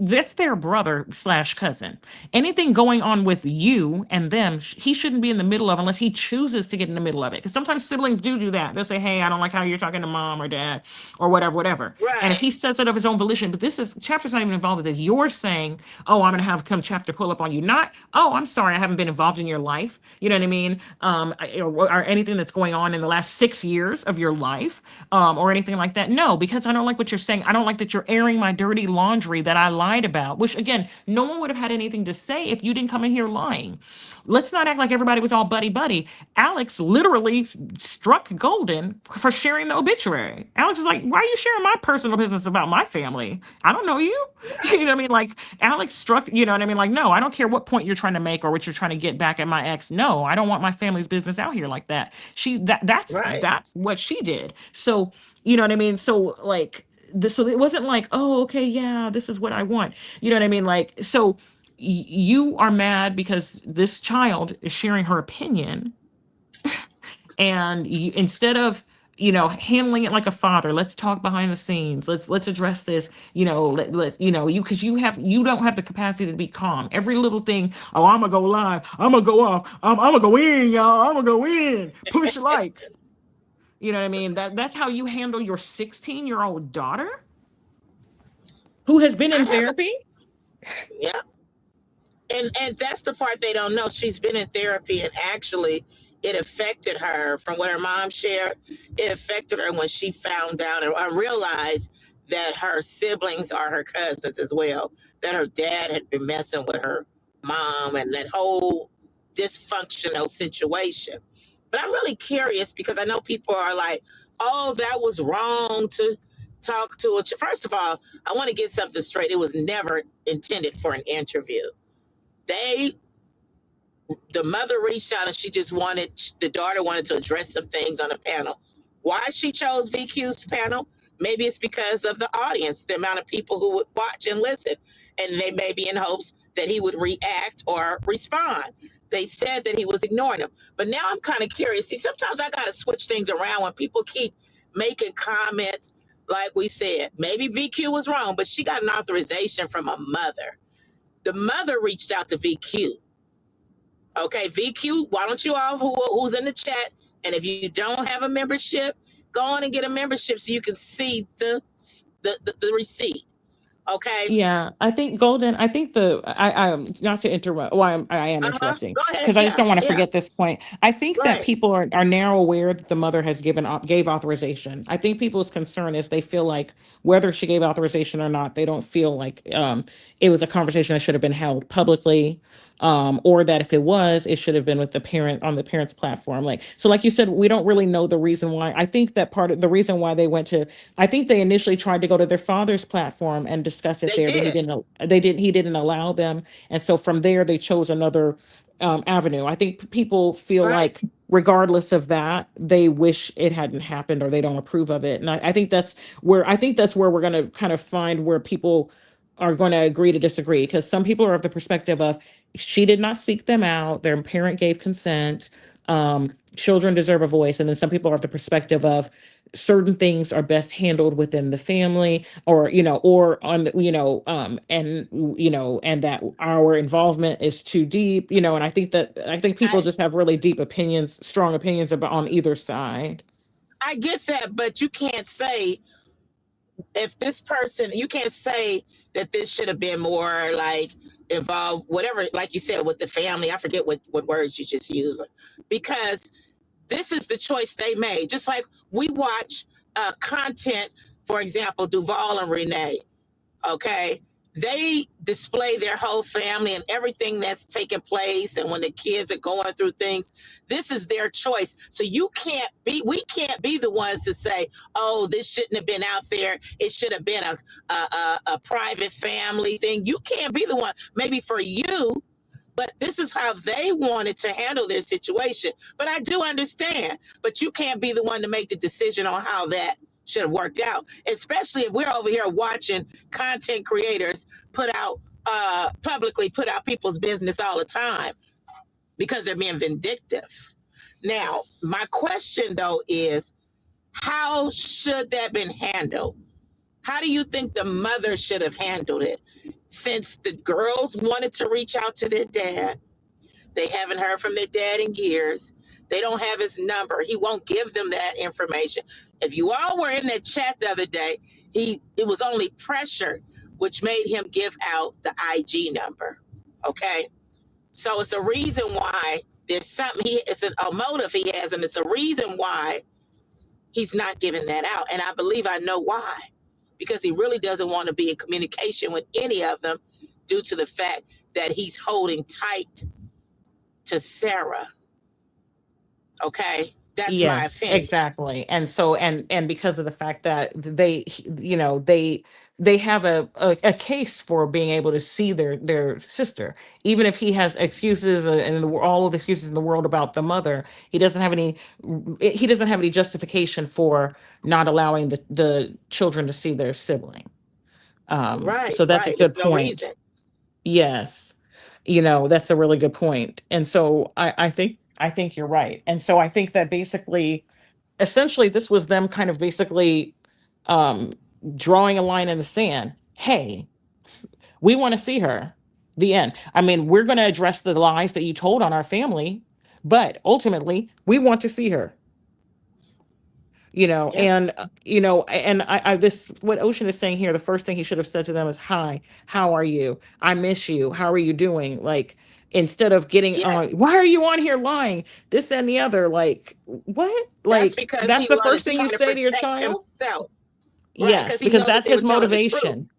that's their brother slash cousin. Anything going on with you and them, he shouldn't be in the middle of unless he chooses to get in the middle of it. Because sometimes siblings do that. They'll say, "Hey, I don't like how you're talking to mom or dad, or whatever, whatever." And if right, he says it of his own volition, but this is chapter's not even involved with this. You're saying, "Oh, I'm gonna have come chapter pull up on you," not, "Oh, I'm sorry, I haven't been involved in your life." You know what I mean? Or anything that's going on in the last 6 years of your life, or anything like that. No, because I don't like what you're saying. I don't like that you're airing my dirty laundry that I lied about, which again, no one would have had anything to say if you didn't come in here lying. Let's not act like everybody was all buddy buddy. Alex literally struck Golden for sharing the obituary. Alex is like, why are you sharing my personal business about my family? I don't know you. You know what I mean? Like Alex struck, you know what I mean? Like, no, I don't care what point you're trying to make or what you're trying to get back at my ex. No, I don't want my family's business out here like that. right. That's what she did. So, you know what I mean? So like this, so it wasn't like, oh, okay, yeah, this is what I want. You know what I mean? Like, so you are mad because this child is sharing her opinion, and instead of handling it like a father, let's talk behind the scenes, let's address this, you don't have the capacity to be calm. Every little thing, oh, I'm gonna go live, I'm gonna go off, I'm gonna go in, y'all, I'm gonna go in, push likes. You know what I mean? That's how you handle your 16-year-old daughter who has been I in have a therapy. yeah, and that's the part they don't know. She's been in therapy, and actually, it affected her. From what her mom shared, it affected her when she found out and I realized that her siblings are her cousins as well. That her dad had been messing with her mom, and that whole dysfunctional situation. But I'm really curious because I know people are like, "Oh, that was wrong to talk to a." First of all, I want to get something straight. It was never intended for an interview. They the mother reached out and she just wanted the daughter wanted to address some things on a panel. Why she chose VQ's panel? Maybe it's because of the audience, the amount of people who would watch and listen, and they may be in hopes that he would react or respond. They said that he was ignoring them, but now I'm kind of curious. See, sometimes I got to switch things around when people keep making comments. Like we said, maybe VQ was wrong, but she got an authorization from a mother. The mother reached out to VQ. Okay, VQ, why don't you all who's in the chat, and if you don't have a membership, go on and get a membership so you can see the receipt. Okay. Yeah, I think Golden, I think not to interrupt, well, I am interrupting Go ahead. because I just Yeah. don't want to Yeah. forget this point. I think that Right. people are now aware that the mother has gave authorization. I think people's concern is they feel like whether she gave authorization or not, they don't feel like it was a conversation that should have been held publicly, or that if it was, it should have been with the parent on the parent's platform. Like so, like you said, we don't really know the reason why. I think that part of the reason why they went to I think they initially tried to go to their father's platform and discuss it They there, but did. he didn't allow them. And so from there they chose another avenue. I think people feel Right. like regardless of that, they wish it hadn't happened or they don't approve of it. And I think that's where we're gonna kind of find where people are going to agree to disagree because some people are of the perspective of she did not seek them out, their parent gave consent, children deserve a voice, and then some people are of the perspective of certain things are best handled within the family or or on the and and that our involvement is too deep, and I think people I just have really deep opinions, strong opinions about on either side. I get that, but you can't say if this person you can't say that this should have been more like involved, whatever, like you said, with the family. I forget what words you just used, because this is the choice they made. Just like we watch content, for example, Duval and Renee, okay? They display their whole family and everything that's taking place. And when the kids are going through things, this is their choice. So we can't be the ones to say, oh, this shouldn't have been out there. It should have been a private family thing. You can't be the one, maybe for you, but this is how they wanted to handle their situation. But I do understand, but you can't be the one to make the decision on how that should have worked out, especially if we're over here watching content creators publicly put out people's business all the time because they're being vindictive. Now, my question though is, how should that been handled? How do you think the mother should have handled it? Since the girls wanted to reach out to their dad, they haven't heard from their dad in years. They don't have his number. He won't give them that information. If you all were in that chat the other day, it was only pressure which made him give out the IG number. Okay. So it's a reason why there's something it's a motive he has, and it's a reason why he's not giving that out. And I believe I know why. Because he really doesn't want to be in communication with any of them due to the fact that he's holding tight to Sarah. Okay, that's my Yes, opinion. exactly. And so and because of the fact that they have a case for being able to see their sister, even if he has excuses all of the excuses in the world about the mother, he doesn't have any justification for not allowing the children to see their sibling. Right, So that's a right. good There's no point. reason. Yes. That's a really good point. And so I think you're right. And so I think that basically essentially this was them kind of basically um drawing a line in the sand. Hey, we want to see her. The end. I mean, we're going to address the lies that you told on our family, but ultimately, we want to see her. Yeah, And and I this what Ocean is saying here, the first thing he should have said to them is, hi, how are you? I miss you. How are you doing? Like, instead of getting yes. why are you on here lying, this and the other, like, what, That's like because that's he the wanted first to thing you try to say to your protect child? himself. Right, because Yes, he because know that that's they were his telling the truth. motivation.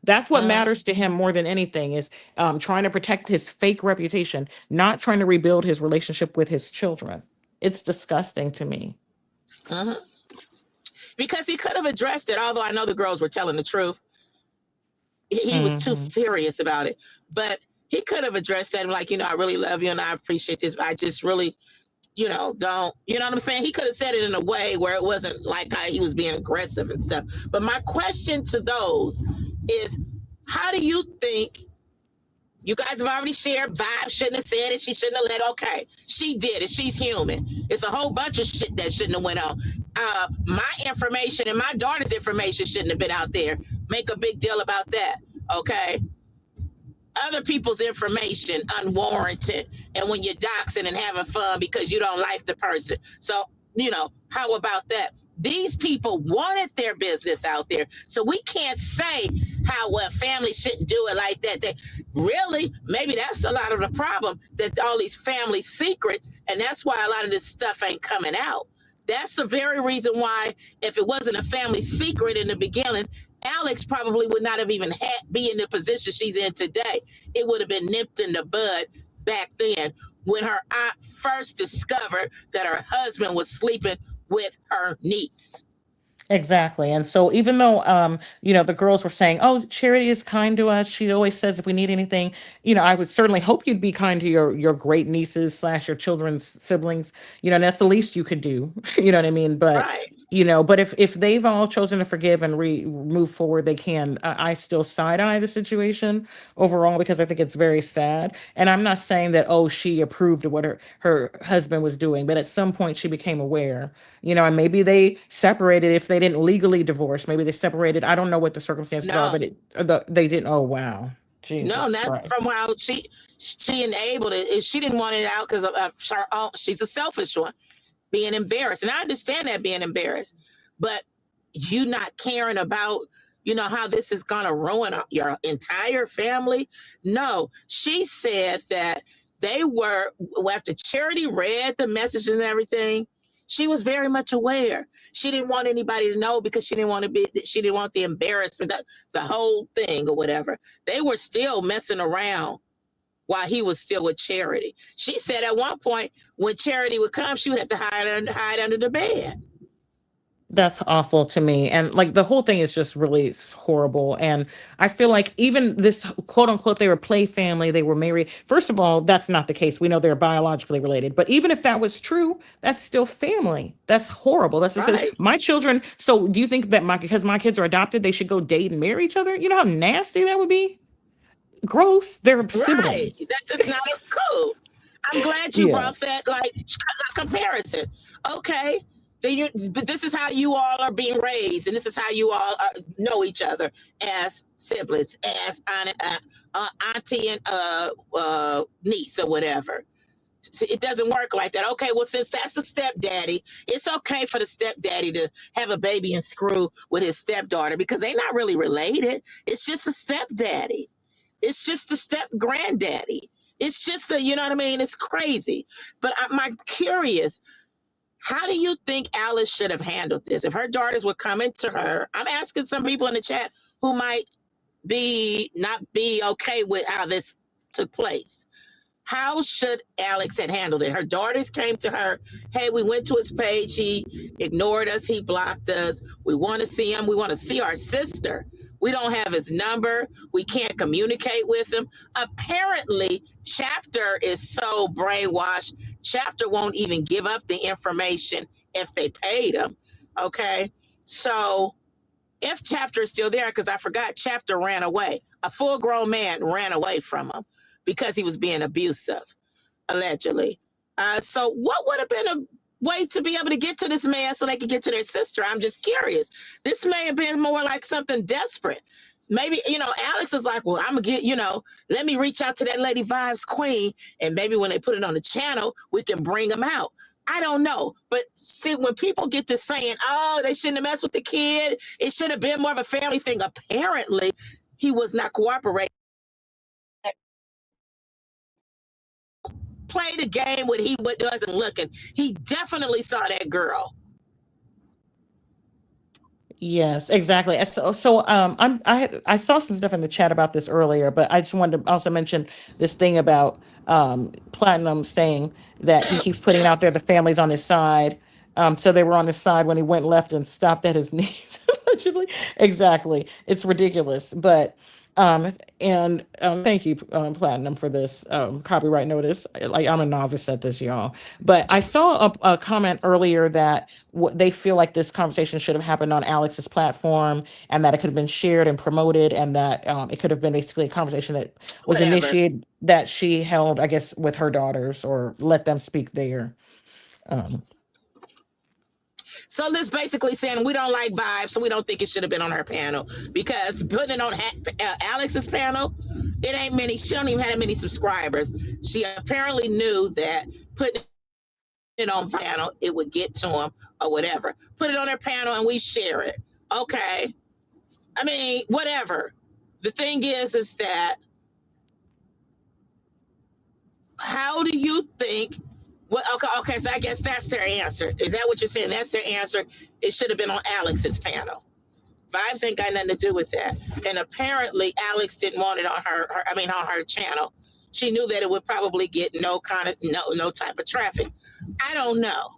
That's what Uh, matters to him more than anything is trying to protect his fake reputation, not trying to rebuild his relationship with his children. It's disgusting to me. Mhm. Because he could have addressed it, although I know the girls were telling the truth. He was too Hmm. furious about it. But he could have addressed that, like, I really love you and I appreciate this. I just really, don't, you know what I'm saying? He could have said it in a way where it wasn't like he was being aggressive and stuff. But my question to those is, how do you think, you guys have already shared, Vibe shouldn't have said it, she shouldn't have let, okay, she did it, she's human. It's a whole bunch of shit that shouldn't have went on. My information and my daughter's information shouldn't have been out there. Make a big deal about that, okay? Other people's information unwarranted, and when you're doxing and having fun because you don't like the person. So, how about that? These people wanted their business out there. So we can't say how, well, family shouldn't do it like that. They really, maybe that's a lot of the problem, that all these family secrets, and that's why a lot of this stuff ain't coming out. That's the very reason why, if it wasn't a family secret in the beginning, Alex probably would not have even be in the position she's in today. It would have been nipped in the bud back then, when her aunt first discovered that her husband was sleeping with her niece. Exactly. And so even though the girls were saying, "Oh, Charity is kind to us. She always says if we need anything," I would certainly hope you'd be kind to your great nieces slash your children's siblings. And that's the least you could do. You know what I mean? But Right, but if they've all chosen to forgive and move forward, they can. I still side eye the situation overall because I think it's very sad. And I'm not saying that, oh, she approved of what her husband was doing, but at some point she became aware, and maybe they separated if they didn't legally divorce. Maybe they separated. I don't know what the circumstances are, no, but they didn't. Oh, wow. no, Jesus not from Christ. how she enabled it. If she didn't want it out because of her own, she's a selfish one, being embarrassed. And I understand that, being embarrassed, but you not caring about, how this is going to ruin your entire family. No, she said that they were, after Charity read the message and everything, she was very much aware. She didn't want anybody to know because she didn't want the embarrassment, the whole thing or whatever. They were still messing around while he was still with Charity. She said at one point, when Charity would come, she would have to hide under the bed. That's awful to me. And like the whole thing is just really horrible. And I feel like even this quote unquote, they were play family, they were married. First of all, that's not the case. We know they're biologically related. But even if that was true, that's still family. That's horrible. That's just Right. my children. So do you think that because my kids are adopted, they should go date and marry each other? You know how nasty that would be? Gross. They're Right. siblings. That's just not cool. I'm glad you Yeah. brought that, like, comparison. Okay. But this is how you all are being raised, and this is how you all know each other as siblings, as auntie and niece or whatever. See, it doesn't work like that. Okay, well, since that's a stepdaddy, it's okay for the stepdaddy to have a baby and screw with his stepdaughter because they're not really related. It's just a stepdaddy. It's just a step granddaddy. It's just a, you know what I mean? It's crazy. But I'm curious, how do you think Alice should have handled this? If her daughters were coming to her, I'm asking some people in the chat who might not be okay with how this took place. How should Alex have handled it? Her daughters came to her. Hey, we went to his page. He ignored us. He blocked us. We want to see him. We want to see our sister. We don't have his number. We can't communicate with him. Apparently, Chapter is so brainwashed. Chapter won't even give up the information if they paid him. Okay. So if Chapter is still there, because I forgot Chapter ran away. A full grown man ran away from him because he was being abusive, allegedly. So what would have been a way to be able to get to this man so they could get to their sister? I'm just curious. This may have been more like something desperate. Maybe, Alex is like, well, I'm going to let me reach out to that Lady Vibes Queen. And maybe when they put it on the channel, we can bring them out. I don't know. But see, when people get to saying, oh, they shouldn't have messed with the kid, it should have been more of a family thing. Apparently, he was not cooperating. Play the game when he doesn't looking. He definitely saw that girl. Yes, exactly. And I saw some stuff in the chat about this earlier, but I just wanted to also mention this thing about Platinum saying that he keeps putting out there the family's on his side. So they were on his side when he went left and stopped at his knees, allegedly. Exactly. It's ridiculous. But um and thank you, Platinum, for this copyright notice. Like, I'm a novice at this, y'all. But I saw a comment earlier that they feel like this conversation should have happened on Alex's platform, and that it could have been shared and promoted, and that it could have been basically a conversation that was Whatever. initiated, that she held, I guess, with her daughters, or let them speak there. Um, So this basically saying we don't like vibes, so we don't think it should have been on her panel because putting it on Alex's panel, it ain't many. She don't even have that many subscribers. She apparently knew that putting it on panel, it would get to them or whatever. Put it on their panel and we share it. Okay. I mean, whatever. The thing is that how do you think? Well, okay. So I guess that's their answer. Is that what you're saying? That's their answer. It should have been on Alex's panel. Vibes ain't got nothing to do with that. And apparently, Alex didn't want it on on her channel. She knew that it would probably get no type of traffic. I don't know.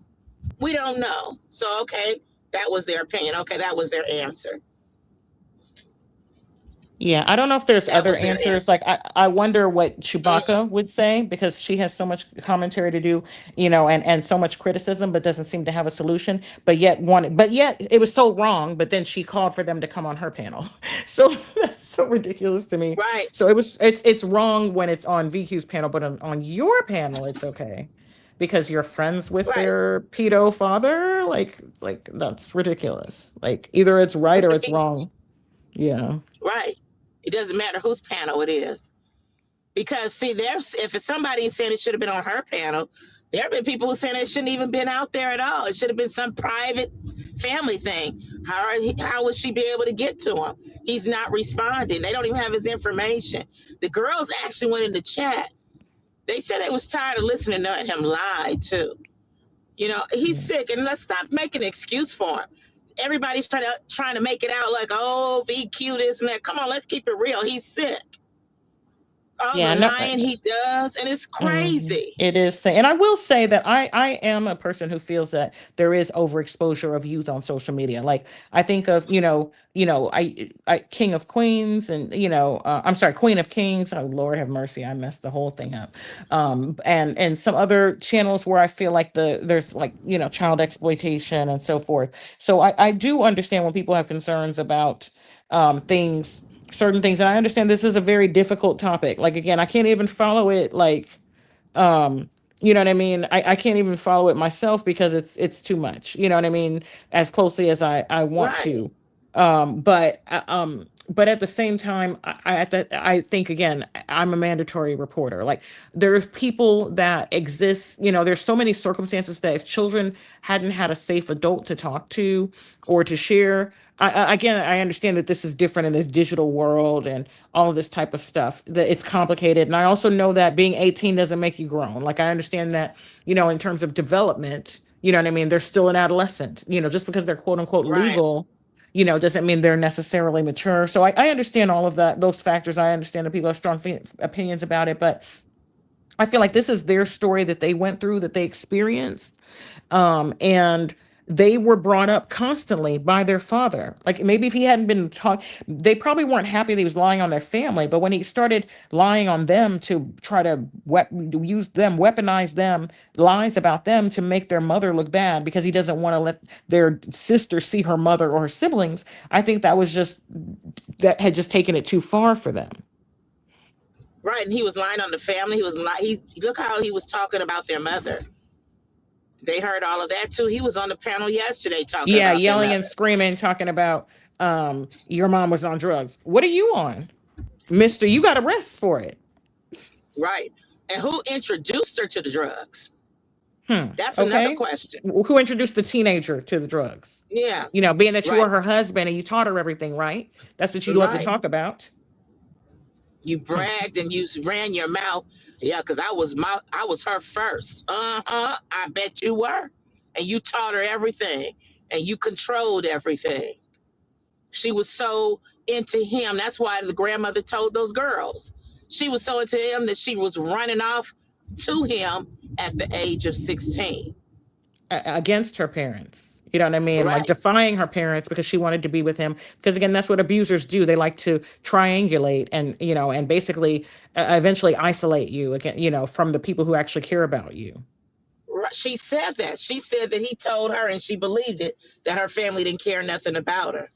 We don't know. So okay, that was their opinion. Okay, that was their answer. Yeah, I don't know if there's That other was their answers. answer. Like, I wonder what Mm, Chewbacca would say, because she has so much commentary to do, and so much criticism, but doesn't seem to have a solution. But yet it was so wrong. But then she called for them to come on her panel. So that's so ridiculous to me. right, So it's wrong when it's on VQ's panel, but on your panel it's okay because you're friends with right, their pedo father. Like that's ridiculous. Like, either it's right or it's wrong. Yeah. right. It doesn't matter whose panel it is. Because see, there's if it's somebody saying it should have been on her panel, there have been people who saying it shouldn't even been out there at all. It should have been some private family thing. How would she be able to get to him? He's not responding. They don't even have his information. The girls actually went in the chat. They said they was tired of listening to him lie too. He's Yeah. sick, and let's stop making an excuse for him. Everybody's trying to make it out like, oh, VQ this and that. Come on, let's keep it real. He's sick. All the Yeah, no, lying he does, and it's crazy. it is. And I will say that I am a person who feels that there is overexposure of youth on social media. Like, I think of, I King of Queens, and I'm sorry, Queen of Kings. Oh, Lord have mercy, I messed the whole thing up. And some other channels where I feel like there's, like, child exploitation and so forth. So I do understand when people have concerns about things, certain things. And I understand this is a very difficult topic. Like, again, I can't even follow it, like, um you know what I mean. I can't even follow it myself because it's too much, you know what I mean, as closely as I want Right, to. But at the same time, I think, again, I'm a mandatory reporter. Like, there's people that exist, there's so many circumstances that if children hadn't had a safe adult to talk to or to share, again, I understand that this is different in this digital world and all of this type of stuff, that it's complicated. And I also know that being 18 doesn't make you grown. Like, I understand that, in terms of development, you know what I mean, they're still an adolescent. Just because they're quote unquote right, legal, doesn't mean they're necessarily mature. So I understand all of that, those factors. I understand that people have strong opinions about it, but I feel like this is their story that they went through, that they experienced. And they were brought up constantly by their father. Like, maybe if he hadn't been taught, they probably weren't happy that he was lying on their family. But when he started lying on them to try to use them, weaponize them, lies about them to make their mother look bad because he doesn't want to let their sister see her mother or her siblings, I think that had just taken it too far for them. right. And he was lying on the family. He was lying. He look how he was talking about their mother. They heard all of that too. He was on the panel yesterday talking Yeah, about their yelling and mother. screaming, talking about your mom was on drugs. What are you on? Mister, you got arrested for it. Right. And who introduced her to the drugs? That's another Okay. question. Who introduced the teenager to the drugs? Yeah. Being that you were Right. her husband and you taught her everything, right? That's what you love to Right. talk about. You Hmm. bragged and you ran your mouth. Yeah, because I was her first. I bet you were. And you taught her everything. And you controlled everything. She was so into him. That's why the grandmother told those girls. She was so into him that she was running off to him at the age of 16. Against her parents. You know what I mean? Like Right. defying her parents because she wanted to be with him. Because again, that's what abusers do. They like to triangulate and, and basically eventually isolate you again, from the people who actually care about you. She said that. She said that he told her, and she believed it, that her family didn't care nothing about her.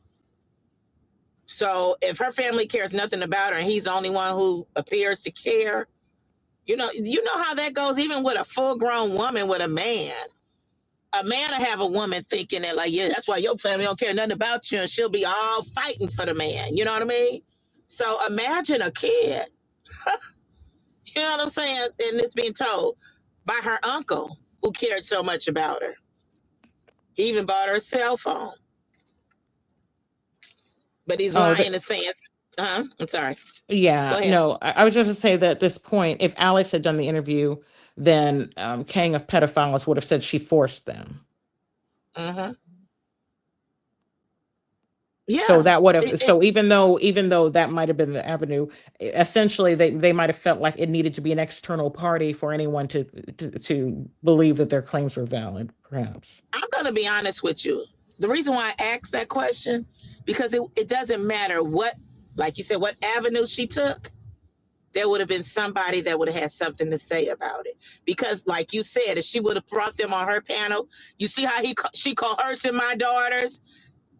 So if her family cares nothing about her and he's the only one who appears to care, you know how that goes, even with a full grown woman with a man. A man will have a woman thinking that, like, yeah, that's why your family don't care nothing about you, and she'll be all fighting for the man. You know what I mean? So imagine a kid, you know what I'm saying? And it's being told by her uncle who cared so much about her. He even bought her a cell phone, but he's Oh, lying and saying, I'm sorry. yeah, Go ahead. no, I was just to say that at this point, if Alex had done the interview, then King of Pedophiles would have said she forced them. Mm-hmm. So Yeah. that would It, have, it, so even though that might have been the avenue, essentially they might have felt like it needed to be an external party for anyone to believe that their claims were valid, perhaps. I'm going to be honest with you. The reason why I asked that question, because it doesn't matter what, like you said, what avenue she took, there would have been somebody that would have had something to say about it. Because, like you said, if she would have brought them on her panel, you see how she coercing my daughters.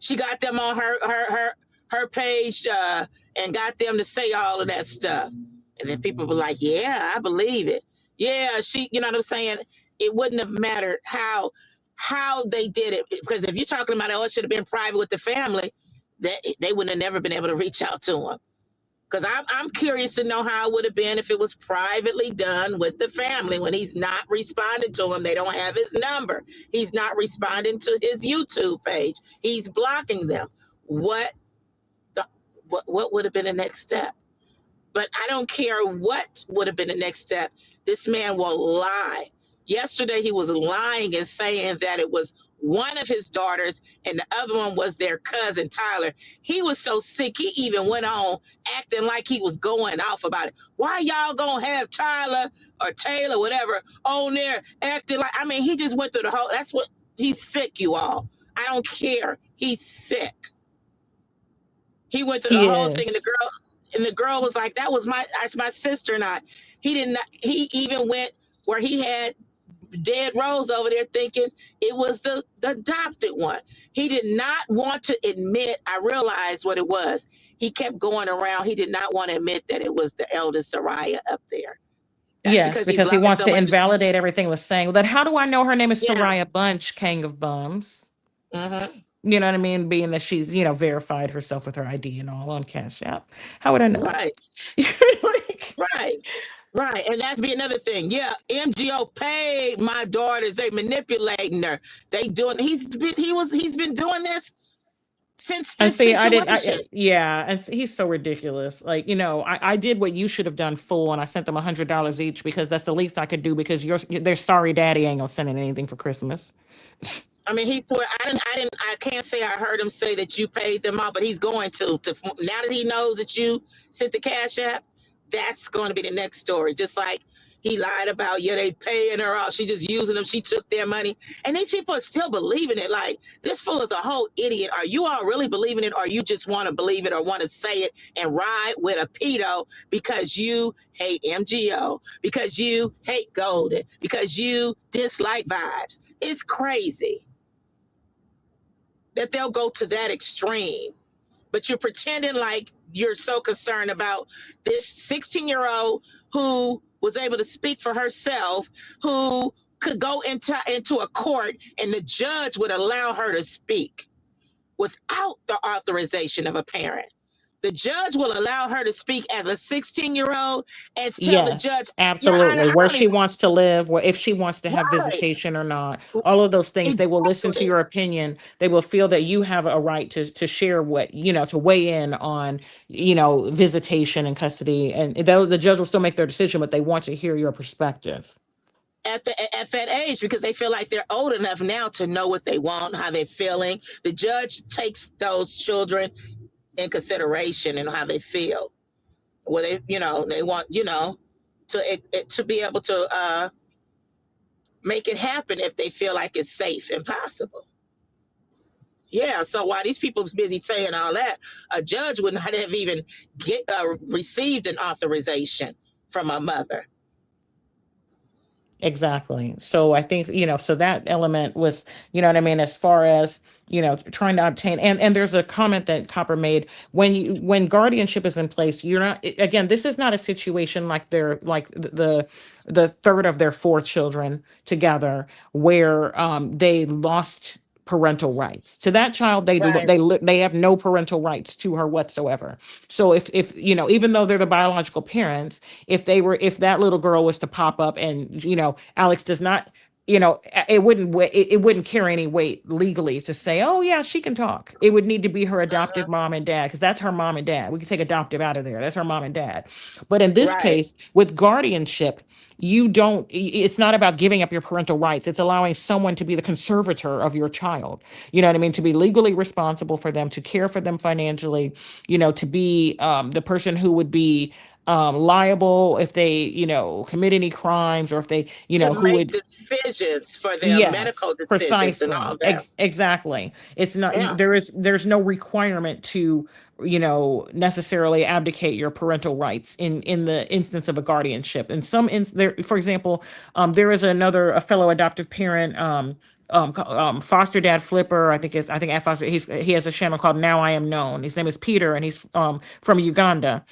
She got them on her page and got them to say all of that stuff, and then people were like, "Yeah, I believe it." Yeah, you know what I'm saying? It wouldn't have mattered how they did it, because if you're talking about, oh, it should have been private with the family, that they wouldn't have never been able to reach out to him. Because I'm curious to know how it would have been if it was privately done with the family, when he's not responding to them. They don't have his number. He's not responding to his YouTube page. He's blocking them. What the, what would have been the next step? But I don't care what would have been the next step. This man will lie. Yesterday, he was lying and saying that it was one of his daughters and the other one was their cousin, Tyler. He was so sick, he even went on acting like he was going off about it. Why y'all gonna have Tyler or Taylor, whatever, on there acting like, I mean, he just went through the whole, that's what, he's sick, you all. I don't care. He's sick. He went through the He whole thing, and the is. girl was like, that's my sister and I. He did not. He even went where he had dead Rose over there thinking it was the adopted one. He did not want to admit. I realized what it was. He kept going around. He did not want to admit that it was the eldest Soraya up there. That's Yes, because he's because he lying wants so to much. invalidate everything with saying that. How do I know her name is Yeah. Soraya Bunch, King of Bums? Mm-hmm. You know what I mean? Being that she's, verified herself with her ID and all on Cash App. How would I know? Right. Like, Right. Right. And that's be another thing. Yeah. MGO paid my daughters. They manipulating her. They doing he's been doing this since and this see, situation. yeah, and he's so ridiculous. Like, I did what you should have done, full, and I sent them $100 each because that's the least I could do because their sorry daddy ain't gonna send in anything for Christmas. I mean, he swear I can't say I heard him say that you paid them off, but he's going to now that he knows that you sent the cash app, that's going to be the next story. Just like he lied about, yeah, they paying her off. She just using them. She took their money. And these people are still believing it. Like, this fool is a whole idiot. Are you all really believing it, or you just want to believe it or want to say it and ride with a pedo because you hate MGO, because you hate Golden, because you dislike vibes? It's crazy that they'll go to that extreme. But you're pretending like you're so concerned about this 16-year-old who was able to speak for herself, who could go into a court and the judge would allow her to speak without the authorization of a parent. The judge will allow her to speak as a 16-year-old and tell the Yes, judge, Your Honor, absolutely. I Where don't she even, wants to live, where if she wants to have right, visitation or not, all of those things, they will listen to exactly. your opinion. They will feel that you have a right to share what, to weigh in on, visitation and custody. And the judge will still make their decision, but they want to hear your perspective. at that age, because they feel like they're old enough now to know what they want, how they're feeling. The judge takes those children in consideration and how they feel. Well, they want, to be able to make it happen if they feel like it's safe and possible. Yeah, so while these people was busy saying all that, a judge would not have even received an authorization from a mother. Exactly. So I think, so that element was, what I mean, as far as, trying to obtain, and there's a comment that Copper made, when guardianship is in place, you're not, again, this is not a situation like they're like the third of their four children together where they lost parental rights to that child. Right. They have no parental rights to her whatsoever. So if even though they're the biological parents, if that little girl was to pop up and Alex does not, it wouldn't carry any weight legally to say, oh yeah, she can talk. It would need to be her Uh-huh. adoptive mom and dad, because that's her mom and dad. We can take adoptive out of there, that's her mom and dad. But in this Right. case with guardianship, it's not about giving up your parental rights. It's allowing someone to be the conservator of your child, you know what I mean, to be legally responsible for them, to care for them financially, to be the person who would be liable if they commit any crimes, or if they To who make would. decisions for them, medical Yes, decisions and all precisely. that. Exactly. It's not, Yeah. there's no requirement to, necessarily abdicate your parental rights in the instance of a guardianship. In there, for example, there is a fellow adoptive parent, foster dad Flipper, I think at foster, he has a channel called Now I Am Known. His name is Peter, and he's from Uganda,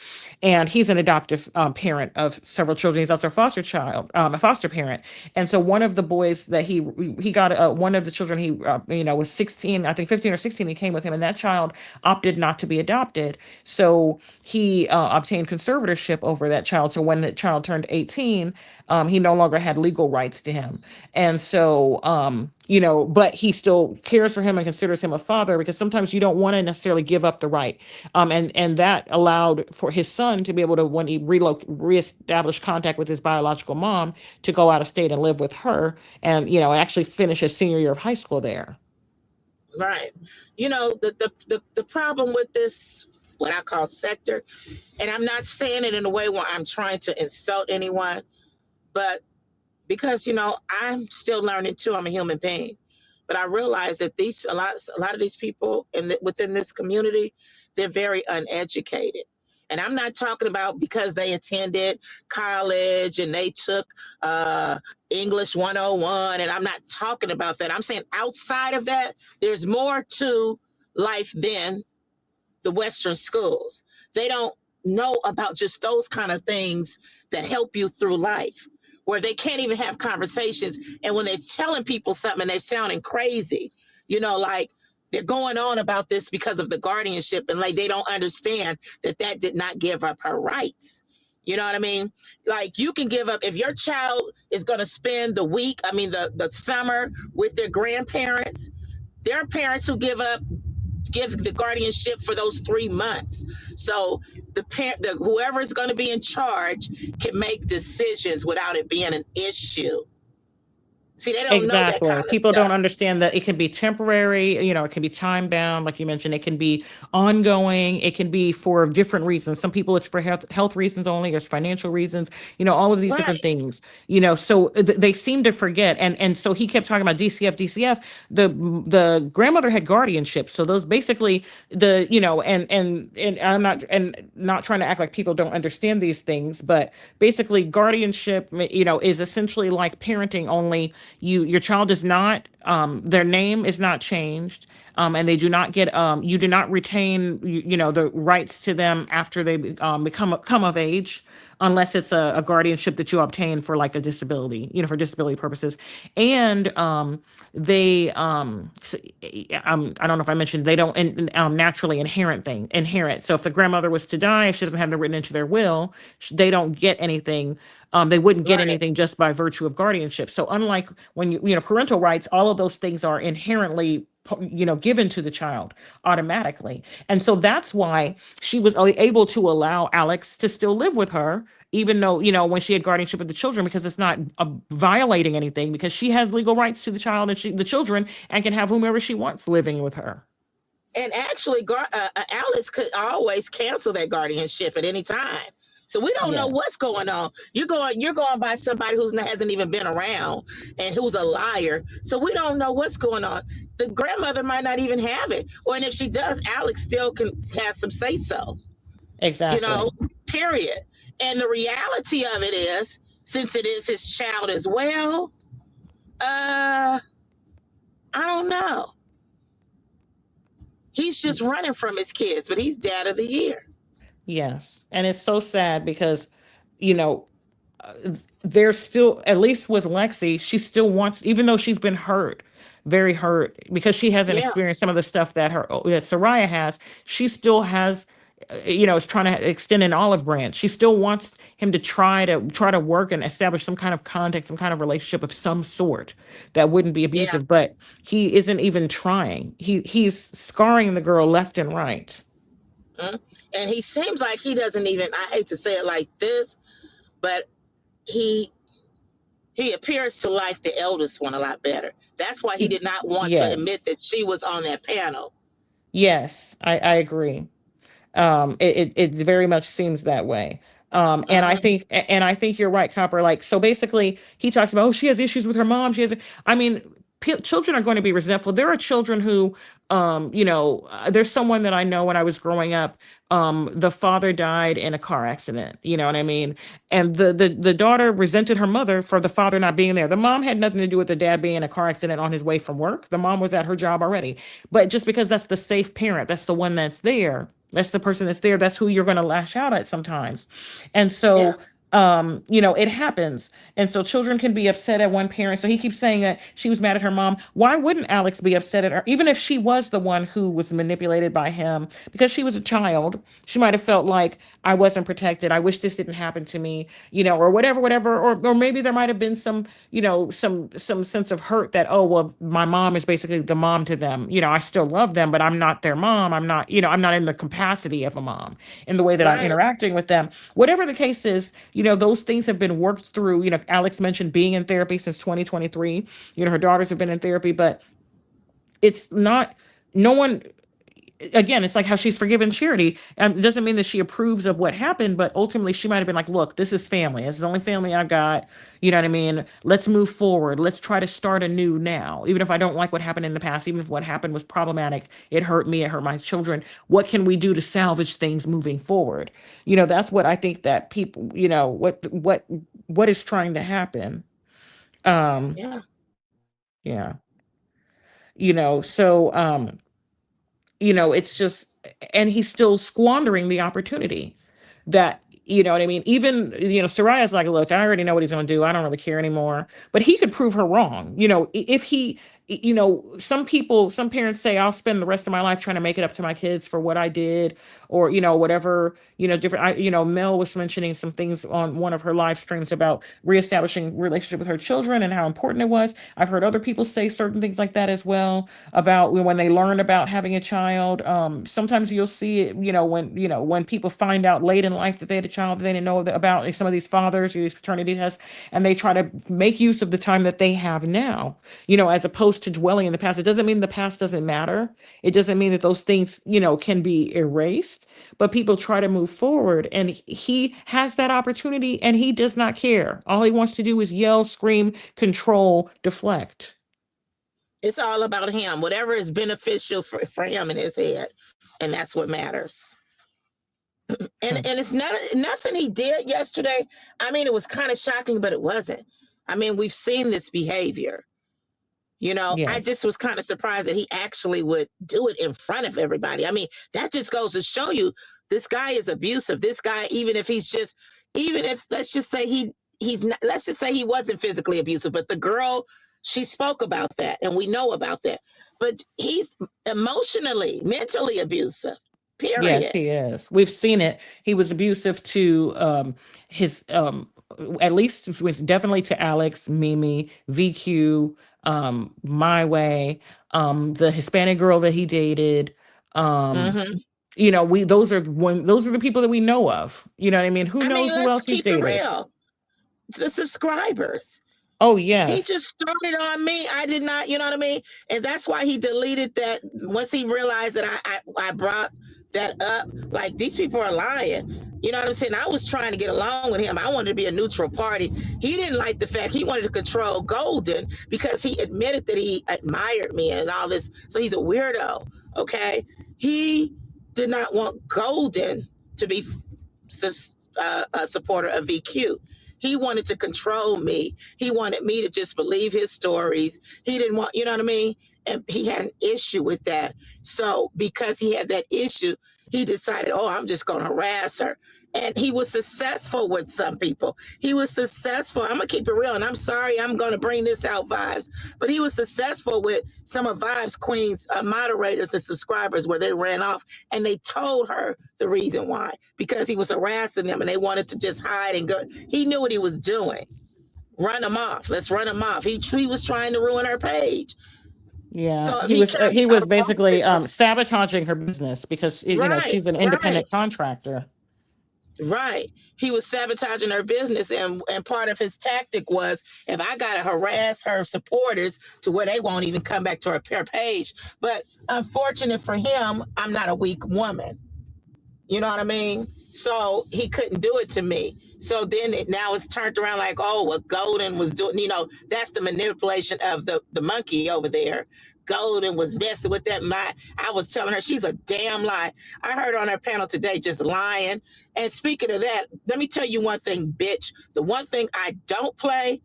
and he's an adoptive parent of several children. He's also a foster parent. And so one of the boys that he got, one of the children, he was 16, I think 15 or 16. He came with him, and that child opted not to be adopted. So he obtained conservatorship over that child. So when the child turned 18, he no longer had legal rights to him. And so, but he still cares for him and considers him a father, because sometimes you don't want to necessarily give up the right. And that allowed for his son to be able to, when he reestablished contact with his biological mom, to go out of state and live with her, and actually finish his senior year of high school there. Right. The problem with this, what I call sector, and I'm not saying it in a way where I'm trying to insult anyone, but because I'm still learning too. I'm a human being, but I realize that a lot of these people within this community, they're very uneducated. And I'm not talking about because they attended college and they took English 101, and I'm not talking about that. I'm saying outside of that, there's more to life than the Western schools. They don't know about just those kind of things that help you through life, where they can't even have conversations. And when they're telling people something, they're sounding crazy, like they're going on about this because of the guardianship, and like they don't understand that did not give up her rights. You know what I mean? Like, you can give up if your child is going to spend the summer with their grandparents. There are parents who give the guardianship for those 3 months. So whoever is going to be in charge can make decisions without it being an issue. See, they don't know that Exactly. kind of People don't stuff. understand that it can be temporary, it can be time bound, like you mentioned, it can be ongoing, it can be for different reasons. Some people it's for health reasons only, there's financial reasons, all of these different Right. things, so they seem to forget. And so he kept talking about DCF. The grandmother had guardianship. So those basically and I'm not trying to act like people don't understand these things, but basically guardianship, is essentially like parenting, only your child is not, their name is not changed, and they do not get, you do not retain, the rights to them after they come of age, unless it's a guardianship that you obtain for like a disability, for disability purposes. And I don't know if I mentioned, they don't naturally inherit. So if the grandmother was to die, if she doesn't have them written into their will, they don't get anything They wouldn't get Right. anything just by virtue of guardianship. So unlike when parental rights, all of those things are inherently given to the child automatically. And so that's why she was able to allow Alex to still live with her, even though, when she had guardianship of the children, because it's not violating anything, because she has legal rights to the child and the children, and can have whomever she wants living with her. And actually, Alice could always cancel that guardianship at any time. So we don't know what's Yes, going on. You're going by somebody who hasn't even been around and who's a liar. So we don't know what's going on. The grandmother might not even have it, or and if she does, Alex still can have some say so. You know, exactly. period. And the reality of it is, since it is his child as well, I don't know. He's just running from his kids, but he's dad of the year. Yes. And it's so sad because, you know, there's still, at least with Lexi, she still wants, even though she's been hurt, very hurt, because she hasn't Yeah, experienced some of the stuff that Soraya has. She still has, is trying to extend an olive branch. She still wants him to try to work and establish some kind of contact, some kind of relationship of some sort that wouldn't be yeah. abusive. But he isn't even trying. He's scarring the girl left and right. Mm. And he seems like he doesn't even, I hate to say it like this, but he he appears to like the eldest one a lot better. That's why he He, did not want to admit yes, that she was on that panel. yes, I agree. It very much seems that way. And I Uh-huh. think you're right, Copper. Like, so basically, he talks about, oh, she has issues with her mom. I mean, children are going to be resentful. There are children who, there's someone that I know when I was growing up. The father died in a car accident. You know what I mean? And the daughter resented her mother for the father not being there. The mom had nothing to do with the dad being in a car accident on his way from work. The mom was at her job already. But just because that's the safe parent, that's the one that's there, that's the person that's there, that's who you're going to lash out at sometimes. And Yeah. so it happens. And so children can be upset at one parent. So he keeps saying that she was mad at her mom. Why wouldn't Alex be upset at her, even if she was the one who was manipulated by him? Because she was a child, she might have felt like, I wasn't protected, I wish this didn't happen to me, or whatever. Or maybe there might have been some, some sense of hurt that, oh well, my mom is basically the mom to them. I still love them, but I'm not their mom. I'm not in the capacity of a mom in the way that I'm Right. interacting with them. Whatever the case is, those things have been worked through. Alex mentioned being in therapy since 2023. Her daughters have been in therapy, but it's not, no one, again, it's like how she's forgiven Charity. It doesn't mean that she approves of what happened, but ultimately she might have been like, look, this is family. This is the only family I got. You know what I mean? Let's move forward. Let's try to start anew now. Even if I don't like what happened in the past, even if what happened was problematic, it hurt me, it hurt my children. What can we do to salvage things moving forward? That's what I think that people, what is trying to happen. Um, Yeah. yeah. So it's just, and he's still squandering the opportunity that, you know what I mean? Even, Soraya's like, look, I already know what he's going to do. I don't really care anymore. But he could prove her wrong. If he, some parents say, I'll spend the rest of my life trying to make it up to my kids for what I did, or, whatever, different, Mel was mentioning some things on one of her live streams about reestablishing relationship with her children and how important it was. I've heard other people say certain things like that as well, about when they learn about having a child. Sometimes you'll see it, when people find out late in life that they had a child that they didn't know about, like some of these fathers or these paternity tests, and they try to make use of the time that they have now, as opposed to dwelling in the past. It doesn't mean the past doesn't matter. It doesn't mean that those things, can be erased, but people try to move forward, and he has that opportunity and he does not care. All he wants to do is yell, scream, control, deflect. It's all about him, whatever is beneficial for him in his head. And that's what matters. And it's not nothing he did yesterday. I mean, it was kind of shocking, but it wasn't. I mean, we've seen this behavior. I just Yes. was kind of surprised that he actually would do it in front of everybody. I mean, that just goes to show you this guy is abusive. This guy, even if let's just say he's not, let's just say he wasn't physically abusive, but the girl, she spoke about that, and we know about that. But he's emotionally, mentally abusive. Yes, Period. he is. We've seen it. He was abusive to his at least with definitely to Alex, Mimi, VQ, My Way, the Hispanic girl that he dated. Um, Hmm. we those are the people that we know of. You know what I mean? Who I mean, knows who let's else he's keep it dated? real. The subscribers. Oh He just yes. started on me. I did not, you know what I mean? And that's why he deleted that once he realized that I brought that up. Like, these people are lying. You know what I'm saying? I was trying to get along with him. I wanted to be a neutral party. He didn't like the fact he wanted to control Golden because he admitted that he admired me and all this. So he's a weirdo. Okay. He did not want Golden to be a supporter of VQ. He wanted to control me. He wanted me to just believe his stories. He didn't want, you know what I mean? And he had an issue with that. So because he had that issue, he decided, oh, I'm just going to harass her. And he was successful with some people. He was successful. I'm going to keep it real. And I'm sorry, I'm going to bring this out, Vibes. But he was successful with some of Vibes Queen's moderators and subscribers where they ran off and they told her the reason why, because he was harassing them and they wanted to just hide and go. He knew what he was doing. Run him off. Let's run him off. He was trying to ruin her page. Yeah, So if he kept he was basically posting, sabotaging her business because right, she's an right, independent contractor. right. He was sabotaging her business, and part of his tactic was, if I gotta harass her supporters to where they won't even come back to her page. But unfortunate for him, I'm not a weak woman. You know what I mean? So he couldn't do it to me. So then now it's turned around like, oh, what Golden was doing, that's the manipulation of the monkey over there. Golden was messing with that. I was telling her she's a damn lie. I heard her on her panel today just lying. And speaking of that, let me tell you one thing, bitch. The one thing I don't play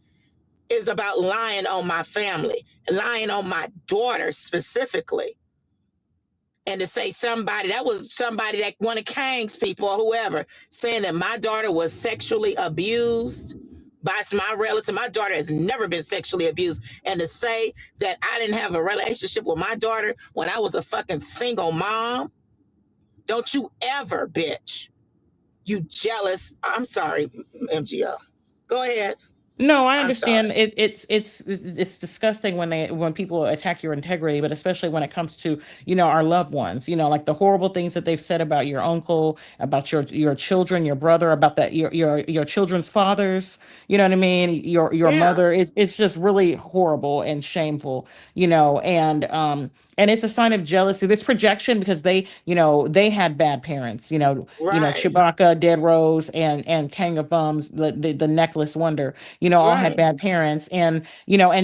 is about lying on my family, lying on my daughter specifically. And to say that was somebody that one of Kang's people or whoever saying that my daughter was sexually abused by my relative. My daughter has never been sexually abused. And to say that I didn't have a relationship with my daughter when I was a fucking single mom, don't you ever, bitch. You jealous. I'm sorry, MGO. Go ahead. No, I I'm understand. sorry. It's disgusting when people attack your integrity, but especially when it comes to our loved ones. Like the horrible things that they've said about your uncle, about your children, your brother, about that your children's fathers. You know what I mean? Your Yeah, mother. It's just really horrible and shameful. And it's a sign of jealousy. This projection because they had bad parents. right, Chewbacca, Dead Rose, and King of Bums, the Necklace Wonder all had right, bad parents, and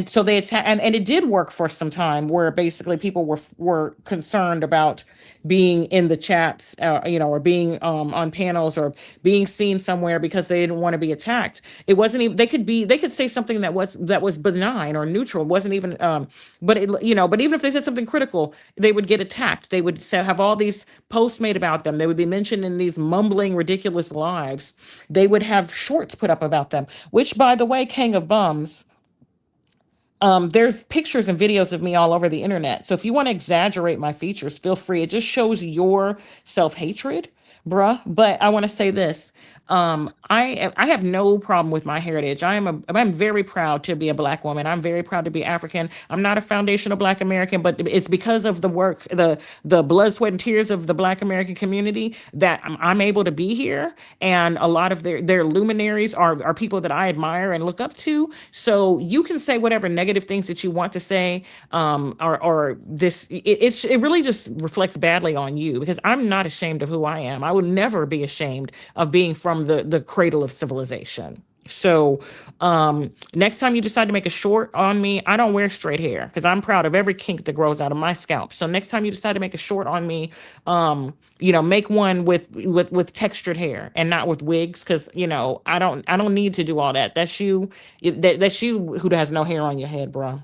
so they attack, and it did work for some time where basically people were concerned about being in the chats, or being on panels or being seen somewhere because they didn't want to be attacked. It wasn't even they could say something that was benign or neutral. It wasn't even but even if they said something critical, they would get attacked. They would have all these posts made about them. They would be mentioned in these mumbling ridiculous lives. They would have shorts put up about them, which, by the way, King of Bums, there's pictures and videos of me all over the internet. So if you want to exaggerate my features, feel free. It just shows your self-hatred, bruh. But I want to say this. I have no problem with my heritage. I'm very proud to be a black woman. I'm very proud to be African. I'm not a foundational black American, but it's because of the work, the blood, sweat, and tears of the black American community that I'm able to be here. And a lot of their luminaries are people that I admire and look up to. So you can say whatever negative things that you want to say, or this it really just reflects badly on you, because I'm not ashamed of who I am. I would never be ashamed of being from the cradle of civilization. So next time you decide to make a short on me, I don't wear straight hair because I'm proud of every kink that grows out of my scalp. So next time you decide to make a short on me, make one with textured hair and not with wigs, because I don't need to do all that. That's you who has no hair on your head, bro.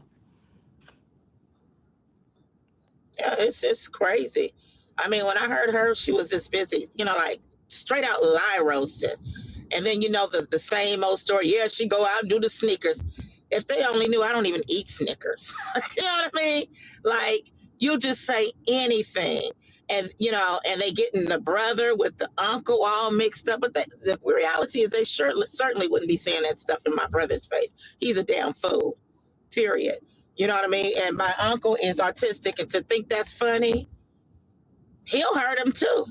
yeah, it's crazy. I mean, when I heard her, she was just busy, like straight out lie roasted. And then the same old story. Yeah, she go out and do the sneakers. If they only knew, I don't even eat Snickers. You know what I mean? Like, you'll just say anything. and and they getting the brother with the uncle all mixed up. But the reality is, they certainly wouldn't be saying that stuff in my brother's face. He's a damn fool. Period. You know what I mean? And my uncle is autistic, and to think that's funny, he'll hurt him too.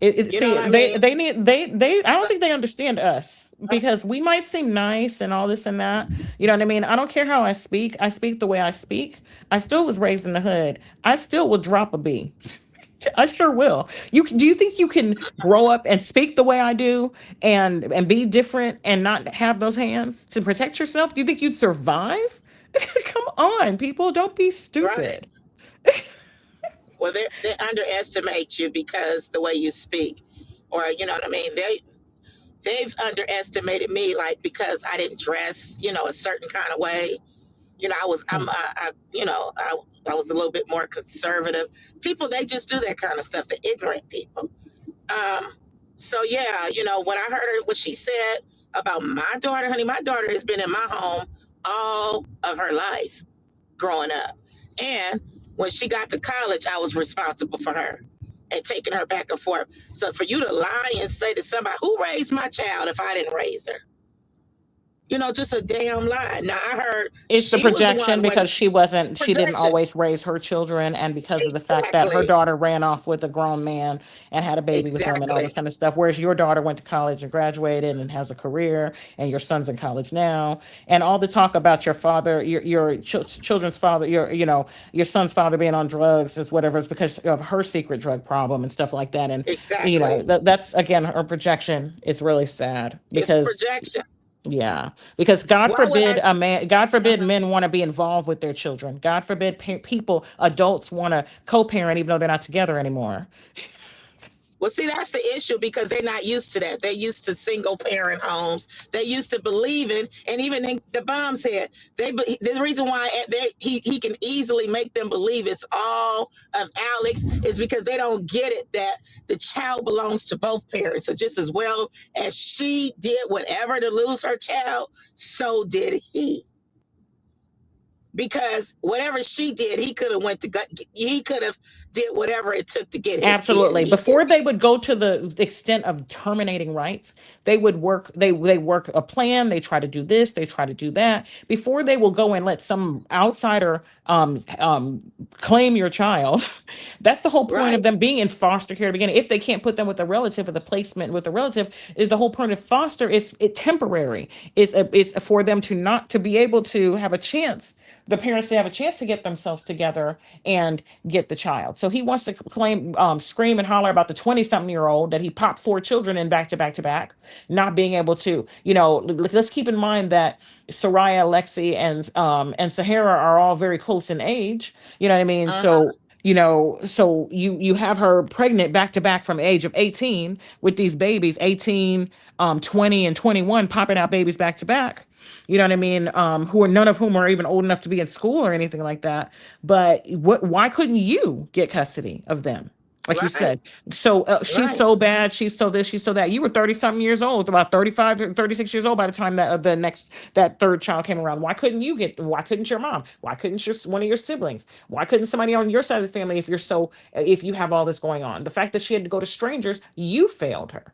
You know See, what I mean? they need they I don't think they understand us because we might seem nice and all this and that. You know what I mean? I don't care how I speak the way I speak. I still was raised in the hood. I still will drop a B. I sure will. Do you think you can grow up and speak the way I do and be different and not have those hands to protect yourself? Do you think you'd survive? Come on, people, don't be Right. stupid. Well, they underestimate you because the way you speak, or you know what I mean. They've underestimated me, like, because I didn't dress, a certain kind of way. I was a little bit more conservative. People, they just do that kind of stuff. The ignorant people. Um, so yeah, when I heard what she said about my daughter, honey, my daughter has been in my home all of her life growing up. And when she got to college, I was responsible for her and taking her back and forth. So for you to lie and say to somebody, who raised my child if I didn't raise her? Just a damn lie. Now I heard It's the she was the projection one with because she didn't projection. always raise her children, and because of the fact that her Exactly. daughter ran off with a grown man and had a baby with him and all this Exactly. kind of stuff. Whereas your daughter went to college and graduated and has a career, and your son's in college now. And all the talk about your father, children's father, your son's father being on drugs is whatever. It's because of her secret drug problem and stuff like that. And Exactly. that's again her projection. It's really sad It's because projection. yeah, because Why would I? God forbid Uh-huh. men want to be involved with their children. God forbid people, adults want to co-parent even though they're not together anymore. Well, see, that's the issue because they're not used to that. They're used to single parent homes. They're used to believing, and even the bomb said the reason why he can easily make them believe it's all of Alex is because they don't get it that the child belongs to both parents. So just as well as she did whatever to lose her child, so did he, because whatever she did, he could have did whatever it took to get his kid, and Absolutely. he did. Before they would go to the extent of terminating rights, they would work, they work a plan, they try to do this, they try to do that, before they will go and let some outsider claim your child. That's the whole point of Right. them being in foster care to begin. If they can't put them with a relative or the placement with a relative, is the whole point of foster is it temporary. It's for them to not to be able to have a chance, the parents to have a chance to get themselves together and get the child. So he wants to claim, scream and holler about the 20-something-year-old that he popped four children in back to back to back, not being able to, let's keep in mind that Soraya, Lexi, and Sahara are all very close in age. You know what I mean? Uh-huh. So you have her pregnant back to back from the age of 18 with these babies, 18, 20, and 21, popping out babies back to back. You know what I mean? Who are none of whom are even old enough to be in school or anything like that. But why couldn't you get custody of them? Like you Right. said, so she's Right. so bad, she's so this, she's so that. You were 30 something years old, about 35 or 36 years old by the time that that third child came around. Why couldn't your mom? Why couldn't one of your siblings? Why couldn't somebody on your side of the family, if you have all this going on? The fact that she had to go to strangers, you failed her.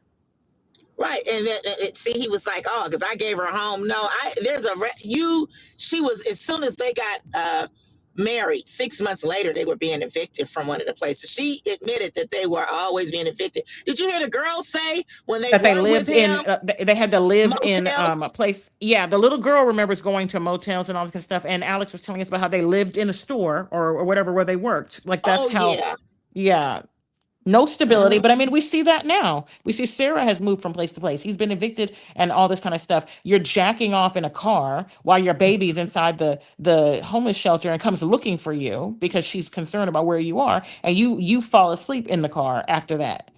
Right. And then see, he was like, "Oh, because I gave her a home." No, there's a you. She was, as soon as they got married. 6 months later, they were being evicted from one of the places. She admitted that they were always being evicted. Did you hear the girls say when they That they weren't with lived in him, they had to live in a motels? place. Yeah, the little girl remembers going to motels and all this kind of stuff, and Alex was telling us about how they lived in a store or whatever where they worked. Like that's Oh how. yeah. Yeah, no stability. Uh-huh. But I mean, we see that now. We see Sarah has moved from place to place. He's been evicted and all this kind of stuff. You're jacking off in a car while your baby's inside the homeless shelter and comes looking for you because she's concerned about where you are, and you fall asleep in the car after that.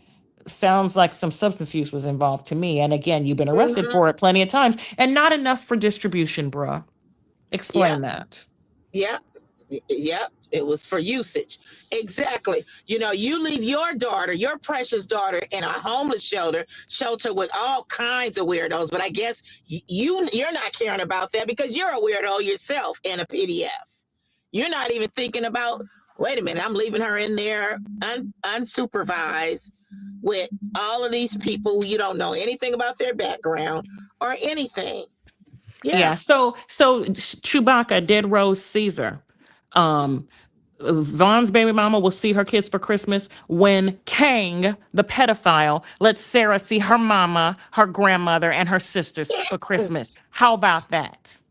Sounds like some substance use was involved to me. And again, you've been arrested Mm-hmm. for it plenty of times and not enough for distribution, bruh. Yeah. Explain that. Yeah. Yep, it was for usage. Exactly. You leave your daughter, your precious daughter, in a homeless shelter with all kinds of weirdos. But I guess you're not caring about that because you're a weirdo yourself in a PDF. You're not even thinking about wait a minute, I'm leaving her in there unsupervised with all of these people. You don't know anything about their background or anything. Yeah. Yeah. So Chewbacca, Dead Rose Caesar. Um, Vaughn's baby mama will see her kids for Christmas when Kang, the pedophile, lets Sarah see her mama, her grandmother, and her sisters for Christmas. How about that?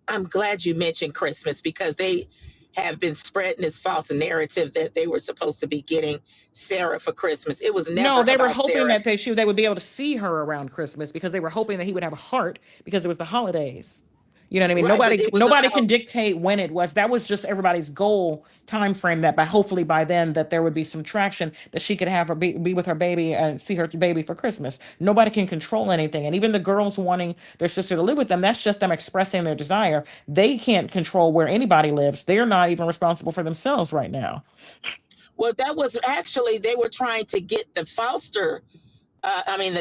I'm glad you mentioned Christmas because they have been spreading this false narrative that they were supposed to be getting Sarah for Christmas. It was No, never they were about hoping Sarah. that they would be able to see her around Christmas because they were hoping that he would have a heart because it was the holidays. You know what I mean? Right, but it was Nobody can about dictate when it was. That was just everybody's goal time frame. That by hopefully by then that there would be some traction that she could have her be with her baby and see her baby for Christmas. Nobody can control anything, and even the girls wanting their sister to live with them. That's just them expressing their desire. They can't control where anybody lives. They're not even responsible for themselves right now. well, that was actually they were trying to get the foster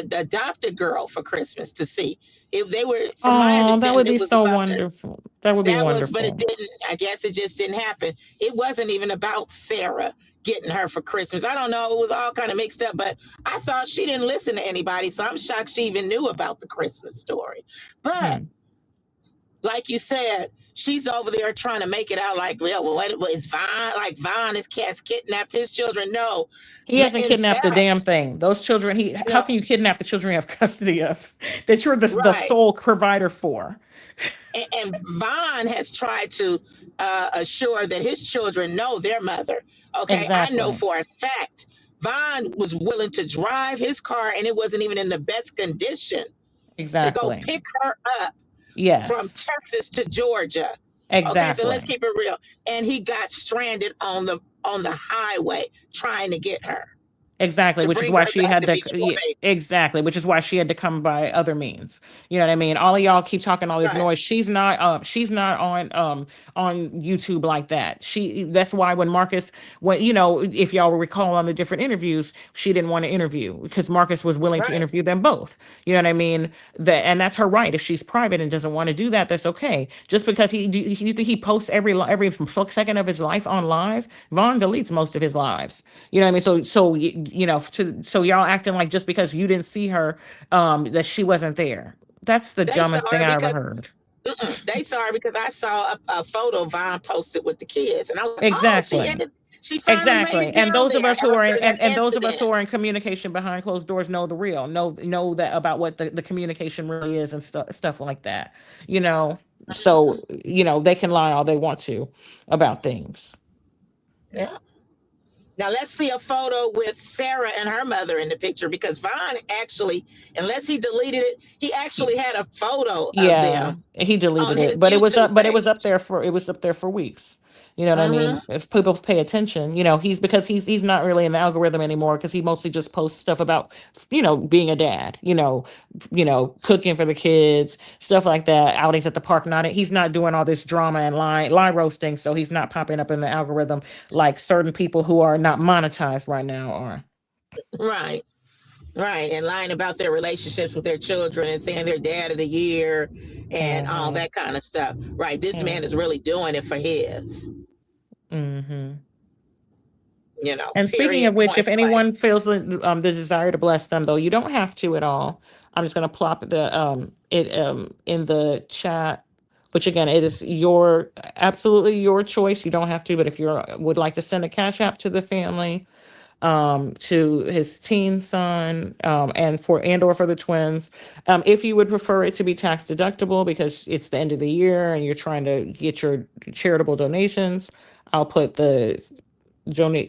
the adopted girl for Christmas to see. If they were, from my Oh, that understanding, would it be was so about the wonderful. That would be that was, but it wonderful. didn't. I guess it just didn't happen. It wasn't even about Sarah getting her for Christmas. I don't know. It was all kind of mixed up, but I thought she didn't listen to anybody, so I'm shocked she even knew about the Christmas story. But Hmm. like you said, she's over there trying to make it out like, well, what is Vaughn? Like Vaughn has kidnapped his children. No, He hasn't in kidnapped a damn fact, thing. Those children, he how no, can you kidnap the children you have custody of that you're the right. sole provider for? And Vaughn has tried to assure that his children know their mother. Okay, I know Exactly. for a fact Vaughn was willing to drive his car, and it wasn't even in the best condition to go Exactly. pick her up from Yes. Texas to Georgia. Okay, so let's Exactly. keep it real. And he got stranded on the highway trying to get her Exactly, to which is bring why her she back had to to be your yeah, babies. exactly, which is why she had to come by other means. You know what I mean? All of y'all keep talking all this Right, noise. She's not on YouTube like that. She That's why when Marcus when if y'all recall on the different interviews, she didn't want to interview because Marcus was willing to right, interview them both. You know what I mean? That and that's her right. If she's private and doesn't want to do that, that's okay. Just because you think he posts every second of his life on live, Vaughn deletes most of his lives. You know what I mean? So y'all acting like just because you didn't see her, that she wasn't there. That's the they saw dumbest thing her I ever because heard. they saw her because I saw a photo Vaughn posted with the kids, and I was like, "Oh, Exactly. she finally made Exactly. it down there after that And those of us incident." who are in communication behind closed doors know the real, know that about what the communication really is and stuff like that. You know, so they can lie all they want to about things. Yeah. Now let's see a photo with Sarah and her mother in the picture because Vaughn actually, unless he deleted it, he actually had a photo of Yeah, them he on deleted his it, but YouTube it was up page. there for weeks. You know what I Mm-hmm. mean? If people pay attention, he's not really in the algorithm anymore because he mostly just posts stuff about being a dad, cooking for the kids, stuff like that, outings at the park. Not He's not doing all this drama and lie roasting, so he's not popping up in the algorithm like certain people who are not monetized right now are. Right. Right. And lying about their relationships with their children and saying they're dad of the year and all Hmm. that kind of stuff. Right. This man is Hmm. really doing it for his, Hmm. And speaking period, of which, point if blank. anyone feels the desire to bless them, though, you don't have to at all. I'm just going to plop it in the chat. Which again, it is your absolutely your choice. You don't have to, but if you would like to send a cash app to the family, to his teen son, and or for the twins, if you would prefer it to be tax deductible because it's the end of the year and you're trying to get your charitable donations, I'll put the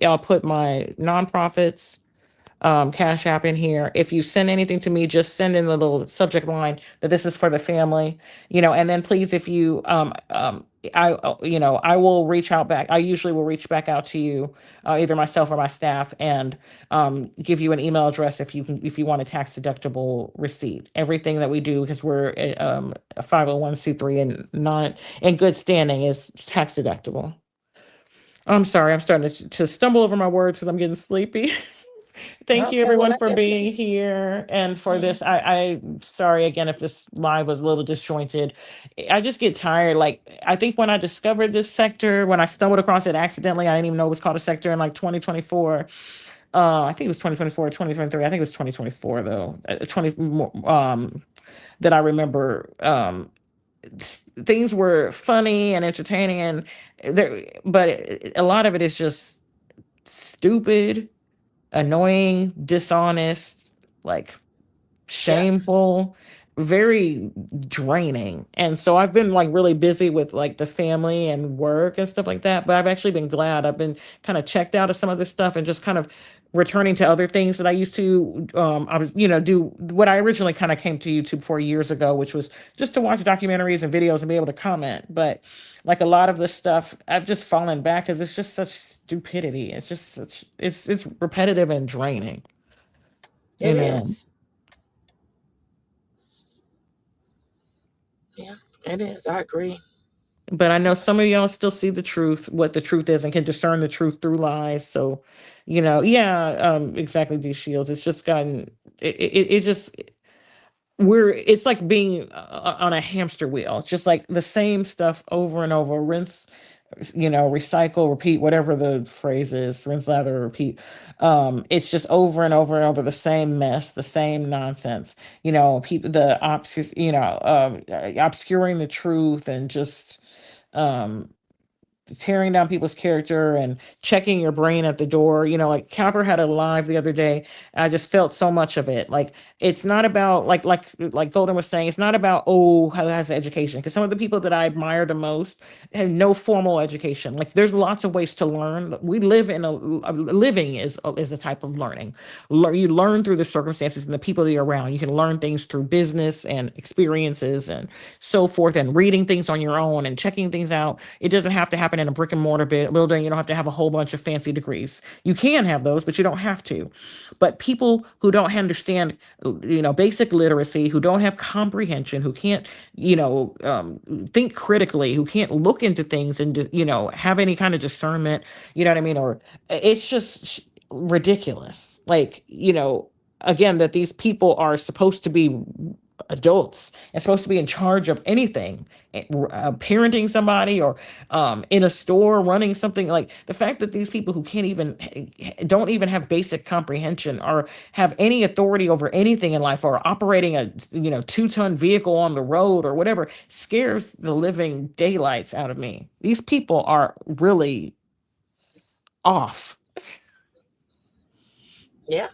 I'll put my nonprofits cash app in here. If you send anything to me, just send in the little subject line that this is for the family, and then please, if you I will reach out back. I usually will reach back out to you, either myself or my staff, and give you an email address if you want a tax deductible receipt. Everything that we do, because we're a 501c3 and not in good standing, is tax deductible. I'm sorry, I'm starting to stumble over my words because I'm getting sleepy. Thank you Okay, well, everyone I for guess. being here and for Mm, this. I sorry again if this live was a little disjointed. I just get tired. Like I think when I discovered this sector, when I stumbled across it accidentally, I didn't even know it was called a sector in like 2024. I think it was 2024 or 2023. I think it was 2024 though. 20 that I remember things were funny and entertaining and there but a lot of it is just stupid, annoying, dishonest, like yeah, shameful, very draining. And so I've been like really busy with like the family and work and stuff like that. But I've actually been glad. I've been kind of checked out of some of this stuff and just kind of returning to other things that I used to I was, do what I originally kind of came to YouTube for years ago, which was just to watch documentaries and videos and be able to comment. But like a lot of this stuff, I've just fallen back because it's just such stupidity. It's just such it's repetitive and draining, you it know. is. Yeah, it is. I agree. But I know some of y'all still see the truth, what the truth is, and can discern the truth through lies. So, yeah, exactly. These shields, it's just gotten it just it's like being on a hamster wheel. It's just like the same stuff over and over, rinse, recycle, repeat, whatever the phrase is, rinse, lather, repeat. It's just over and over and over the same mess, the same nonsense. People, obscuring the truth and just um tearing down people's character and checking your brain at the door. Like Capper had a live the other day. And I just felt so much of it. Like it's not about like Golden was saying, it's not about who has education. Because some of the people that I admire the most have no formal education. Like there's lots of ways to learn. We live in living is a type of learning. You learn through the circumstances and the people that you're around. You can learn things through business and experiences and so forth, and reading things on your own and checking things out. It doesn't have to happen in a brick and mortar building. You don't have to have a whole bunch of fancy degrees. You can have those, but you don't have to. But people who don't understand, basic literacy, who don't have comprehension, who can't, think critically, who can't look into things and, have any kind of discernment, you know what I mean? Or it's just ridiculous. Like, again, that these people are supposed to be adults and supposed to be in charge of anything, parenting somebody or in a store running something. Like the fact that these people who can't even don't even have basic comprehension or have any authority over anything in life or operating a 2-ton vehicle on the road or whatever scares the living daylights out of me. These people are really off. Yeah,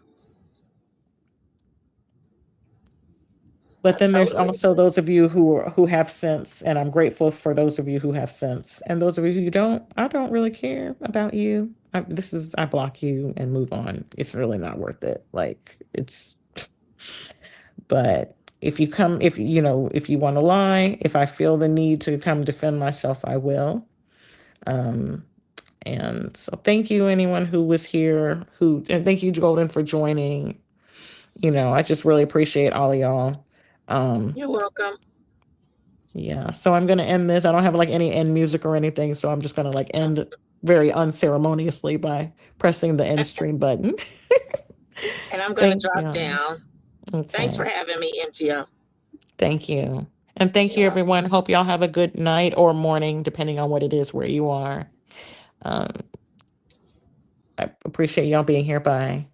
But I then there's totally also agree. those of you who have sense, and I'm grateful for those of you who have sense. And those of you who don't, I don't really care about you. I block you and move on. It's really not worth it. Like it's, but if you come, if you want to lie, if I feel the need to come defend myself, I will. Um, and so thank you anyone who was here, and thank you Golden for joining. I just really appreciate all of y'all. Um, You're welcome. Yeah, so I'm gonna end this. I don't have like any end music or anything, so I'm just gonna like end very unceremoniously by pressing the end stream button. And I'm going to Thanks, drop y'all. down. Thanks for Okay, having me, MTO. thank you. And thank You're you, welcome. everyone. Hope y'all have a good night or morning, depending on what it is where you are. Um, I appreciate y'all being here. Bye.